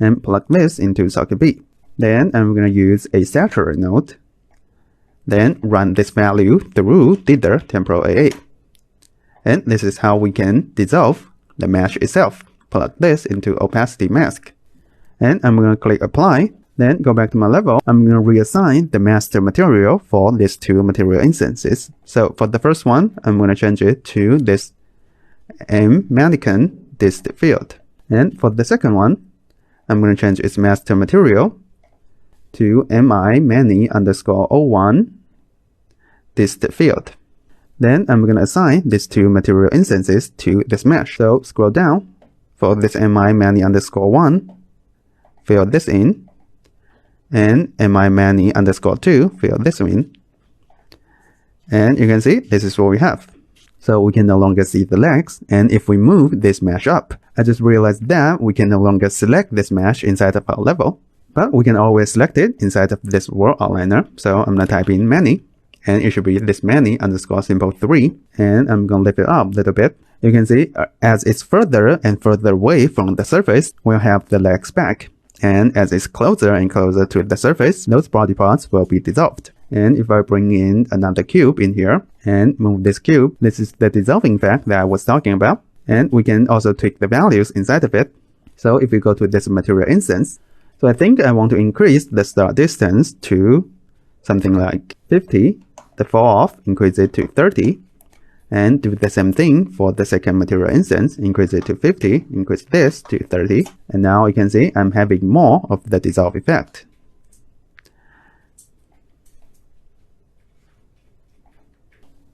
And plug this into socket B. Then I'm going to use a saturate node. Then run this value through dither temporal AA. And this is how we can dissolve the mesh itself. Plug this into opacity mask. And I'm going to click apply. Then go back to my level. I'm going to reassign the master material for these two material instances. So for the first one, I'm going to change it to this M mannequin dist field. And for the second one, I'm going to change its master material to mi many underscore 01 dist field. Then I'm going to assign these two material instances to this mesh. So scroll down for this mi many underscore 1, fill this in. And mi many underscore 2, fill this in. And you can see this is what we have. So we can no longer see the legs. And if we move this mesh up, I just realized that we can no longer select this mesh inside of our level. But we can always select it inside of this world outliner. So I'm going to type in many. And it should be this many underscore symbol 3. And I'm going to lift it up a little bit. You can see as it's further and further away from the surface, we'll have the legs back. And as it's closer and closer to the surface, those body parts will be dissolved. And if I bring in another cube in here and move this cube, this is the dissolving effect that I was talking about. And we can also tweak the values inside of it. So if we go to this material instance, so I think I want to increase the start distance to something like 50. The fall off, increase it to 30. And do the same thing for the second material instance, increase it to 50, increase this to 30, and now you can see I'm having more of the dissolve effect.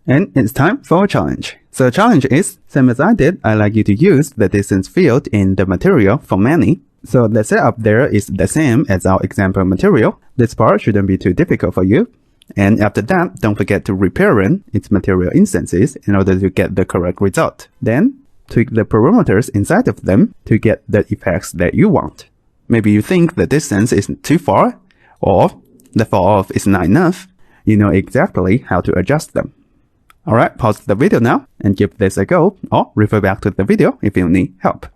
And it's time for a challenge. So the challenge is, same as I did, I'd like you to use the distance field in the material for many. So the setup there is the same as our example material. This part shouldn't be too difficult for you. And after that, don't forget to reparent its material instances in order to get the correct result. Then, tweak the parameters inside of them to get the effects that you want. Maybe you think the distance is too far, or the fall off is not enough. You know exactly how to adjust them. Alright, pause the video now and give this a go, or refer back to the video if you need help.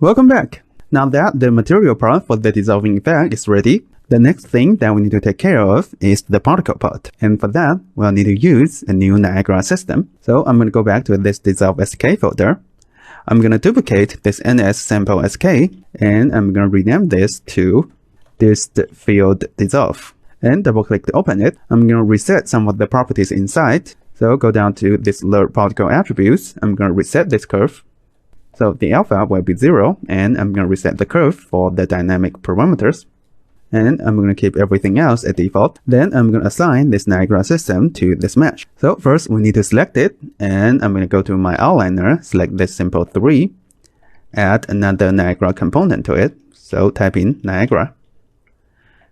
Welcome back. Now that the material part for the dissolving effect is ready, the next thing that we need to take care of is the particle part. And for that, we'll need to use a new Niagara system. So I'm going to go back to this dissolve SK folder. I'm going to duplicate this NS sample SK, and I'm going to rename this to dist field dissolve. And double click to open it. I'm going to reset some of the properties inside. So go down to this load particle attributes. I'm going to reset this curve. So the alpha will be 0, and I'm going to reset the curve for the dynamic parameters. And I'm going to keep everything else at default. Then I'm going to assign this Niagara system to this mesh. So first we need to select it, and I'm going to go to my outliner, select this symbol 3, add another Niagara component to it. So type in Niagara.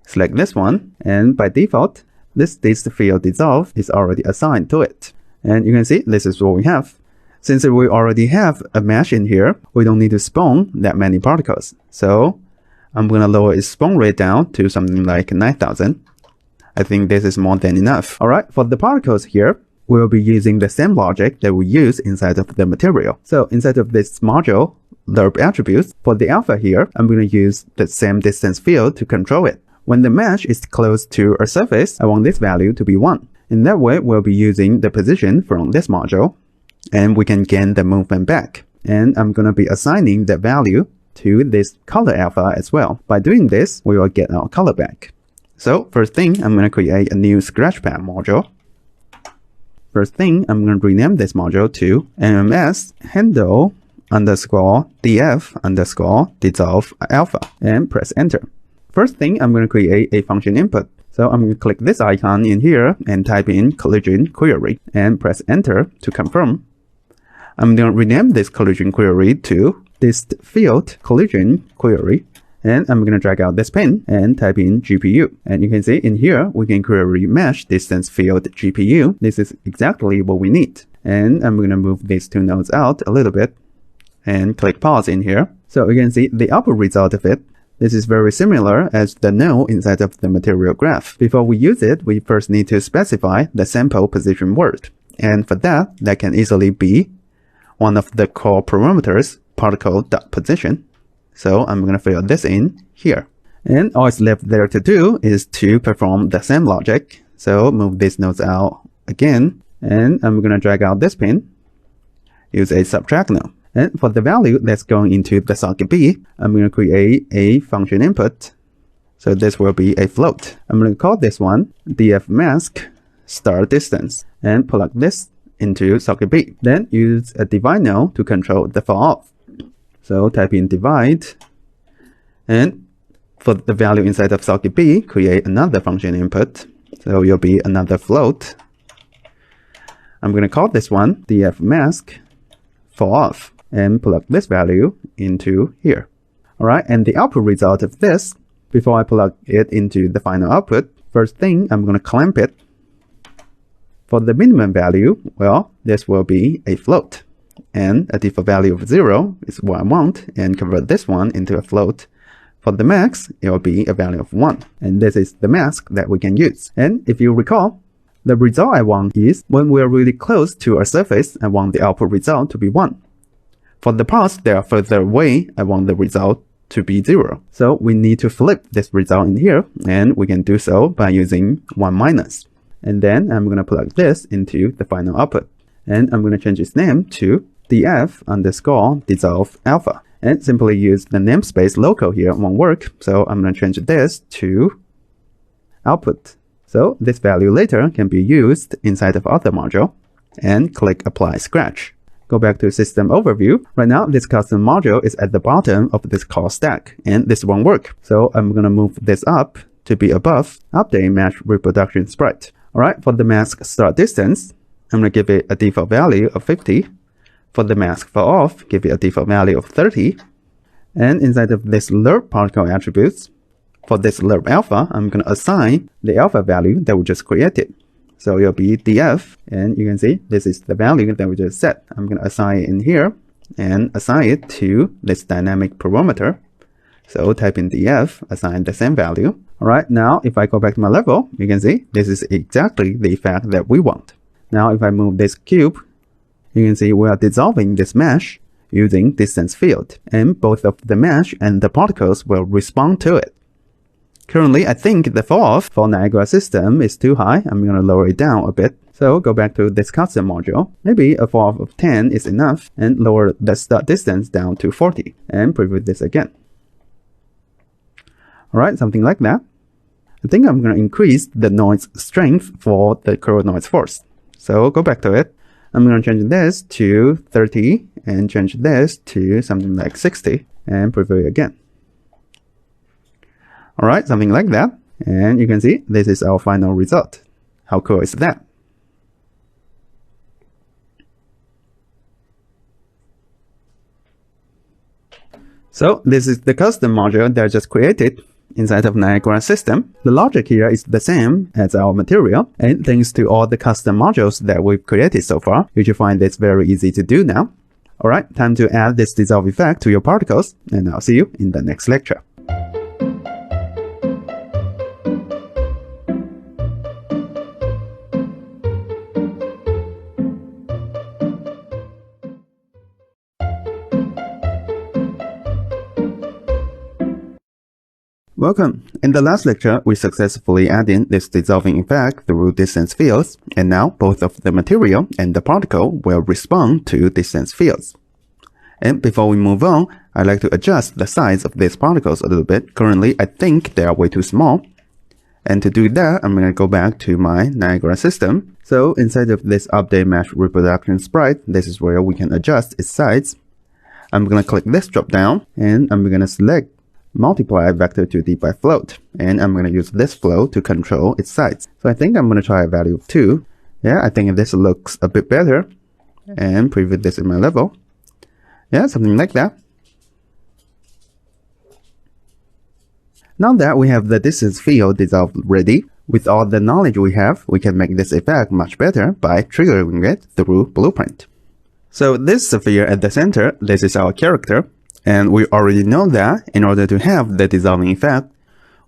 Select this one, and by default, this dist field dissolve is already assigned to it. And you can see this is what we have. Since we already have a mesh in here, we don't need to spawn that many particles. So I'm going to lower its spawn rate down to something like 9,000. I think this is more than enough. Alright, for the particles here, we'll be using the same logic that we use inside of the material. So inside of this module, lerp attributes, for the alpha here, I'm going to use the same distance field to control it. When the mesh is close to a surface, I want this value to be 1. In that way, we'll be using the position from this module, and we can gain the movement back. And I'm going to be assigning that value to this color alpha as well. By doing this, we will get our color back. So first thing, I'm going to create a new scratchpad module. First thing, I'm going to rename this module to MMS handle underscore df underscore dissolve alpha and press enter. First thing, I'm going to create a function input. So I'm going to click this icon in here and type in collision query and press enter to confirm. I'm going to rename this collision query to dist field collision query. And I'm going to drag out this pin and type in GPU. And you can see in here, we can query mesh distance field GPU. This is exactly what we need. And I'm going to move these two nodes out a little bit and click pause in here. So you can see the output result of it. This is very similar as the node inside of the material graph. Before we use it, we first need to specify the sample position word. And for that, that can easily be one of the core parameters, particle.position. So I'm going to fill this in here. And all it's left there to do is to perform the same logic. So move these nodes out again. And I'm going to drag out this pin. Use a subtract node. And for the value that's going into the socket B, I'm going to create a function input. So this will be a float. I'm going to call this one df mask start distance and plug this into socket B. Then use a divide node to control the fall off. So type in divide, and for the value inside of socket B, create another function input. So it'll be another float. I'm going to call this one df mask fall off and plug this value into here. All right, and the output result of this, before I plug it into the final output, first thing, I'm going to clamp it. For the minimum value, well, this will be a float. And a default value of 0 is what I want, and convert this one into a float. For the max, it will be a value of 1. And this is the mask that we can use. And if you recall, the result I want is when we're really close to a surface, I want the output result to be 1. For the parts that are further away, I want the result to be 0. So we need to flip this result in here, and we can do so by using 1 minus. And then I'm going to plug this into the final output. And I'm going to change its name to df underscore dissolve alpha. And simply use the namespace local here won't work. So I'm going to change this to output. So this value later can be used inside of other module. And click apply scratch. Go back to system overview. Right now, this custom module is at the bottom of this call stack. And this won't work. So I'm going to move this up to be above update mesh reproduction sprite. Alright, for the mask start distance, I'm going to give it a default value of 50. For the mask fall off, give it a default value of 30. And inside of this lerp particle attributes, for this lerp alpha, I'm going to assign the alpha value that we just created. So it'll be df, and you can see this is the value that we just set. I'm going to assign it in here and assign it to this dynamic parameter. So type in df, assign the same value. Alright, now if I go back to my level, you can see this is exactly the effect that we want. Now if I move this cube, you can see we are dissolving this mesh using distance field, and both of the mesh and the particles will respond to it. Currently, I think the fall off for Niagara system is too high. I'm going to lower it down a bit. So go back to this custom module. Maybe a fall off of 10 is enough, and lower the start distance down to 40 and preview this again. Alright, something like that. I think I'm going to increase the noise strength for the current noise force. So go back to it. I'm going to change this to 30 and change this to something like 60 and preview it again. Alright, something like that. And you can see this is our final result. How cool is that? So this is the custom module that I just created inside of Niagara system. The logic here is the same as our material, and thanks to all the custom modules that we've created so far, you should find this very easy to do now. Alright, time to add this dissolve effect to your particles, and I'll see you in the next lecture. Welcome! In the last lecture, we successfully added this dissolving effect through distance fields, and now both of the material and the particle will respond to distance fields. And before we move on, I'd like to adjust the size of these particles a little bit. Currently, I think they are way too small. And to do that, I'm going to go back to my Niagara system. So inside of this update mesh reproduction sprite, this is where we can adjust its size. I'm going to click this drop down, and I'm going to select multiply vector 2D by float, and I'm going to use this float to control its size. So I think I'm going to try a value of 2. Yeah, I think this looks a bit better, and preview this in my level. Yeah, something like that. Now that we have the distance field dissolved ready, with all the knowledge we have, we can make this effect much better by triggering it through Blueprint. So this sphere at the center, this is our character. And we already know that in order to have the dissolving effect,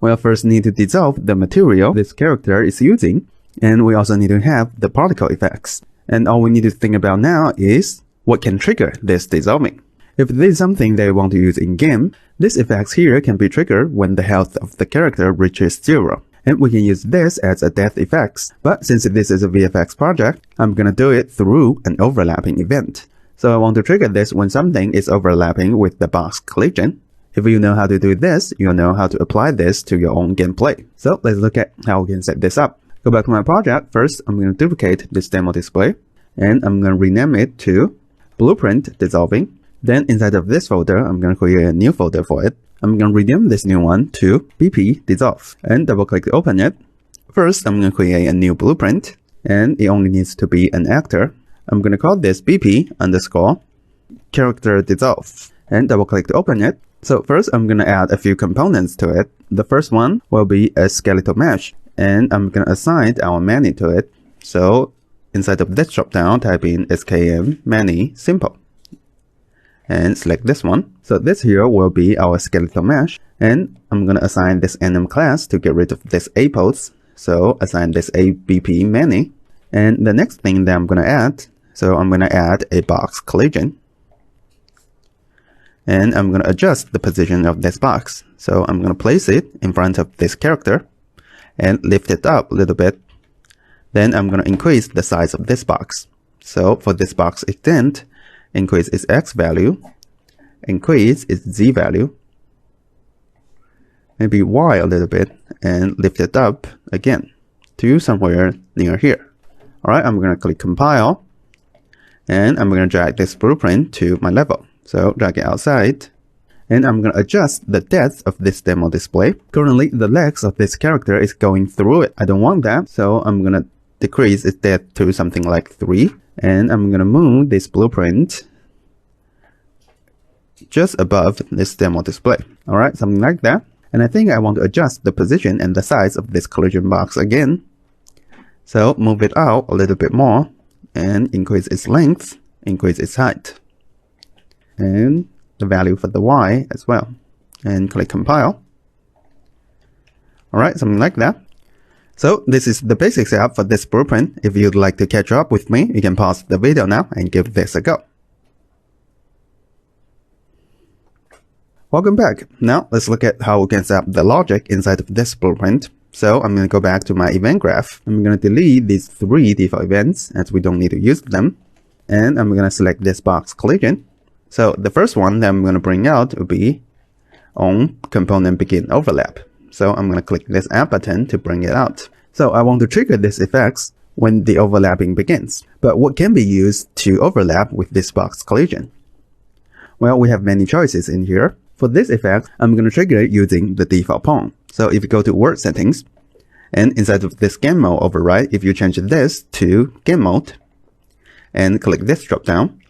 we'll first need to dissolve the material this character is using, and we also need to have the particle effects. And all we need to think about now is what can trigger this dissolving. If this is something that we want to use in-game, these effects here can be triggered when the health of the character reaches 0. And we can use this as a death effects. But since this is a VFX project, I'm gonna do it through an overlapping event. So I want to trigger this when something is overlapping with the box collision. If you know how to do this, you'll know how to apply this to your own gameplay. So let's look at how we can set this up. Go back to my project. First, I'm going to duplicate this demo display, and I'm going to rename it to Blueprint Dissolving. Then inside of this folder, I'm going to create a new folder for it. I'm going to rename this new one to BP Dissolve, and double click to open it. First, I'm going to create a new blueprint, and it only needs to be an actor. I'm going to call this BP underscore character dissolve, and double click to open it. So first, I'm going to add a few components to it. The first one will be a skeletal mesh, and I'm going to assign our many to it. So inside of this dropdown, type in skm many simple, and select this one. So this here will be our skeletal mesh, and I'm going to assign this enum class to get rid of this a pose. So assign this a BP many, and the next thing that I'm going to add. So I'm going to add a box collision, and I'm going to adjust the position of this box. So I'm going to place it in front of this character and lift it up a little bit. Then I'm going to increase the size of this box. So for this box extent, increase its X value, increase its Z value, maybe Y a little bit, and lift it up again to somewhere near here. Alright, I'm going to click compile. And I'm going to drag this blueprint to my level. So drag it outside. And I'm going to adjust the depth of this demo display. Currently, the legs of this character is going through it. I don't want that. So I'm going to decrease its depth to something like 3. And I'm going to move this blueprint just above this demo display. Alright, something like that. And I think I want to adjust the position and the size of this collision box again. So move it out a little bit more, and increase its length, increase its height, and the value for the Y as well. And click compile. Alright, something like that. So this is the basic setup for this blueprint. If you'd like to catch up with me, you can pause the video now and give this a go. Welcome back. Now let's look at how we can set up the logic inside of this blueprint. So I'm going to go back to my event graph. I'm going to delete these 3 default events as we don't need to use them. And I'm going to select this box collision. So the first one that I'm going to bring out will be on component begin overlap. So I'm going to click this add button to bring it out. So I want to trigger this effects when the overlapping begins. But what can be used to overlap with this box collision? Well, we have many choices in here. For this effect, I'm going to trigger it using the default pawn. So if you go to word settings, and inside of this game mode override, if you change this to game mode, and click this drop down,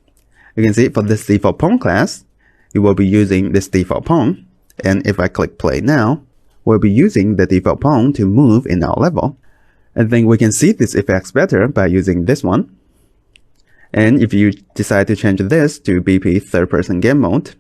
you can see for this default pawn class, you will be using this default pawn. And if I click play now, we'll be using the default pawn to move in our level. I think we can see this effects better by using this one. And if you decide to change this to BP third person game mode,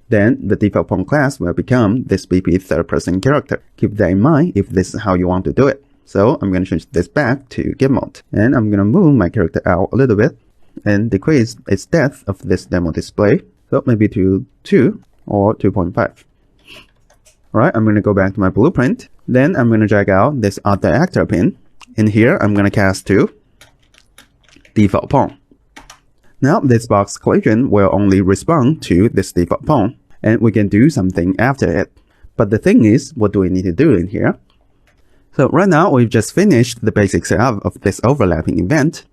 then the default pawn class will become this BP third person character. Keep that in mind if this is how you want to do it. So I'm going to change this back to game mode. And I'm going to move my character out a little bit and decrease its depth of this demo display. So maybe to 2 or 2.5. Alright, I'm going to go back to my blueprint. Then I'm going to drag out this other actor pin. In here, I'm going to cast to default pawn. Now, this box collision will only respond to this default pawn, and we can do something after it. But the thing is, what do we need to do in here? So right now, we've just finished the basic setup of this overlapping event.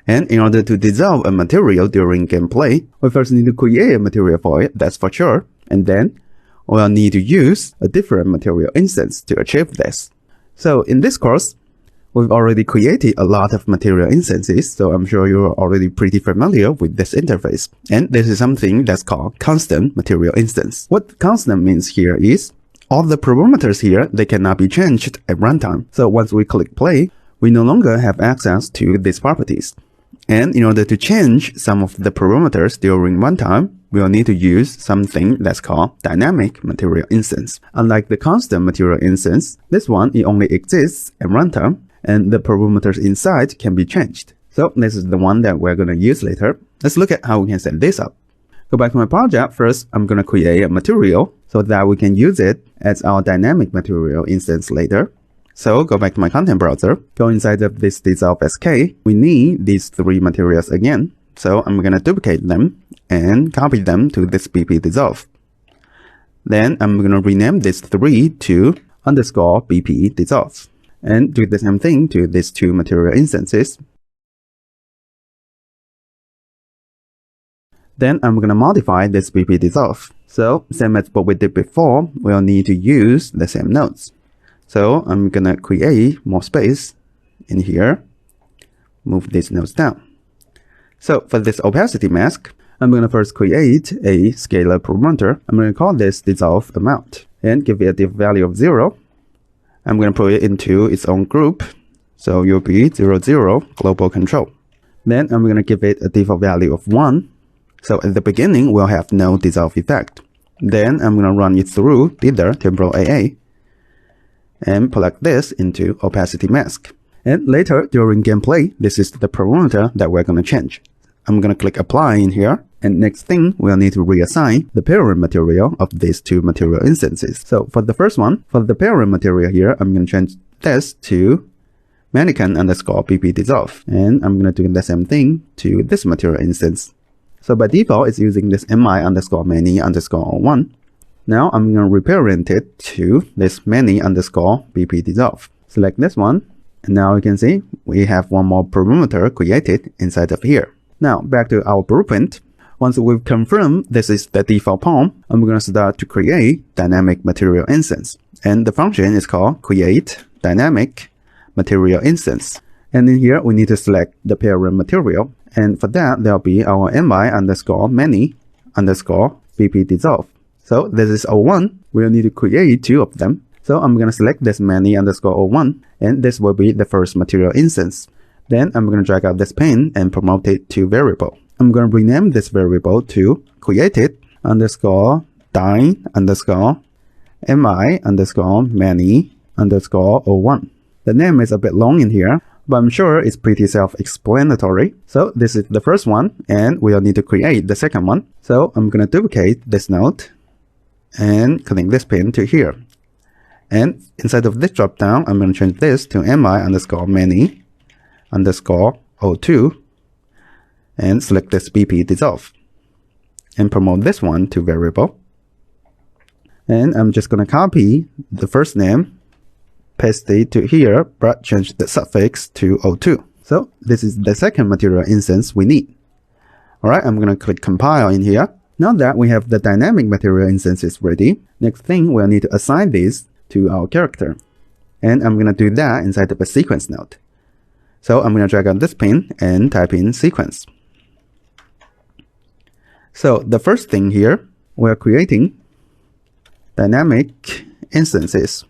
And in order to dissolve a material during gameplay, we first need to create a material for it, that's for sure. And then we'll need to use a different material instance to achieve this. So in this course, we've already created a lot of material instances, so I'm sure you're already pretty familiar with this interface. And this is something that's called constant material instance. What constant means here is all the parameters here, they cannot be changed at runtime. So once we click play, we no longer have access to these properties. And in order to change some of the parameters during runtime, we'll need to use something that's called dynamic material instance. Unlike the constant material instance, this one, it only exists at runtime, and the parameters inside can be changed. So this is the one that we're going to use later. Let's look at how we can set this up. Go back to my project. First, I'm going to create a material so that we can use it as our dynamic material instance later. So go back to my content browser, go inside of this dissolve SK. We need these three materials again. So I'm going to duplicate them and copy them to this BP dissolve. Then I'm going to rename this 3 to underscore BP dissolve. And do the same thing to these two material instances. Then I'm going to modify this BP dissolve. So same as what we did before, we'll need to use the same nodes. So I'm going to create more space in here, move these nodes down. So for this opacity mask, I'm going to first create a scalar parameter. I'm going to call this dissolve amount and give it a diff value of 0. I'm going to put it into its own group. So you'll be 0, 0, global control. Then I'm going to give it a default value of 1. So at the beginning, we'll have no dissolve effect. Then I'm going to run it through dither temporal AA and plug this into opacity mask. And later during gameplay, this is the parameter that we're going to change. I'm going to click apply in here. And next thing, we'll need to reassign the parent material of these two material instances. So for the first one, for the parent material here, I'm going to change this to mannequin underscore BP dissolve. And I'm going to do the same thing to this material instance. So by default, it's using this mi underscore many underscore 1. Now I'm going to reparent it to this many underscore BP dissolve. Select this one. And now you can see we have one more parameter created inside of here. Now back to our blueprint. Once we've confirmed this is the default pawn, I'm going to start to create dynamic material instance. And the function is called create dynamic material instance. And in here, we need to select the parent material. And for that, there'll be our mi underscore many underscore BP dissolve. So this is O1. We'll need to create two of them. So I'm going to select this many underscore O1. And this will be the first material instance. Then I'm going to drag out this pin and promote it to variable. I'm going to rename this variable to created underscore dyn underscore mi underscore many underscore O1. The name is a bit long in here, but I'm sure it's pretty self-explanatory. So this is the first one, and we'll need to create the second one. So I'm going to duplicate this node and connect this pin to here. And inside of this dropdown, I'm going to change this to mi underscore many underscore O2 and select this BP dissolve and promote this one to variable. And I'm just going to copy the first name, paste it to here, but change the suffix to O2. So this is the second material instance we need. Alright, I'm going to click compile in here. Now that we have the dynamic material instances ready, next thing we'll need to assign these to our character. And I'm going to do that inside of a sequence node. So I'm going to drag out this pin and type in sequence. So the first thing here, we're creating dynamic instances.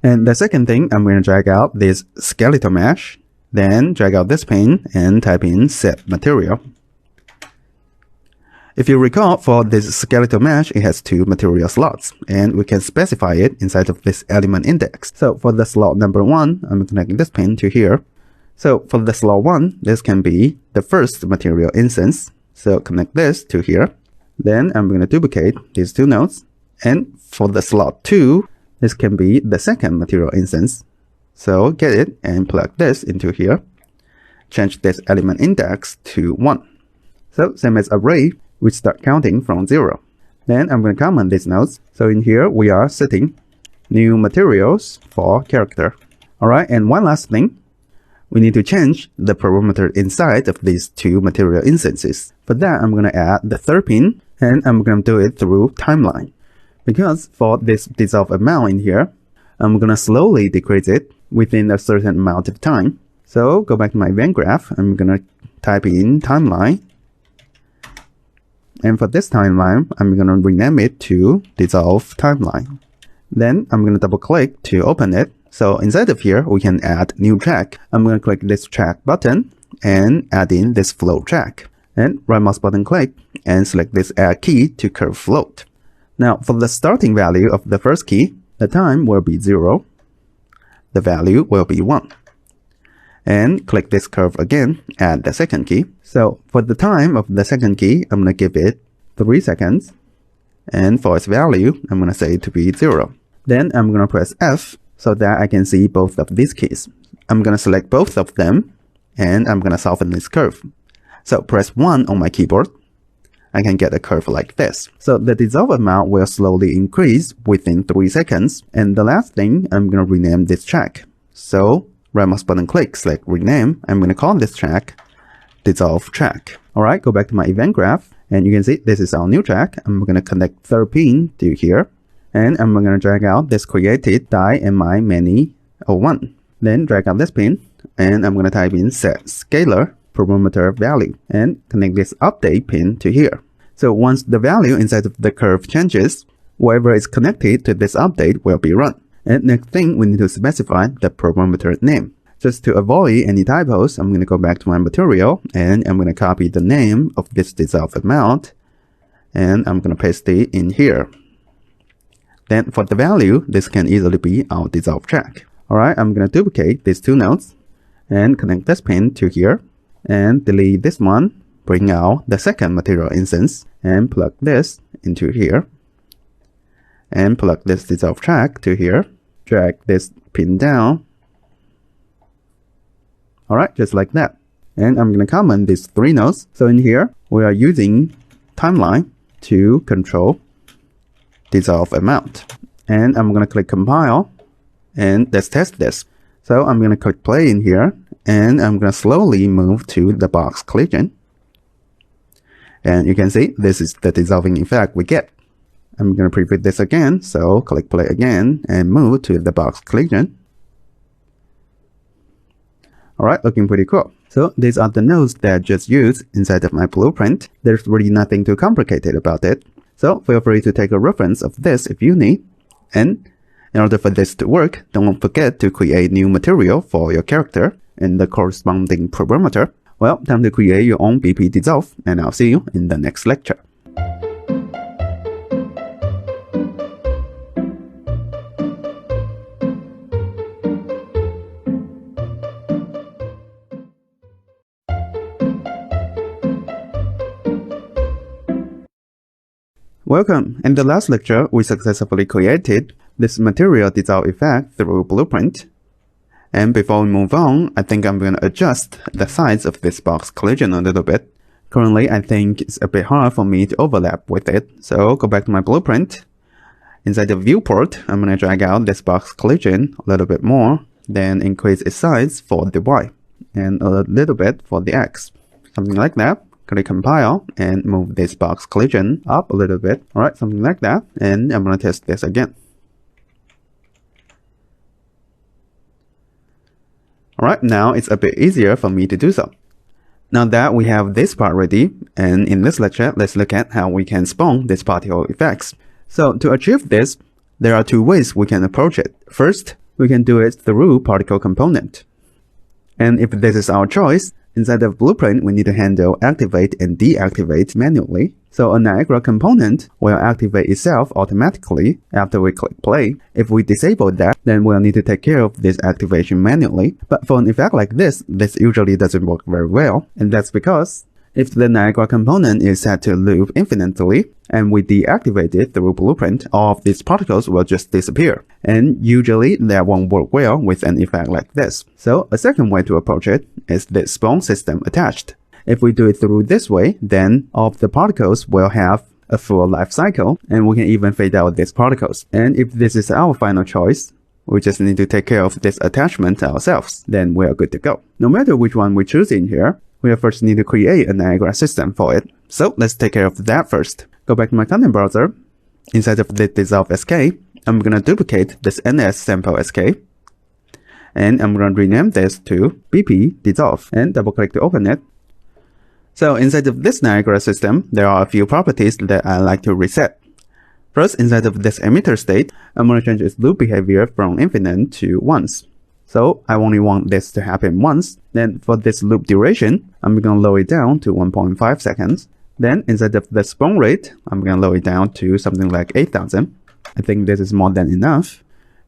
And the second thing, I'm going to drag out this skeletal mesh, then drag out this pin and type in set material. If you recall, for this skeletal mesh, it has two material slots, and we can specify it inside of this element index. So for the slot number 1, I'm connecting this pin to here. So for the slot 1, this can be the first material instance. So connect this to here. Then I'm going to duplicate these two nodes. And for the slot 2, this can be the second material instance. So get it and plug this into here. Change this element index to 1. So same as array, we start counting from 0. Then I'm going to comment these nodes. So in here we are setting new materials for character. Alright, and one last thing. We need to change the parameter inside of these two material instances. For that, I'm going to add the third pin, and I'm going to do it through timeline. Because for this dissolve amount in here, I'm going to slowly decrease it within a certain amount of time. So go back to my event graph. I'm going to type in timeline. And for this timeline, I'm going to rename it to dissolve timeline. Then I'm going to double click to open it. So inside of here, we can add new track. I'm going to click this track button and add in this float track. And right mouse button click and select this add key to curve float. Now for the starting value of the first key, the time will be 0. The value will be 1. And click this curve again, add the second key. So for the time of the second key, I'm going to give it 3 seconds. And for its value, I'm going to say it to be 0. Then I'm going to press F so that I can see both of these keys. I'm going to select both of them and I'm going to soften this curve. So press 1 on my keyboard. I can get a curve like this. So the dissolve amount will slowly increase within 3 seconds. And the last thing, I'm going to rename this track. So right mouse button click, select rename. I'm going to call this track dissolve track. Alright, go back to my event graph. And you can see this is our new track. I'm going to connect third pin to here. And I'm going to drag out this created die mi many 01. Then drag out this pin. And I'm going to type in set scalar parameter value. And connect this update pin to here. So once the value inside of the curve changes, whatever is connected to this update will be run. And next thing, we need to specify the parameter name. Just to avoid any typos, I'm going to go back to my material and I'm going to copy the name of this dissolve amount and I'm going to paste it in here. Then for the value, this can easily be our dissolve track. Alright, I'm going to duplicate these two nodes and connect this pin to here and delete this one, bring out the second material instance and plug this into here and plug this dissolve track to here, drag this pin down. Alright, just like that. And I'm going to comment these three nodes. So in here, we are using timeline to control dissolve amount. And I'm going to click compile and let's test this. So I'm going to click play in here and I'm going to slowly move to the box collision. And you can see this is the dissolving effect we get. I'm going to preview this again. So click play again and move to the box collision. Alright, looking pretty cool. So these are the nodes that I just used inside of my blueprint. There's really nothing too complicated about it. So feel free to take a reference of this if you need. And in order for this to work, don't forget to create new material for your character and the corresponding parameter. Well, time to create your own BP dissolve, and I'll see you in the next lecture. Welcome! In the last lecture, we successfully created this material dissolve effect through Blueprint. And before we move on, I think I'm going to adjust the size of this box collision a little bit. Currently, I think it's a bit hard for me to overlap with it. So go back to my Blueprint. Inside the viewport, I'm going to drag out this box collision a little bit more, then increase its size for the Y and a little bit for the X. Something like that. Click compile and move this box collision up a little bit. Alright, something like that. And I'm going to test this again. Alright, now it's a bit easier for me to do so. Now that we have this part ready, and in this lecture, let's look at how we can spawn these particle effects. So to achieve this, there are two ways we can approach it. First, we can do it through particle component. And if this is our choice, inside of Blueprint, we need to handle activate and deactivate manually. So a Niagara component will activate itself automatically after we click play. If we disable that, then we'll need to take care of this activation manually. But for an effect like this usually doesn't work very well. And that's because If the Niagara component is set to loop infinitely, and we deactivate it through Blueprint, all of these particles will just disappear. And usually that won't work well with an effect like this. So a second way to approach it is this spawn system attached. If we do it through this way, then all of the particles will have a full life cycle, and we can even fade out these particles. And if this is our final choice, we just need to take care of this attachment ourselves, then we are good to go. No matter which one we choose in here, we first need to create a Niagara system for it. So let's take care of that first. Go back to my content browser. Inside of the dissolve SK, I'm going to duplicate this NS sample SK. And I'm going to rename this to BP dissolve and double click to open it. So inside of this Niagara system, there are a few properties that I like to reset. First, inside of this emitter state, I'm going to change its loop behavior from infinite to once. So I only want this to happen once. Then for this loop duration, I'm going to lower it down to 1.5 seconds. Then inside of the spawn rate, I'm going to lower it down to something like 8,000. I think this is more than enough.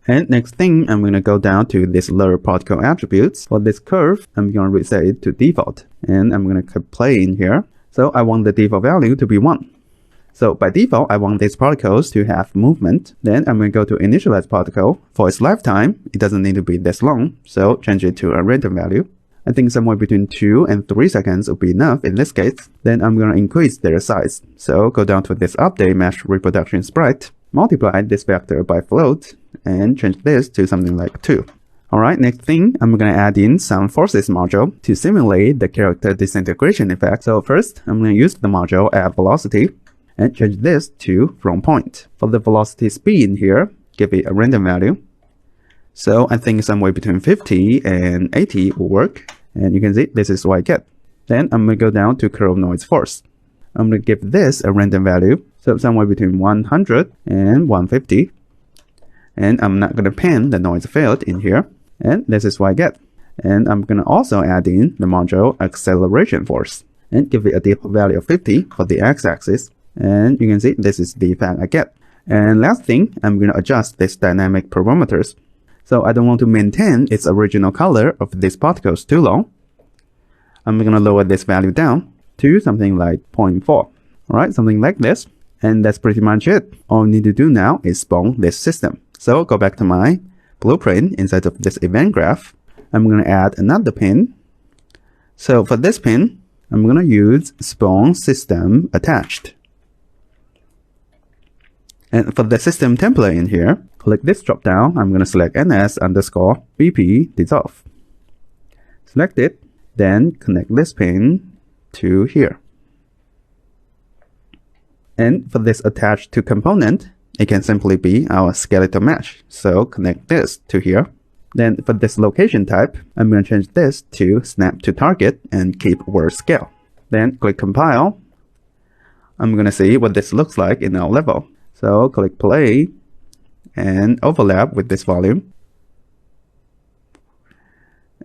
And next thing, I'm going to go down to this lower particle attributes. For this curve, I'm going to reset it to default. And I'm going to click play in here. So I want the default value to be 1. So by default, I want these particles to have movement. Then I'm going to go to initialize particle. For its lifetime, it doesn't need to be this long. So change it to a random value. I think somewhere between 2 and 3 seconds will be enough in this case. Then I'm going to increase their size. So go down to this update mesh reproduction sprite. Multiply this vector by float and change this to something like 2. Alright, next thing, I'm going to add in some forces module to simulate the character disintegration effect. So first, I'm going to use the module add velocity and change this to from point. For the velocity speed in here, give it a random value. So I think somewhere between 50 and 80 will work. And you can see this is what I get. Then I'm going to go down to curve noise force. I'm going to give this a random value. So somewhere between 100 and 150. And I'm not going to pan the noise field in here. And this is what I get. And I'm going to also add in the module acceleration force and give it a default value of 50 for the x-axis. And you can see this is the effect I get. And last thing, I'm going to adjust this dynamic parameters. So I don't want to maintain its original color of these particles too long. I'm going to lower this value down to something like 0.4. Alright, something like this. And that's pretty much it. All we need to do now is spawn this system. So go back to my blueprint inside of this event graph. I'm going to add another pin. So for this pin, I'm going to use spawn system attached. And for the system template in here, click this drop down. I'm going to select ns_bp dissolve. Select it, then connect this pin to here. And for this attached to component, it can simply be our skeletal mesh. So connect this to here. Then for this location type, I'm going to change this to snap to target and keep word scale. Then click compile. I'm going to see what this looks like in our level. So click play and overlap with this volume.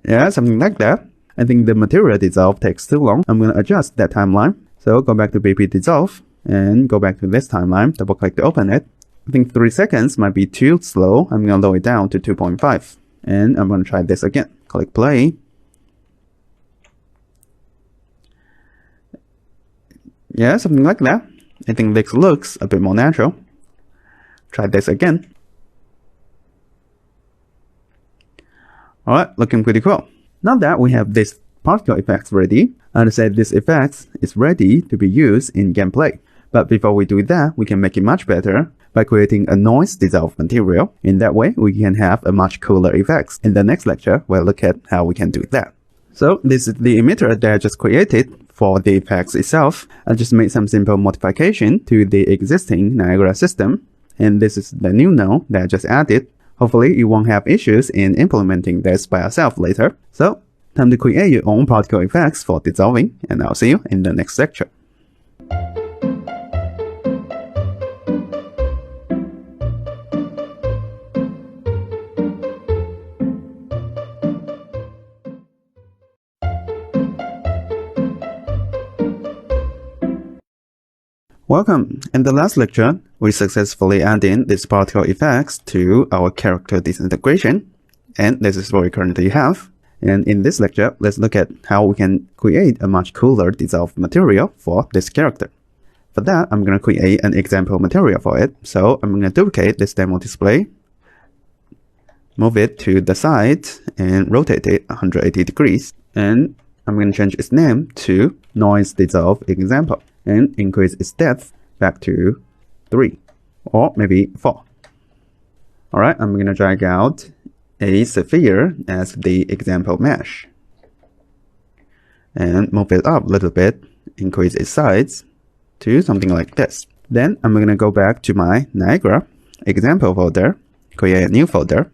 Yeah, something like that. I think the material dissolve takes too long. I'm going to adjust that timeline. So go back to BP dissolve and go back to this timeline. Double click to open it. I think 3 seconds might be too slow. I'm going to lower it down to 2.5. And I'm going to try this again. Click play. Yeah, something like that. I think this looks a bit more natural. Try this again. Alright, looking pretty cool. Now that we have this particle effects ready, I'd say this effect is ready to be used in gameplay. But before we do that, we can make it much better by creating a noise dissolve material. In that way, we can have a much cooler effects. In the next lecture, we'll look at how we can do that. So this is the emitter that I just created for the effects itself. I just made some simple modification to the existing Niagara system. And this is the new node that I just added. Hopefully you won't have issues in implementing this by yourself later. So time to create your own particle effects for dissolving, and I'll see you in the next lecture. Welcome! In the last lecture, we successfully added these particle effects to our character disintegration, and this is what we currently have. And in this lecture, let's look at how we can create a much cooler dissolved material for this character. For that, I'm going to create an example material for it. So I'm going to duplicate this demo display, move it to the side, and rotate it 180 degrees. And I'm going to change its name to Noise Dissolve Example and increase its depth back to 3 or maybe 4. Alright, I'm going to drag out a sphere as the example mesh and move it up a little bit, increase its size to something like this. Then I'm going to go back to my Niagara example folder, create a new folder.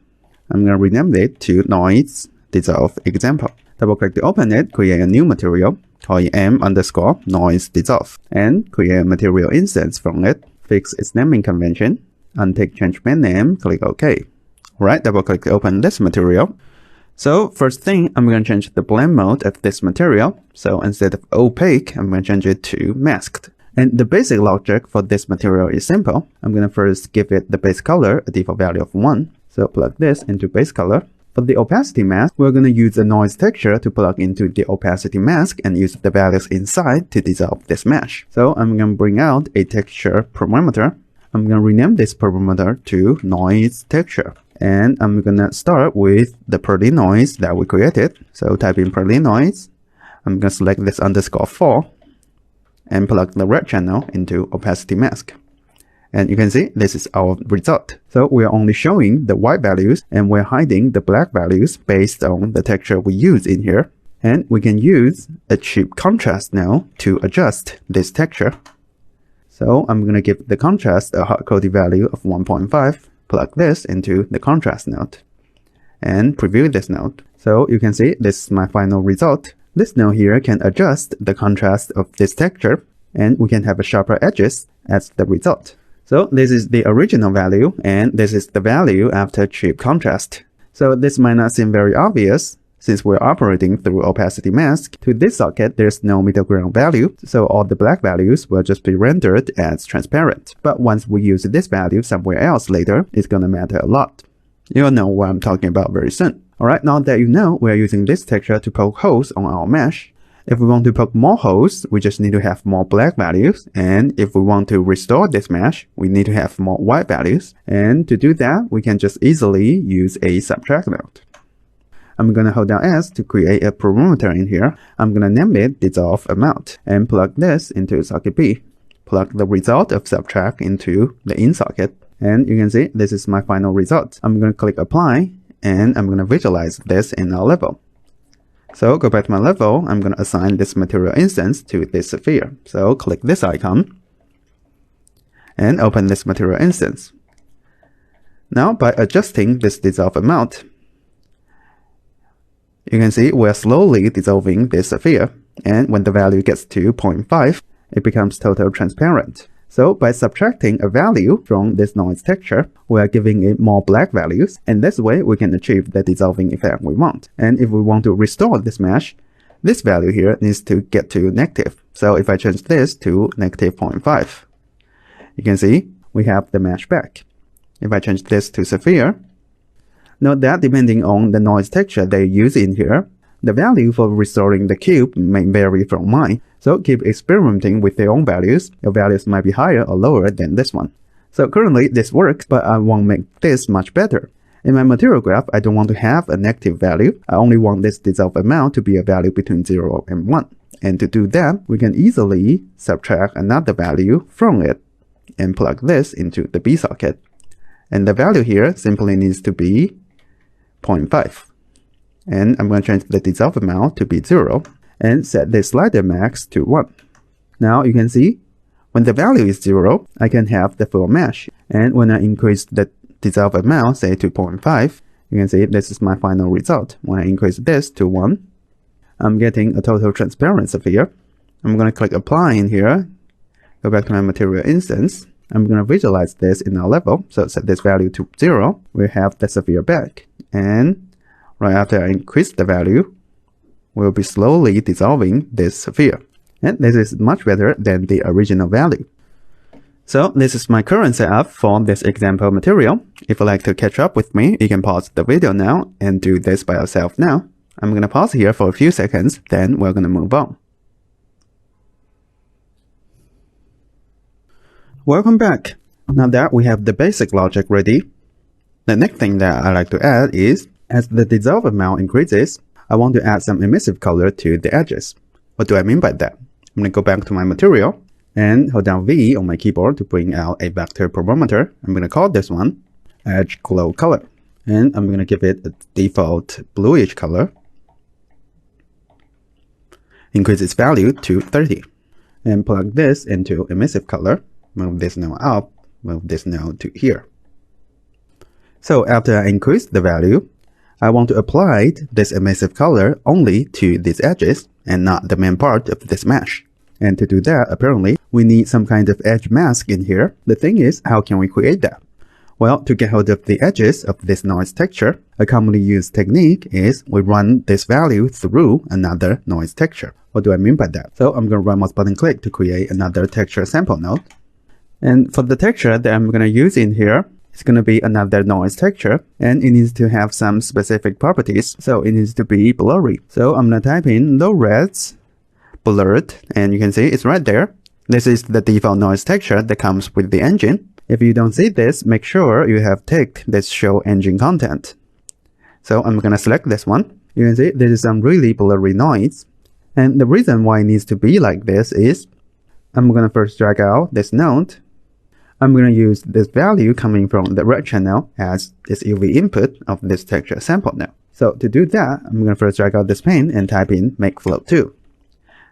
I'm going to rename it to Noise Dissolve Example. Double click to open it, create a new material, call it m_noise dissolve, and create a material instance from it. Fix its naming convention, untick change main name, click OK. Alright, double click to open this material. So first thing, I'm going to change the blend mode of this material. So instead of opaque, I'm going to change it to masked. And the basic logic for this material is simple. I'm going to first give it the base color, a default value of 1. So plug this into base color. For the opacity mask, we're going to use a noise texture to plug into the opacity mask and use the values inside to dissolve this mesh. So I'm going to bring out a texture parameter. I'm going to rename this parameter to noise texture. And I'm going to start with the Perlin noise that we created. So type in Perlin noise. I'm going to select this _4 and plug the red channel into opacity mask. And you can see this is our result. So we are only showing the white values and we're hiding the black values based on the texture we use in here. And we can use a cheap contrast now to adjust this texture. So I'm going to give the contrast a hard-coded value of 1.5. Plug this into the contrast node and preview this node. So you can see this is my final result. This node here can adjust the contrast of this texture and we can have a sharper edges as the result. So this is the original value and this is the value after cheap contrast. So this might not seem very obvious since we're operating through opacity mask. To this socket, there's no middle ground value, so all the black values will just be rendered as transparent. But once we use this value somewhere else later, it's gonna matter a lot. You'll know what I'm talking about very soon. Alright, now that you know, we're using this texture to poke holes on our mesh. If we want to poke more holes, we just need to have more black values. And if we want to restore this mesh, we need to have more white values. And to do that, we can just easily use a subtract node. I'm going to hold down S to create a parameter in here. I'm going to name it dissolve amount and plug this into socket B. Plug the result of subtract into the in socket. And you can see this is my final result. I'm going to click apply and I'm going to visualize this in our level. So go back to my level. I'm going to assign this material instance to this sphere. So click this icon and open this material instance. Now by adjusting this dissolve amount, you can see we're slowly dissolving this sphere, and when the value gets to 0.5, it becomes total transparent. So by subtracting a value from this noise texture, we are giving it more black values, and this way we can achieve the dissolving effect we want. And if we want to restore this mesh, this value here needs to get to negative. So if I change this to negative 0.5, you can see we have the mesh back. If I change this to sphere, note that depending on the noise texture they use in here, the value for restoring the cube may vary from mine. So keep experimenting with their own values. Your values might be higher or lower than this one. So currently this works, but I want to make this much better. In my material graph, I don't want to have a negative value. I only want this dissolve amount to be a value between 0 and 1. And to do that, we can easily subtract another value from it and plug this into the B socket. And the value here simply needs to be 0.5. And I'm going to change the dissolve amount to be 0 and set the slider max to 1. Now you can see when the value is 0, I can have the full mesh. And when I increase the dissolve amount, say to 0.5, you can see this is my final result. When I increase this to 1, I'm getting a total transparent sphere. I'm going to click apply in here, go back to my material instance. I'm going to visualize this in our level. So set this value to 0, we have the sphere back. And right after I increase the value, we'll be slowly dissolving this sphere. And this is much better than the original value. So this is my current setup for this example material. If you'd like to catch up with me, you can pause the video now and do this by yourself now. I'm going to pause here for a few seconds, then we're going to move on. Welcome back. Now that we have the basic logic ready, the next thing that I like to add is, as the dissolve amount increases, I want to add some emissive color to the edges. What do I mean by that? I'm going to go back to my material and hold down V on my keyboard to bring out a vector parameter. I'm going to call this one edge glow color. And I'm going to give it a default bluish color. Increase its value to 30. And plug this into emissive color. Move this node up, move this node to here. So after I increase the value, I want to apply this emissive color only to these edges and not the main part of this mesh. And to do that, apparently, we need some kind of edge mask in here. The thing is, how can we create that? Well, to get hold of the edges of this noise texture, a commonly used technique is we run this value through another noise texture. What do I mean by that? So I'm going to run mouse button click to create another texture sample node. And for the texture that I'm going to use in here, it's going to be another noise texture, and it needs to have some specific properties, so it needs to be blurry. So I'm going to type in low res, blurred, and you can see it's right there. This is the default noise texture that comes with the engine. If you don't see this, make sure you have ticked this show engine content. So I'm going to select this one. You can see this is some really blurry noise. And the reason why it needs to be like this is I'm going to first drag out this node. I'm going to use this value coming from the red channel as this UV input of this texture sample node. So to do that, I'm going to first drag out this pane and type in make float 2.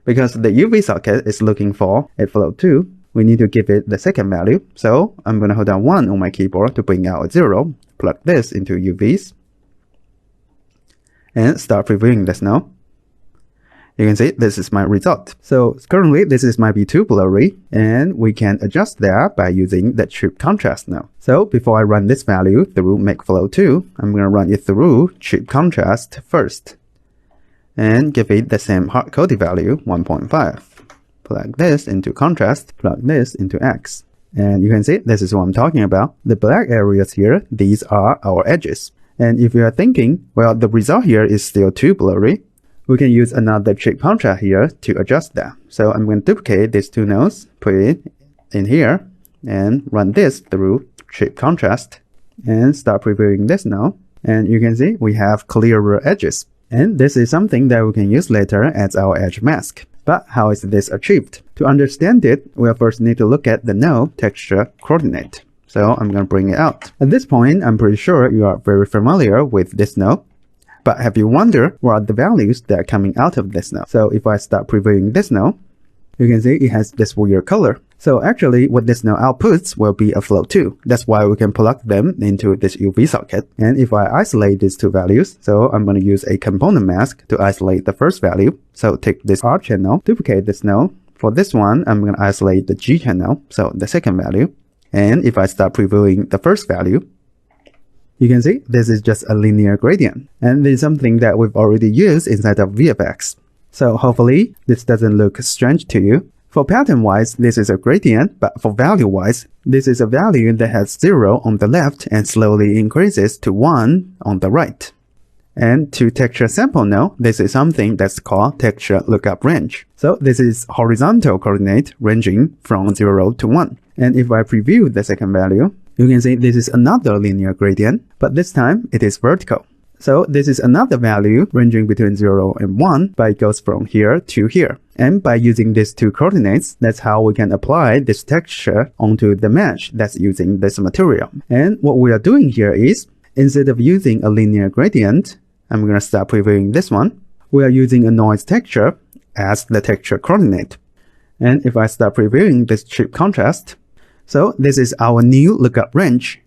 Because the UV socket is looking for a float 2, we need to give it the second value. So I'm going to hold down 1 on my keyboard to bring out a 0, plug this into UVs, and start previewing this node. You can see this is my result. So currently this might be too blurry, and we can adjust that by using the chip contrast now. So before I run this value through make flow 2, I'm going to run it through chip contrast first and give it the same hard-coded value 1.5. Plug this into contrast, plug this into X. And you can see this is what I'm talking about. The black areas here, these are our edges. And if you are thinking, well, the result here is still too blurry, we can use another chip contrast here to adjust that. So I'm going to duplicate these two nodes, put it in here, and run this through chip contrast, and start previewing this now. And you can see we have clearer edges. And this is something that we can use later as our edge mask. But how is this achieved? To understand it, we'll first need to look at the node texture coordinate. So I'm going to bring it out. At this point, I'm pretty sure you are very familiar with this node. But have you wondered what are the values that are coming out of this node? So if I start previewing this node, you can see it has this weird color. So actually what this node outputs will be a float 2. That's why we can plug them into this UV socket. And if I isolate these two values, so I'm going to use a component mask to isolate the first value. So take this R channel, duplicate this node. For this one, I'm going to isolate the G channel, so the second value. And if I start previewing the first value, you can see this is just a linear gradient. And this is something that we've already used inside of VFX. So hopefully this doesn't look strange to you. For pattern-wise, this is a gradient, but for value-wise, this is a value that has 0 on the left and slowly increases to 1 on the right. And to texture sample node, this is something that's called texture lookup range. So this is horizontal coordinate ranging from 0 to 1. And if I preview the second value, you can see this is another linear gradient, but this time it is vertical. So this is another value ranging between 0 and 1, but it goes from here to here. And by using these two coordinates, that's how we can apply this texture onto the mesh that's using this material. And what we are doing here is, instead of using a linear gradient, I'm going to start previewing this one. We are using a noise texture as the texture coordinate. And if I start previewing this chip contrast, so this is our new lookup range.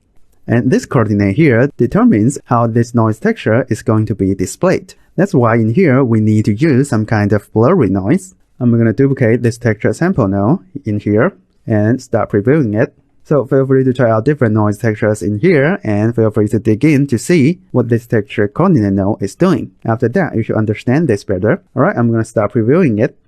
And this coordinate here determines how this noise texture is going to be displayed. That's why in here we need to use some kind of blurry noise. I'm going to duplicate this texture sample node in here and start previewing it. So feel free to try out different noise textures in here and feel free to dig in to see what this texture coordinate node is doing. After that, you should understand this better. Alright, I'm going to start previewing it.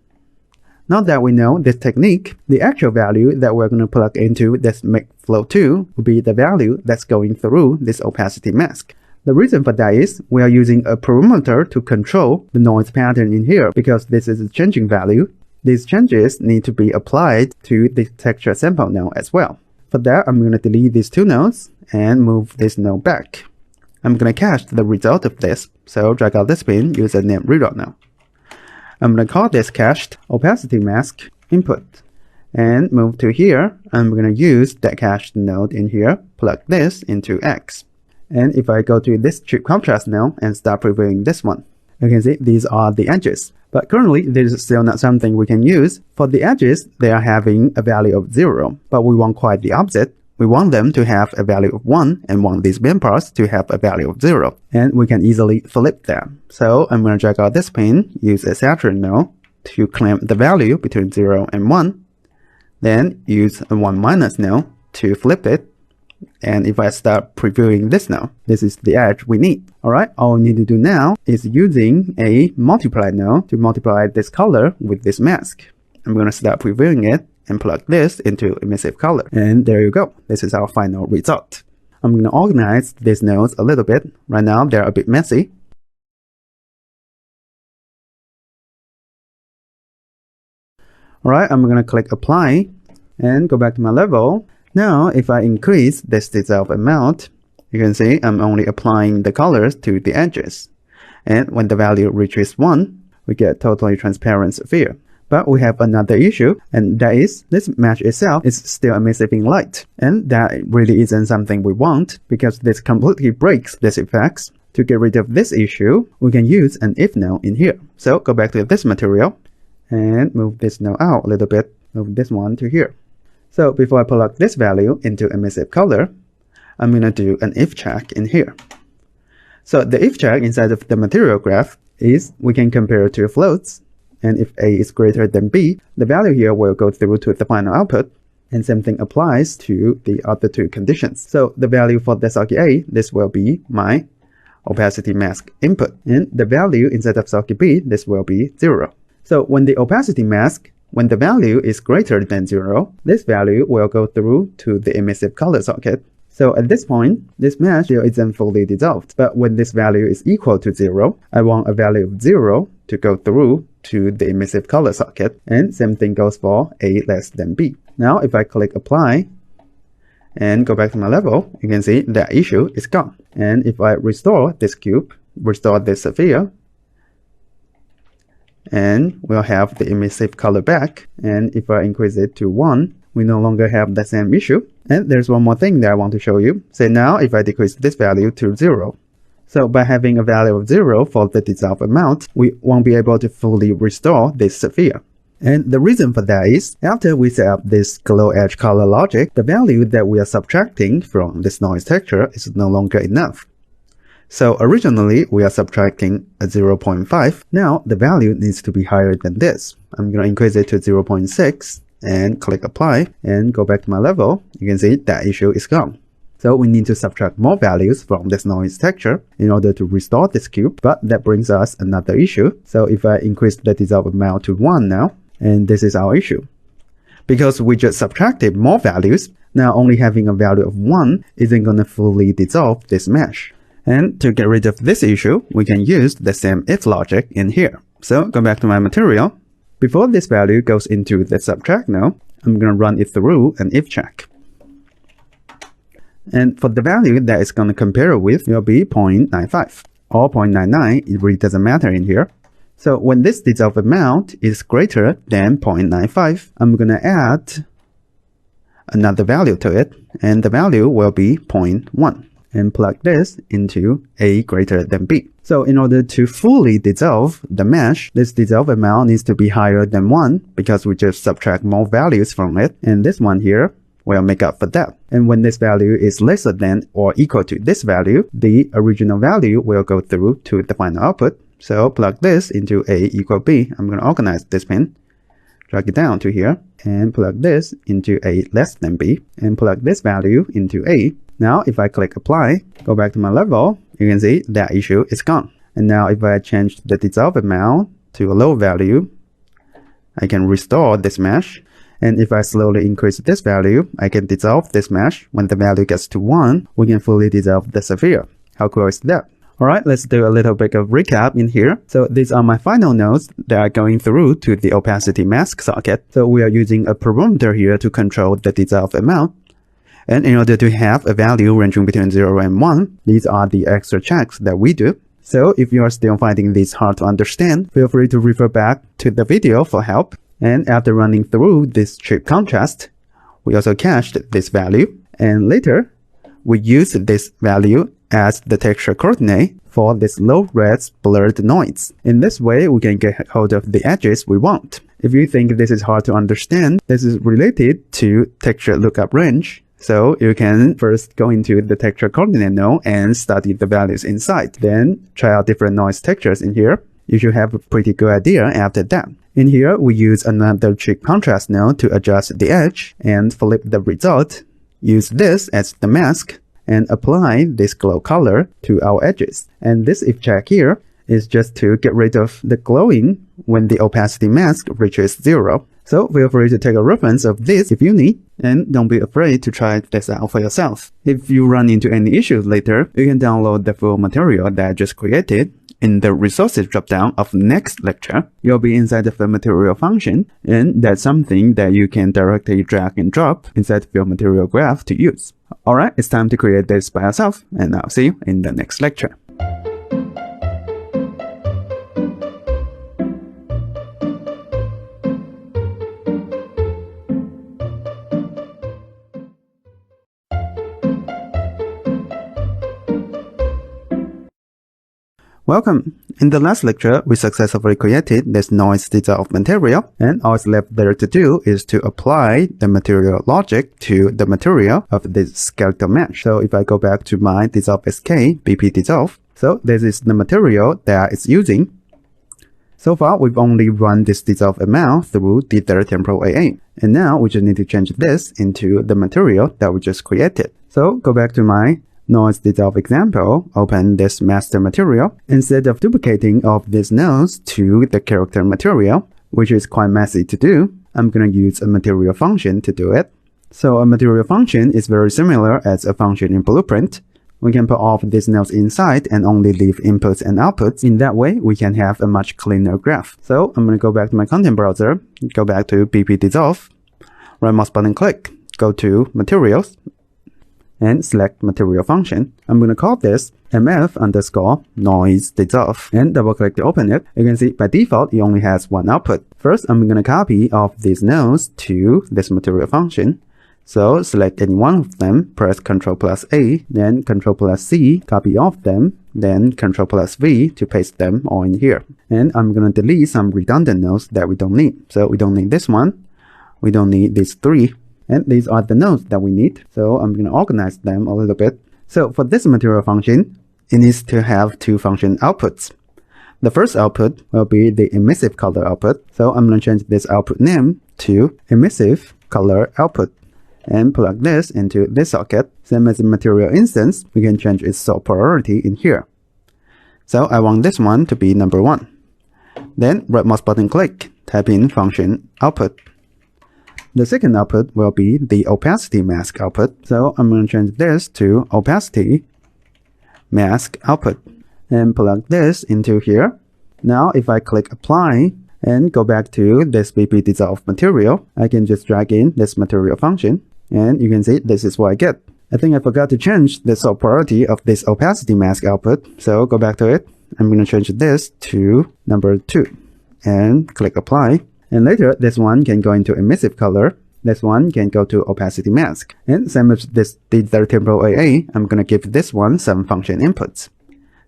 Now that we know this technique, the actual value that we're going to plug into this make flow 2 will be the value that's going through this opacity mask. The reason for that is we are using a parameter to control the noise pattern in here because this is a changing value. These changes need to be applied to the texture sample node as well. For that, I'm going to delete these two nodes and move this node back. I'm going to cache the result of this, so drag out this pin, use a name reroute now. I'm going to call this cached opacity mask input and move to here. I'm going to use that cached node in here, plug this into X. And if I go to this chip contrast now and start previewing this one, you can see these are the edges. But currently, this is still not something we can use. For the edges, they are having a value of 0, but we want quite the opposite. We want them to have a value of 1 and want these band parts to have a value of 0. And we can easily flip them. So I'm going to drag out this pin, use a saturation node to clamp the value between 0 and 1. Then use a 1 minus node to flip it. And if I start previewing this now, this is the edge we need. Alright, all we need to do now is using a multiply node to multiply this color with this mask. I'm going to start previewing it and plug this into emissive color. And there you go. This is our final result. I'm going to organize these nodes a little bit. Right now, they're a bit messy. Alright, I'm going to click apply and go back to my level. Now, if I increase this dissolve amount, you can see I'm only applying the colors to the edges. And when the value reaches 1, we get totally transparent sphere. But we have another issue, and that is this mesh itself is still emitting light. And that really isn't something we want, because this completely breaks these effects. To get rid of this issue, we can use an if node in here. So go back to this material, and move this node out a little bit, move this one to here. So before I plug this value into emissive color, I'm going to do an if check in here. So the if check inside of the material graph is we can compare two floats. And if A is greater than B, the value here will go through to the final output. And same thing applies to the other two conditions. So the value for the socket A, this will be my opacity mask input. And the value inside of socket B, this will be 0. So when the opacity mask, when the value is greater than 0, this value will go through to the emissive color socket. So at this point, this mesh still isn't fully dissolved. But when this value is equal to 0, I want a value of 0 to go through to the emissive color socket. And same thing goes for A less than B. Now if I click apply and go back to my level, you can see that issue is gone. And if I restore this cube, restore this sphere, and we'll have the emissive color back. And if I increase it to 1, we no longer have the same issue. And there's one more thing that I want to show you. So now if I decrease this value to 0, so by having a value of 0 for the dissolve amount, we won't be able to fully restore this sphere. And the reason for that is, after we set up this glow edge color logic, the value that we are subtracting from this noise texture is no longer enough. So originally, we are subtracting a 0.5. Now, the value needs to be higher than this. I'm going to increase it to 0.6 and click apply and go back to my level. You can see that issue is gone. So we need to subtract more values from this noise texture in order to restore this cube. But that brings us another issue. So if I increase the dissolve amount to 1 now, and this is our issue. Because we just subtracted more values, now only having a value of 1 isn't going to fully dissolve this mesh. And to get rid of this issue, we can use the same if logic in here. So go back to my material. Before this value goes into the subtract node, I'm going to run it through an if check. And for the value that it's going to compare with will be 0.95 or 0.99. It really doesn't matter in here. So when this dissolve amount is greater than 0.95, I'm going to add another value to it. And the value will be 0.1. And plug this into A greater than B. So in order to fully dissolve the mesh, this dissolve amount needs to be higher than 1 because we just subtract more values from it. And this one here will make up for that. And when this value is lesser than or equal to this value, the original value will go through to the final output. So plug this into A equal B. I'm going to organize this pin, drag it down to here, and plug this into A less than B, and plug this value into A. Now, if I click apply, go back to my level, you can see that issue is gone. And now if I change the dissolve amount to a low value, I can restore this mesh. And if I slowly increase this value, I can dissolve this mesh. When the value gets to 1, we can fully dissolve the sphere. How cool is that? Alright, let's do a little bit of recap in here. So these are my final nodes that are going through to the opacity mask socket. So we are using a parameter here to control the dissolve amount. And in order to have a value ranging between 0 and 1, these are the extra checks that we do. So if you are still finding this hard to understand, feel free to refer back to the video for help. And after running through this chip contrast, we also cached this value. And later, we use this value as the texture coordinate for this low-res blurred noise. In this way, we can get hold of the edges we want. If you think this is hard to understand, this is related to texture lookup range. So you can first go into the texture coordinate node and study the values inside. Then try out different noise textures in here. You should have a pretty good idea after that. In here, we use another chip contrast node to adjust the edge and flip the result. Use this as the mask and apply this glow color to our edges. And this if check here is just to get rid of the glowing when the opacity mask reaches 0. So feel free to take a reference of this if you need, and don't be afraid to try this out for yourself. If you run into any issues later, you can download the full material that I just created. In the resources dropdown of next lecture, you'll be inside of the material function, and that's something that you can directly drag and drop inside of your material graph to use. Alright, it's time to create this by yourself, and I'll see you in the next lecture. Welcome! In the last lecture, we successfully created this noise dissolve material, and all it's left there to do is to apply the material logic to the material of this skeletal mesh. So if I go back to my dissolve SK, BP dissolve, so this is the material that it's using. So far, we've only run this dissolve amount through the third temporal AA. And now we just need to change this into the material that we just created. So go back to my noise dissolve example, open this master material. Instead of duplicating all of these nodes to the character material, which is quite messy to do, I'm going to use a material function to do it. So a material function is very similar as a function in Blueprint. We can put all of these nodes inside and only leave inputs and outputs. In that way, we can have a much cleaner graph. So I'm going to go back to my content browser, go back to BP dissolve, right mouse button click, go to materials, and select material function. I'm going to call this mf_noise dissolve and double click to open it. You can see by default it only has one output. First, I'm going to copy all of these nodes to this material function. So select any one of them, press Ctrl+A, then Ctrl+C, copy all of them, then Ctrl+V to paste them all in here. And I'm going to delete some redundant nodes that we don't need. So we don't need this one, we don't need these three. And these are the nodes that we need. So I'm going to organize them a little bit. So for this material function, it needs to have two function outputs. The first output will be the emissive color output. So I'm going to change this output name to emissive color output and plug this into this socket. Same as the material instance, we can change its sort priority in here. So I want this one to be number 1. Then right mouse button click, type in function output. The second output will be the opacity mask output. So I'm going to change this to opacity mask output and plug this into here. Now if I click apply and go back to this BP dissolve material, I can just drag in this material function and you can see this is what I get. I think I forgot to change the sort priority of this opacity mask output. So go back to it. I'm going to change this to number 2 and click apply. And later, this one can go into emissive color. This one can go to opacity mask. And same as the third temporal AA, I'm going to give this one some function inputs.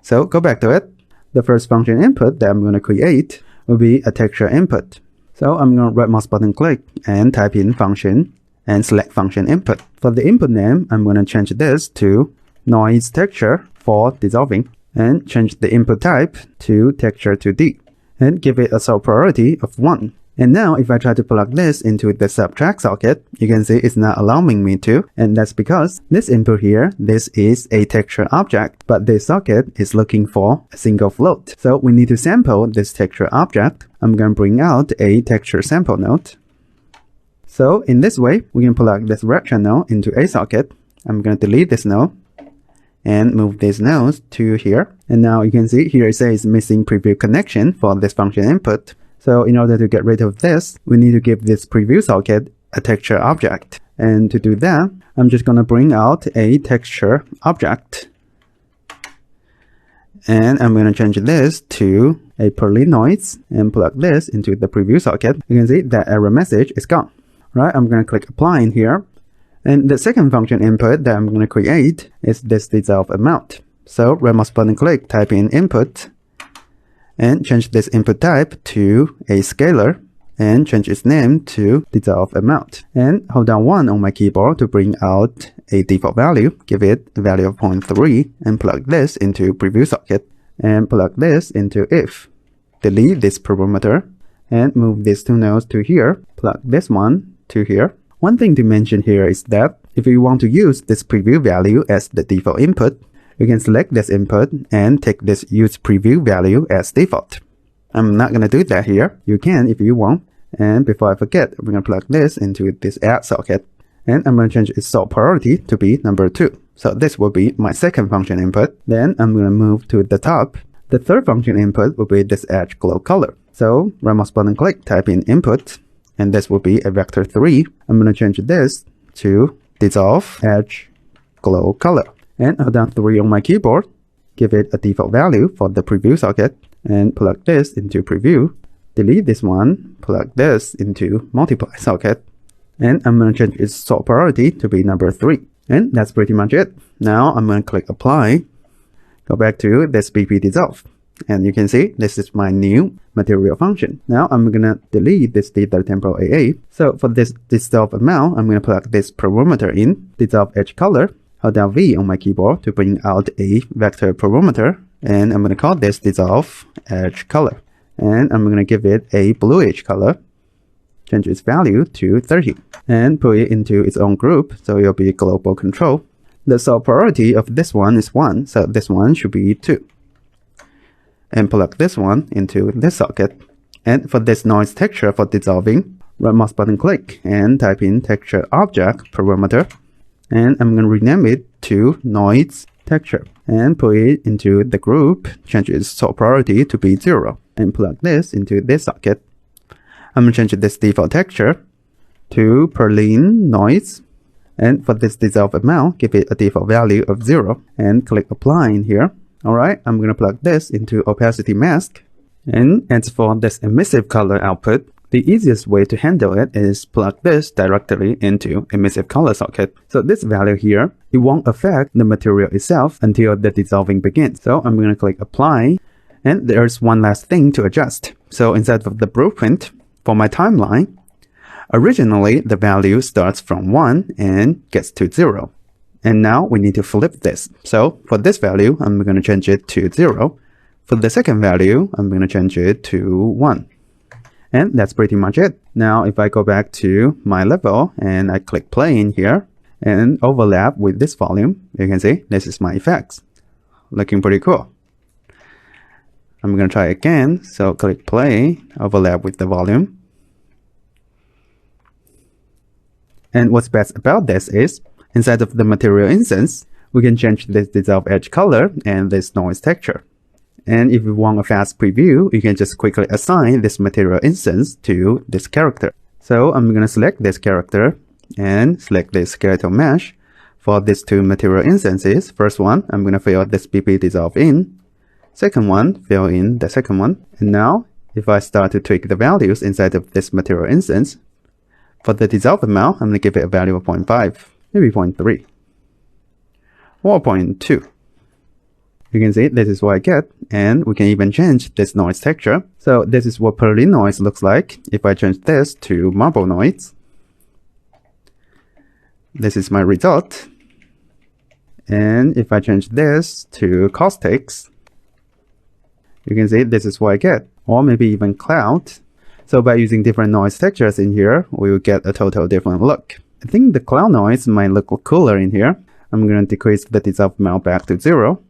So go back to it. The first function input that I'm going to create will be a texture input. So I'm going to right mouse button click and type in function and select function input. For the input name, I'm going to change this to noise texture for dissolving and change the input type to texture 2D and give it a sort priority of 1. And now if I try to plug this into the subtract socket, you can see it's not allowing me to, and that's because this input here, this is a texture object, but this socket is looking for a single float. So we need to sample this texture object. I'm going to bring out a texture sample node. So in this way, we can plug this red channel into a socket. I'm going to delete this node and move these nodes to here. And now you can see here it says missing preview connection for this function input. So in order to get rid of this, we need to give this preview socket a texture object. And to do that, I'm just going to bring out a texture object. And I'm going to change this to a Perlin noise and plug this into the preview socket. You can see that error message is gone. Right, I'm going to click apply in here. And the second function input that I'm going to create is this dissolve amount. So right mouse button click, type in input, and change this input type to a scalar, and change its name to dissolve amount. And hold down 1 on my keyboard to bring out a default value. Give it a value of 0.3 and plug this into preview socket and plug this into if. Delete this parameter and move these two nodes to here. Plug this one to here. One thing to mention here is that if you want to use this preview value as the default input, you can select this input and take this use preview value as default. I'm not going to do that here. You can if you want. And before I forget, we're going to plug this into this add socket. And I'm going to change its sort priority to be number 2. So this will be my second function input. Then I'm going to move to the top. The third function input will be this edge glow color. So right mouse button click, type in input, and this will be a vector 3. I'm going to change this to dissolve edge glow color. And hold down 3 on my keyboard, give it a default value for the preview socket, and plug this into preview. Delete this one, plug this into multiply socket, and I'm going to change its sort priority to be number 3. And that's pretty much it. Now I'm going to click apply, go back to this BP dissolve, and you can see this is my new material function. Now I'm going to delete this dither temporal AA. So for this dissolve amount, I'm going to plug this parameter in, dissolve edge color. Hold down V on my keyboard to bring out a vector parameter, and I'm going to call this dissolve edge color, and I'm going to give it a bluish color, change its value to 30, and put it into its own group, so it'll be global control. The sort priority of this one is 1, so this one should be 2. And plug this one into this socket. And for this noise texture for dissolving, right mouse button click and type in texture object parameter. And I'm going to rename it to noise texture and put it into the group, change its sort priority to be 0, and plug this into this socket. I'm going to change this default texture to Perlin noise, and for this dissolve amount, give it a default value of 0 and click apply in here. Alright, I'm going to plug this into opacity mask, and as for this emissive color output, the easiest way to handle it is plug this directly into emissive color socket. So this value here, it won't affect the material itself until the dissolving begins. So I'm going to click apply, and there's one last thing to adjust. So instead of the blueprint, for my timeline, originally the value starts from 1 and gets to 0. And now we need to flip this. So for this value, I'm going to change it to 0. For the second value, I'm going to change it to 1. And that's pretty much it. Now, if I go back to my level and I click play in here and overlap with this volume, you can see this is my effects. Looking pretty cool. I'm going to try again. So click play, overlap with the volume. And what's best about this is, inside of the material instance, we can change this dissolve edge color and this noise texture. And if you want a fast preview, you can just quickly assign this material instance to this character. So I'm going to select this character and select this skeletal mesh for these two material instances. First one, I'm going to fill this BP dissolve in. Second one, fill in the second one. And now, if I start to tweak the values inside of this material instance, for the dissolve amount, I'm going to give it a value of 0.5, maybe 0.3, or 0.2. You can see this is what I get, and we can even change this noise texture. So this is what Perlin noise looks like. If I change this to marble noise, this is my result. And if I change this to caustics, you can see this is what I get, or maybe even cloud. So by using different noise textures in here, we will get a total different look. I think the cloud noise might look cooler in here. I'm going to decrease the dissolve amount back to 0.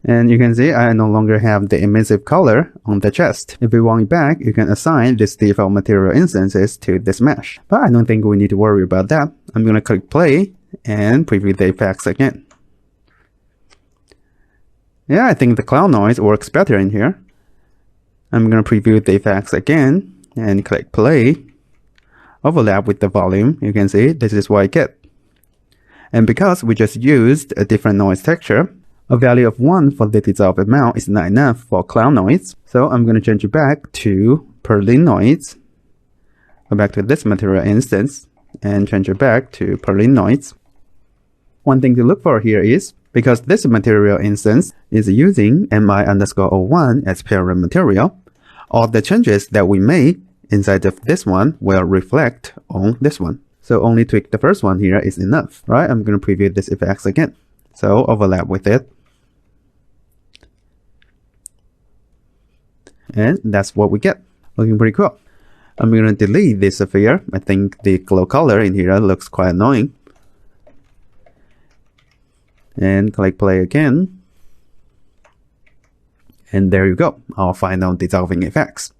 And you can see I no longer have the emissive color on the chest. If you want it back, you can assign this default material instances to this mesh. But I don't think we need to worry about that. I'm going to click play and preview the effects again. Yeah, I think the cloud noise works better in here. I'm going to preview the effects again and click play. Overlap with the volume. You can see this is what I get. And because we just used a different noise texture, a value of 1 for the dissolved amount is not enough for cloud noise. So I'm going to change it back to Perlin noise. Go back to this material instance and change it back to Perlin noise. One thing to look for here is, because this material instance is using mi_01 as parent material, all the changes that we made inside of this one will reflect on this one. So only tweak the first one here is enough, right? I'm going to preview this effects again. So overlap with it. And that's what we get. Looking pretty cool. I'm going to delete this sphere. I think the glow color in here looks quite annoying. And click play again. And there you go, our final dissolving effects.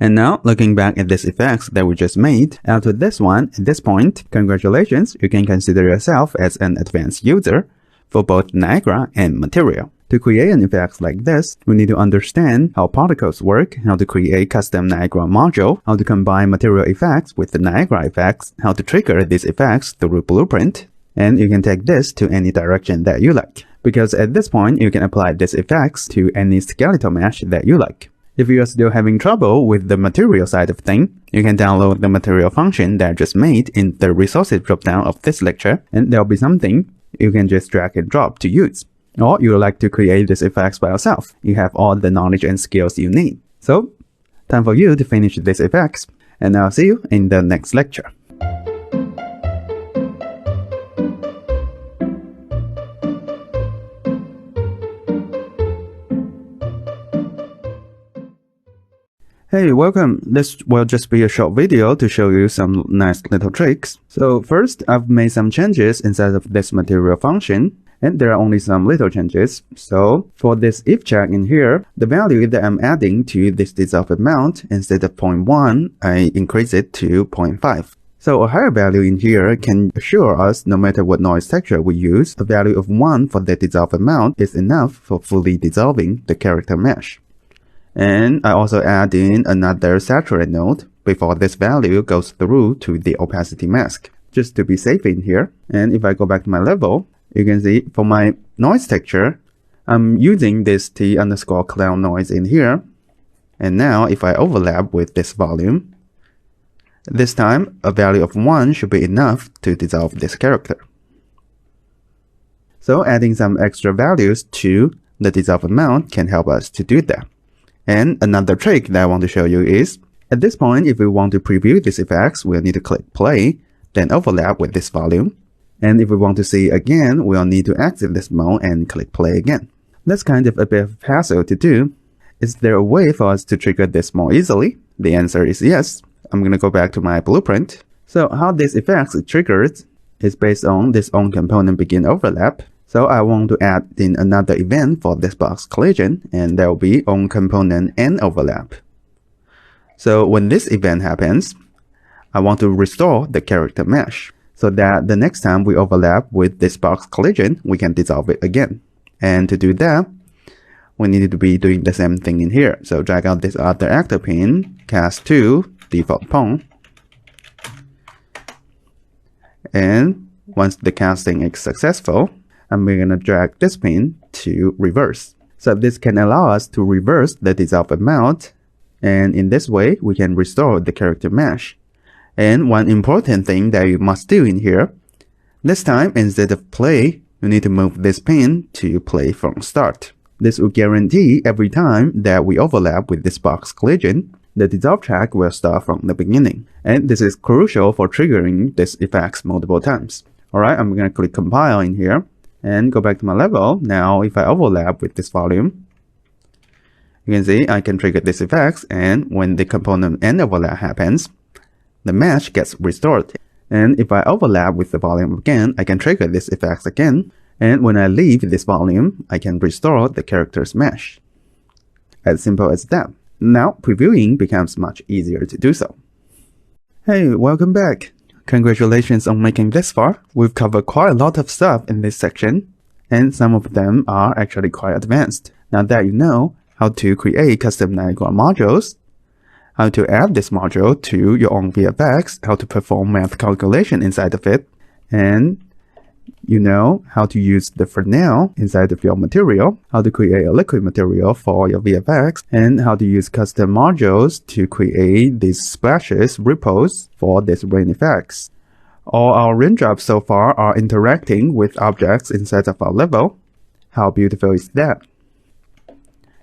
And now, looking back at these effects that we just made, after this one, at this point, congratulations, you can consider yourself as an advanced user for both Niagara and Material. To create an effect like this, we need to understand how particles work, how to create custom Niagara module, how to combine Material effects with the Niagara effects, how to trigger these effects through Blueprint, and you can take this to any direction that you like. Because at this point, you can apply these effects to any skeletal mesh that you like. If you are still having trouble with the material side of things, you can download the material function that I just made in the resources dropdown of this lecture, and there'll be something you can just drag and drop to use. Or you would like to create these effects by yourself. You have all the knowledge and skills you need. So, time for you to finish these effects, and I'll see you in the next lecture. Hey, welcome. This will just be a short video to show you some nice little tricks. So first, I've made some changes inside of this material function, and there are only some little changes. So for this if check in here, the value that I'm adding to this dissolved amount, instead of 0.1, I increase it to 0.5. So a higher value in here can assure us, no matter what noise texture we use, a value of 1 for the dissolved amount is enough for fully dissolving the character mesh. And I also add in another saturate node before this value goes through to the opacity mask, just to be safe in here. And if I go back to my level, you can see for my noise texture, I'm using this T_cloud noise in here. And now if I overlap with this volume, this time a value of 1 should be enough to dissolve this character. So adding some extra values to the dissolved amount can help us to do that. And another trick that I want to show you is, at this point, if we want to preview these effects, we'll need to click play, then overlap with this volume. And if we want to see again, we'll need to exit this mode and click play again. That's kind of a bit of a hassle to do. Is there a way for us to trigger this more easily? The answer is yes. I'm going to go back to my blueprint. So how this effect is triggered is based on this onComponentBegin overlap. So I want to add in another event for this box collision, and that will be onComponentEndOverlap. So when this event happens, I want to restore the character mesh so that the next time we overlap with this box collision, we can dissolve it again. And to do that, we need to be doing the same thing in here. So drag out this other actor pin, cast to default pawn. And once the casting is successful, I'm going to drag this pin to reverse. So this can allow us to reverse the dissolved amount, and in this way we can restore the character mesh. And one important thing that you must do in here, this time instead of play, you need to move this pin to play from start. This will guarantee every time that we overlap with this box collision, the dissolve track will start from the beginning. And this is crucial for triggering this effects multiple times. Alright, I'm going to click compile in here and go back to my level. Now if I overlap with this volume, you can see I can trigger this effects, and when the component end overlap happens, the mesh gets restored. And if I overlap with the volume again, I can trigger this effects again. And when I leave this volume, I can restore the character's mesh. As simple as that. Now previewing becomes much easier to do so. Hey, welcome back. Congratulations on making this far. We've covered quite a lot of stuff in this section. and some of them are actually quite advanced. Now that you know how to create custom Niagara modules, how to add this module to your own VFX, how to perform math calculation inside of it, and you know how to use the Fresnel inside of your material, how to create a liquid material for your VFX, and how to use custom modules to create these splashes, ripples for this rain effects. All our raindrops so far are interacting with objects inside of our level. How beautiful is that?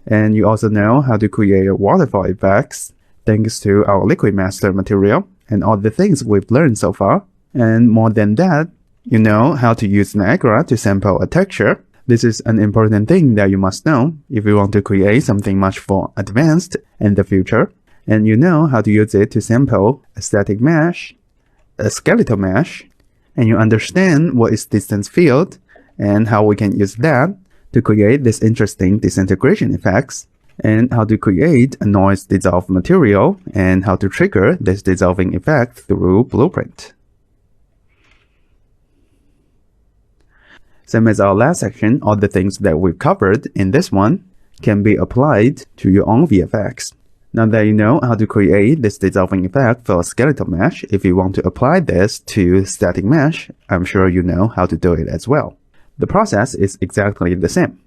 And you also know how to create waterfall effects thanks to our liquid master material and all the things we've learned so far. And more than that, you know how to use Niagara to sample a texture. This is an important thing that you must know if you want to create something much more advanced in the future. And you know how to use it to sample a static mesh, a skeletal mesh, and you understand what is distance field and how we can use that to create this interesting disintegration effects, and how to create a noise dissolved material and how to trigger this dissolving effect through Blueprint. Same as our last section, all the things that we've covered in this one can be applied to your own VFX. Now that you know how to create this dissolving effect for a skeletal mesh, if you want to apply this to static mesh, I'm sure you know how to do it as well. The process is exactly the same.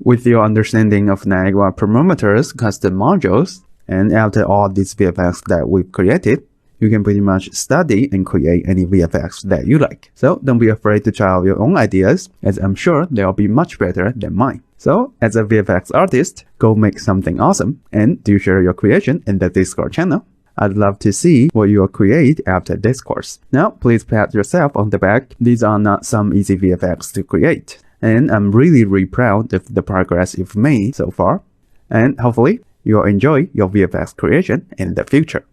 With your understanding of Niagara Thermometer's custom modules, and after all these VFX that we've created, you can pretty much study and create any VFX that you like. So don't be afraid to try out your own ideas, as I'm sure they'll be much better than mine. So as a VFX artist, go make something awesome and do share your creation in the Discord channel. I'd love to see what you will create after this course. Now, please pat yourself on the back. These are not some easy VFX to create. And I'm really proud of the progress you've made so far. And hopefully, you'll enjoy your VFX creation in the future.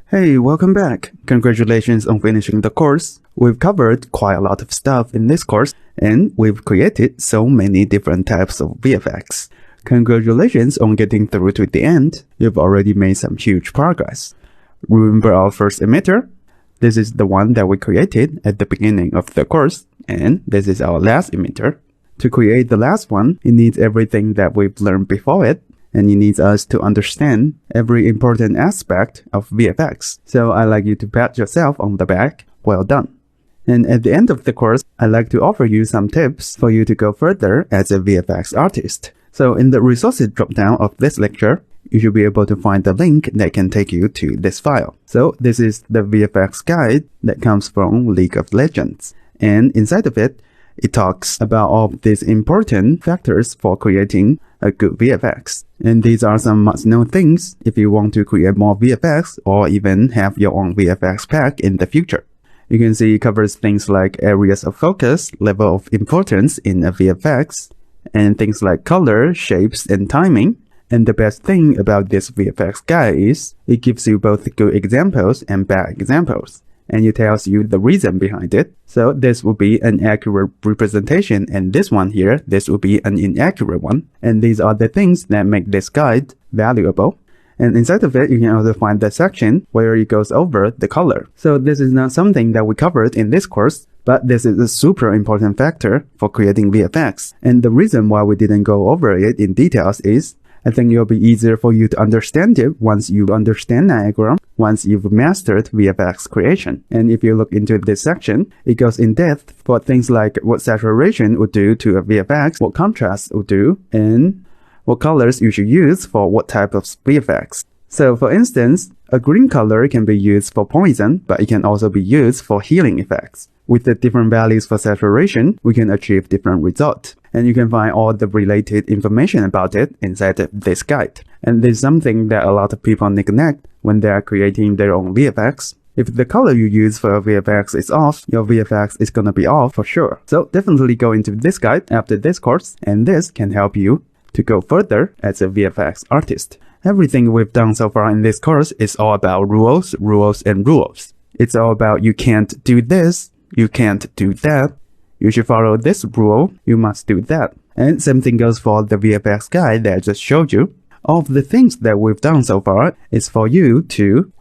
Hey, welcome back. Congratulations on finishing the course. We've covered quite a lot of stuff in this course, and we've created so many different types of VFX. Congratulations on getting through to the end. You've already made some huge progress. Remember our first emitter? This is the one that we created at the beginning of the course, and this is our last emitter. To create the last one, it needs everything that we've learned before it, and it needs us to understand every important aspect of VFX. So I'd like you to pat yourself on the back. Well done. And at the end of the course, I'd like to offer you some tips for you to go further as a VFX artist. So in the resources dropdown of this lecture, you should be able to find the link that can take you to this file. So this is the VFX guide that comes from League of Legends. And inside of it, it talks about all of these important factors for creating a good VFX. And these are some must-know things if you want to create more VFX or even have your own VFX pack in the future. You can see it covers things like areas of focus, level of importance in a VFX, and things like color, shapes, and timing. And the best thing about this VFX guide is it gives you both good examples and bad examples, and it tells you the reason behind it. So this will be an accurate representation, and this one here, this will be an inaccurate one. And these are the things that make this guide valuable. And inside of it, you can also find the section where it goes over the color. So this is not something that we covered in this course, but this is a super important factor for creating VFX. And the reason why we didn't go over it in details is I think it'll be easier for you to understand it once you understand Niagara, once you've mastered VFX creation. And if you look into this section, it goes in depth for things like what saturation would do to a VFX, what contrast would do, and what colors you should use for what type of VFX. So for instance, a green color can be used for poison, but it can also be used for healing effects. With the different values for saturation, we can achieve different results. And you can find all the related information about it inside this guide. And this is something that a lot of people neglect when they are creating their own VFX. If the color you use for your VFX is off, your VFX is gonna be off for sure. So definitely go into this guide after this course, and this can help you to go further as a VFX artist. Everything we've done so far in this course is all about rules, rules, and rules. It's all about you can't do this, you can't do that, you should follow this rule, you must do that. And same thing goes for the VFX guide that I just showed you. All of the things that we've done so far is for you to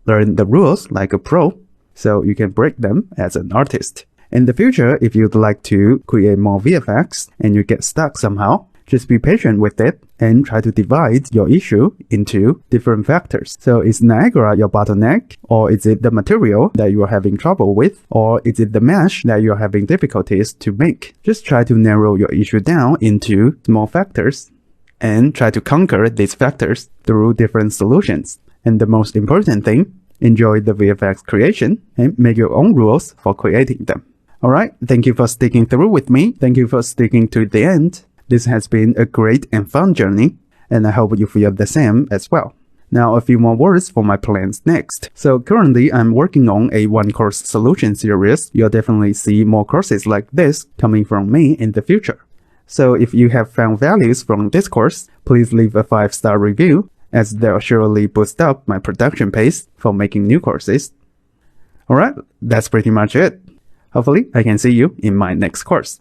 learn the rules like a pro, so you can break them as an artist. In the future, if you'd like to create more VFX and you get stuck somehow, just be patient with it and try to divide your issue into different factors. So is Niagara your bottleneck? Or is it the material that you are having trouble with? Or is it the mesh that you are having difficulties to make? Just try to narrow your issue down into small factors and try to conquer these factors through different solutions. And the most important thing, enjoy the VFX creation and make your own rules for creating them. Alright, thank you for sticking through with me. Thank you for sticking to the end. This has been a great and fun journey, and I hope you feel the same as well. Now, a few more words for my plans next. So currently, I'm working on a one-course solution series. You'll definitely see more courses like this coming from me in the future. So if you have found values from this course, please leave a 5-star review, as they'll surely boost up my production pace for making new courses. Alright, that's pretty much it. Hopefully, I can see you in my next course.